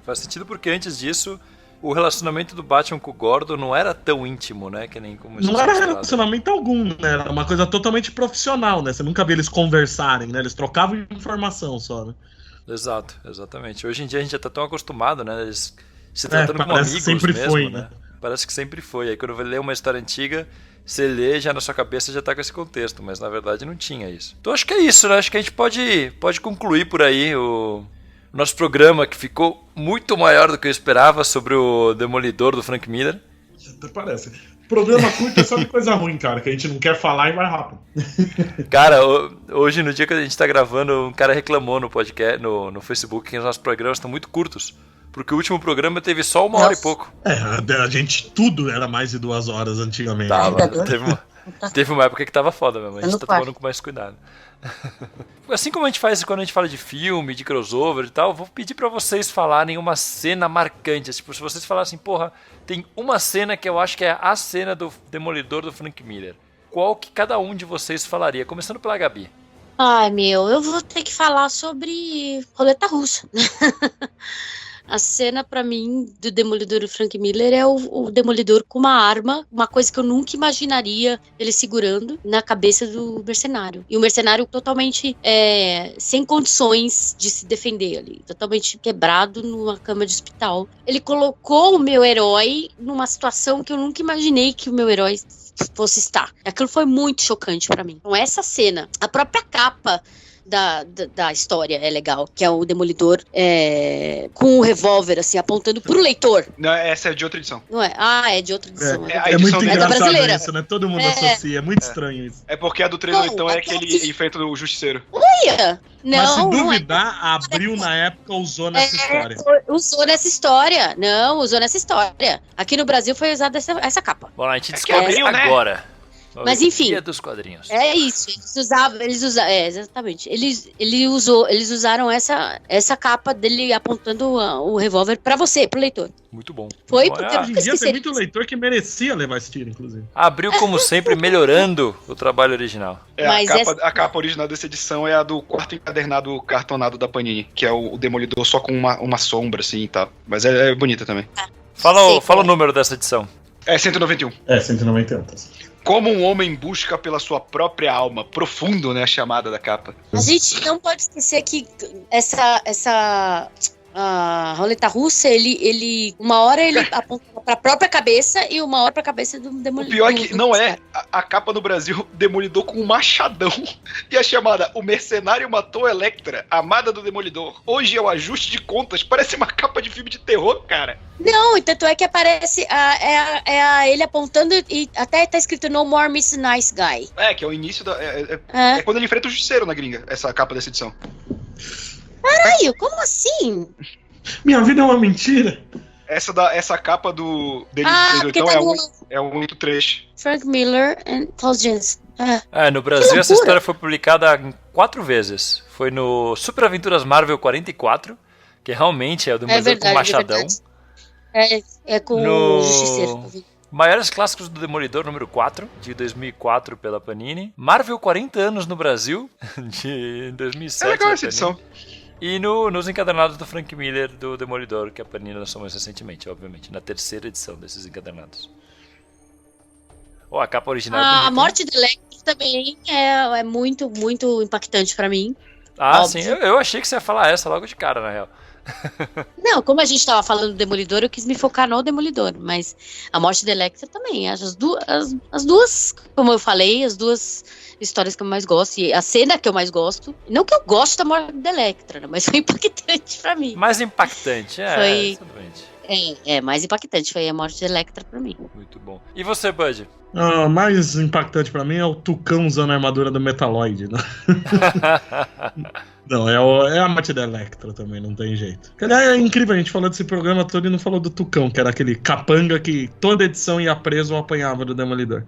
porque antes disso o relacionamento do Batman com o Gordon não era tão íntimo, né? Que nem como não era relacionamento algum, né? Era uma coisa totalmente profissional, né? Você nunca via eles conversarem, né? Eles trocavam informação só, né? Exato, exatamente. Hoje em dia a gente já tá tão acostumado, né? Eles se tratando como amigos sempre mesmo, foi, né? Parece que sempre foi. Aí quando eu ler uma história antiga, você lê, já na sua cabeça já tá com esse contexto, mas na verdade não tinha isso. Então acho que é isso, né? Acho que a gente pode concluir por aí o nosso programa, que ficou muito maior do que eu esperava, sobre o Demolidor do Frank Miller. Até parece. Programa curto é só de coisa ruim, cara, que a gente não quer falar e vai rápido. Cara, hoje no dia que a gente tá gravando, um cara reclamou no podcast, no Facebook, que os nossos programas estão muito curtos. Porque o último programa teve só 1 hora e pouco. A gente tudo era mais de 2 horas antigamente. Teve uma época que tava foda mesmo. A gente tá tomando com mais cuidado. Assim como a gente faz quando a gente fala de filme, de crossover e tal, vou pedir pra vocês falarem uma cena marcante. Tipo, se vocês falassem, porra, tem uma cena que eu acho que é a cena do Demolidor do Frank Miller. Qual que cada um de vocês falaria? Começando pela Gabi. Ai, eu vou ter que falar sobre roleta russa. A cena, pra mim, do Demolidor do Frank Miller é o Demolidor com uma arma, uma coisa que eu nunca imaginaria ele segurando na cabeça do mercenário. E o mercenário totalmente sem condições de se defender ali, totalmente quebrado numa cama de hospital. Ele colocou o meu herói numa situação que eu nunca imaginei que o meu herói fosse estar. Aquilo foi muito chocante pra mim. Então essa cena, a própria capa da história é legal, que é o Demolidor com o revólver, assim, apontando pro leitor. Não, essa é de outra edição. Não é? É de outra edição. É muito engraçado brasileira. Isso, né? Todo mundo associa, é muito estranho isso. É porque a do 38 é que ele enfrenta o Justiceiro. Olha! Não, mas se duvidar, a Abril na época usou nessa história. Usou nessa história. Não, usou nessa história. Aqui no Brasil foi usada essa capa. Bom, a gente descobre agora. Mas enfim. Guia dos quadrinhos. É isso. Exatamente. Eles usaram essa capa dele apontando o revólver pra você, pro leitor. Muito bom. Foi Muito bom. porque Hoje em dia tem muito leitor que merecia levar esse tiro, inclusive. Abriu, como sempre, melhorando o trabalho original. Mas a capa original dessa edição é a do quarto encadernado cartonado da Panini, que é o Demolidor só com uma sombra, assim, e tal. Mas é bonita também. Fala o número dessa edição. É 191. É, 191. Tá. Como um homem busca pela sua própria alma. Profundo, né, a chamada da capa. a gente não pode esquecer que a roleta russa, uma hora ele aponta pra própria cabeça e uma hora pra cabeça do O Demolidor. pior é que não é a capa no Brasil, Demolidor com um machadão. E a chamada O Mercenário Matou Elektra, amada do Demolidor. Hoje é o ajuste de contas. Parece uma capa de filme de terror, cara. Não, e tanto é que aparece ele apontando e até tá escrito No More Miss Nice Guy. É, que é o início da... É quando ele enfrenta o Justiceiro na gringa, essa capa dessa edição. Caralho, como assim? Minha vida é uma mentira. Essa capa dele porque então tá é o 83. Frank Miller e Paul Jensen. No Brasil essa loucura. história foi publicada 4 vezes. Foi no Super Aventuras Marvel 44, que realmente é o Demolidor com machadão. É com No- o Justiceiro. Maiores Clássicos do Demolidor, número 4, de 2004 pela Panini. Marvel 40 anos no Brasil, de 2007. É legal da essa Panini. edição. E nos encadernados do Frank Miller do Demolidor, que a Panini lançou mais recentemente, obviamente, na 3ª edição desses encadernados. A capa original é A bonita, né? morte do Electro também é muito, muito impactante pra mim. Ah, óbvio. sim, eu achei que você ia falar essa logo de cara, na real. Não, como a gente tava falando do Demolidor, eu quis me focar no Demolidor, mas a morte do Electro também. As duas, como eu falei, as duas histórias que eu mais gosto, e a cena que eu mais gosto, não que eu goste da morte do Electra, né, mas foi impactante pra mim. Mais impactante, Foi- exatamente. Mais impactante foi a morte do Electra pra mim. Muito bom. E você, Bud? Mais impactante pra mim é o Tucão usando a armadura do Metaloid. Né? Não, é a morte da Electra também, não tem jeito. Aliás, é incrível, a gente falou desse programa todo e não falou do Tucão, que era aquele capanga que toda edição ia preso ou apanhava do Demolidor.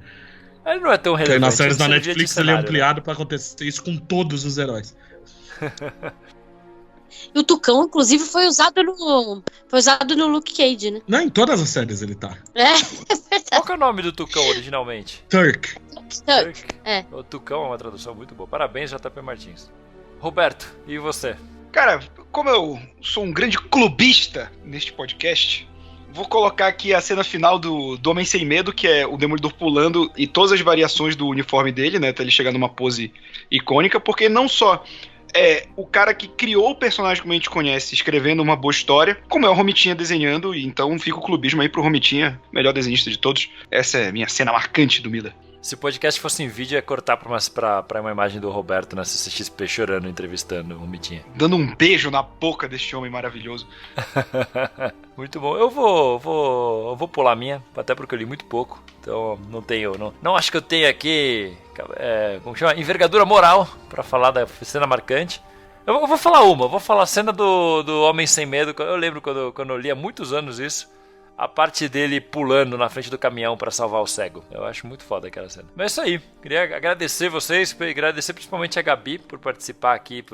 Ele não é tão Que relevante. nas séries ele da servia de Netflix ele é cenário, né? ampliado pra acontecer isso com todos os heróis. E o Tucão, inclusive, foi usado no Luke Cage, né? Não, em todas as séries ele tá. Qual que é o nome do Tucão originalmente? Turk. Turk. É. O Tucão é uma tradução muito boa. Parabéns, JP Martins. Roberto, e você? Cara, como eu sou um grande clubista neste podcast, vou colocar aqui a cena final do Homem Sem Medo, que é o Demolidor pulando e todas as variações do uniforme dele, né? Até ele chegar numa pose icônica, porque não só é o cara que criou o personagem como a gente conhece, escrevendo uma boa história, como é o Romitinha desenhando, e então fica o clubismo aí pro Romitinha, melhor desenhista de todos. Essa é a minha cena marcante do Miller. Se o podcast fosse em vídeo, ia cortar pra uma imagem do Roberto na CCXP chorando, entrevistando o Romitinha. Dando um beijo na boca deste homem maravilhoso. Muito bom. Eu vou pular a minha, até porque eu li muito pouco. Então não acho que eu tenha aqui como chama? Envergadura moral pra falar da cena marcante. Eu vou falar a cena do Homem Sem Medo. Eu lembro quando eu li há muitos anos isso. A parte dele pulando na frente do caminhão pra salvar o cego. Eu acho muito foda aquela cena. Mas é isso aí. Queria agradecer vocês, agradecer principalmente a Gabi por participar aqui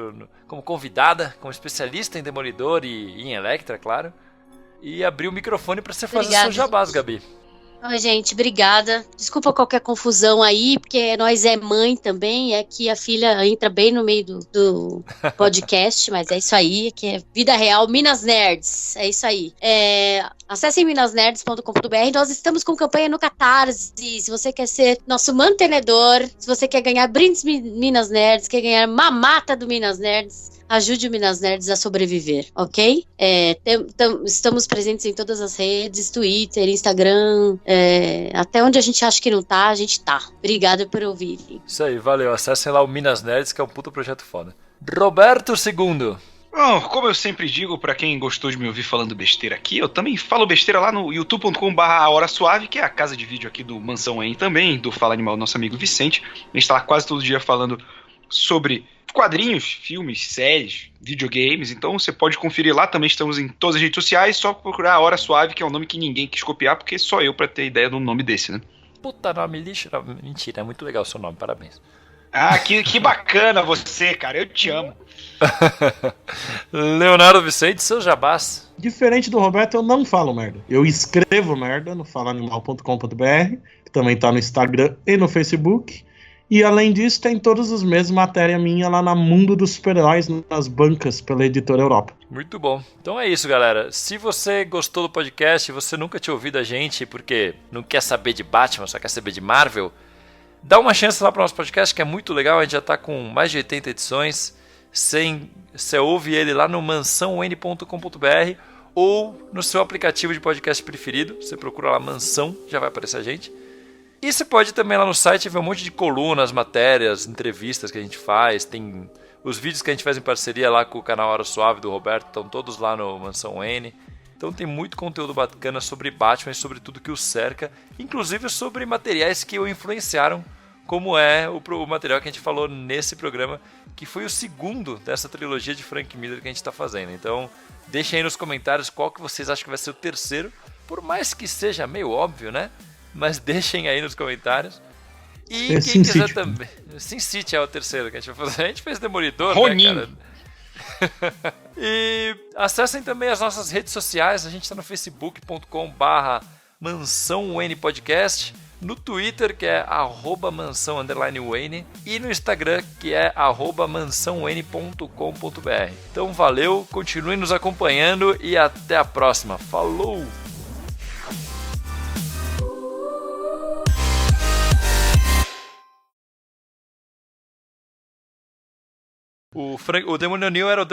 como convidada, como especialista em Demolidor e em Elektra, claro. E abrir o microfone pra você fazer Obrigada. seu jabás, Gabi. Oi, gente, obrigada. Desculpa qualquer confusão aí, porque nós é mãe também, é que a filha entra bem no meio do podcast, mas é isso aí, que é vida real, Minas Nerds, é isso aí. Acessem minasnerds.com.br, nós estamos com campanha no Catarse, se você quer ser nosso mantenedor, se você quer ganhar brindes Minas Nerds, quer ganhar mamata do Minas Nerds, ajude o Minas Nerds a sobreviver, ok? Estamos presentes em todas as redes, Twitter, Instagram, até onde a gente acha que não tá, a gente tá. Obrigada por ouvirem. Isso aí, valeu. Acessem lá o Minas Nerds, que é um puto projeto foda. Roberto II. Bom, como eu sempre digo, pra quem gostou de me ouvir falando besteira aqui, eu também falo besteira lá no youtube.com/A Hora Suave, que é a casa de vídeo aqui do Mansão Wayne também, do Fala Animal, nosso amigo Vicente. A gente tá lá quase todo dia falando sobre quadrinhos, filmes, séries, videogames, então você pode conferir lá, também estamos em todas as redes sociais, só procurar A Hora Suave, que é um nome que ninguém quis copiar, porque só eu pra ter ideia de um nome desse, né? puta nome lixo. Não, mentira, é muito legal o seu nome, parabéns. Ah, que bacana você, cara. Eu te amo. Leonardo Vicente, seu jabás. Diferente do Roberto, eu não falo merda. Eu escrevo merda no falaanimal.com.br, que também tá no Instagram e no Facebook. E além disso, tem todos os meses matéria minha lá na Mundo dos Super-Heróis, nas bancas pela Editora Europa. Muito bom. Então é isso, galera. Se você gostou do podcast e você nunca tinha ouvido a gente porque não quer saber de Batman, só quer saber de Marvel, dá uma chance lá para o nosso podcast, que é muito legal. A gente já está com mais de 80 edições. Você ouve ele lá no mansãon.com.br ou no seu aplicativo de podcast preferido. Você procura lá Mansão, já vai aparecer a gente. E você pode também lá no site ver um monte de colunas, matérias, entrevistas que a gente faz. Tem os vídeos que a gente faz em parceria lá com o canal Hora Suave do Roberto, estão todos lá no Mansão N. Então tem muito conteúdo bacana sobre Batman e sobre tudo que o cerca, inclusive sobre materiais que o influenciaram, como é o material que a gente falou nesse programa, que foi o segundo dessa trilogia de Frank Miller que a gente está fazendo. Então deixem aí nos comentários qual que vocês acham que vai ser o terceiro, por mais que seja meio óbvio, né? Mas deixem aí nos comentários. E quem Sin quiser City. também. Sin City é o terceiro que a gente vai fazer. A gente fez Demolidor, Ronin. né, cara? E acessem também as nossas redes sociais. A gente está no facebook.com/mansãownpodcast, no Twitter, que é @mansão_Wayne, e no Instagram, que é @mansãown.com.br. Então valeu, continuem nos acompanhando e até a próxima. Falou! O Damon O'Neill era o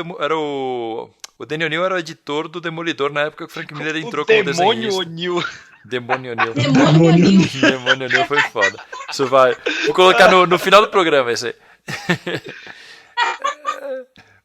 Danny O'Neill era o editor do Demolidor na época que o Frank Miller entrou como Demônio desenhista. O'Neill. Demônio O'Neill. Demônio O'Neill. Demônio O'Neill foi foda. Isso vai. Vou colocar no final do programa esse aí.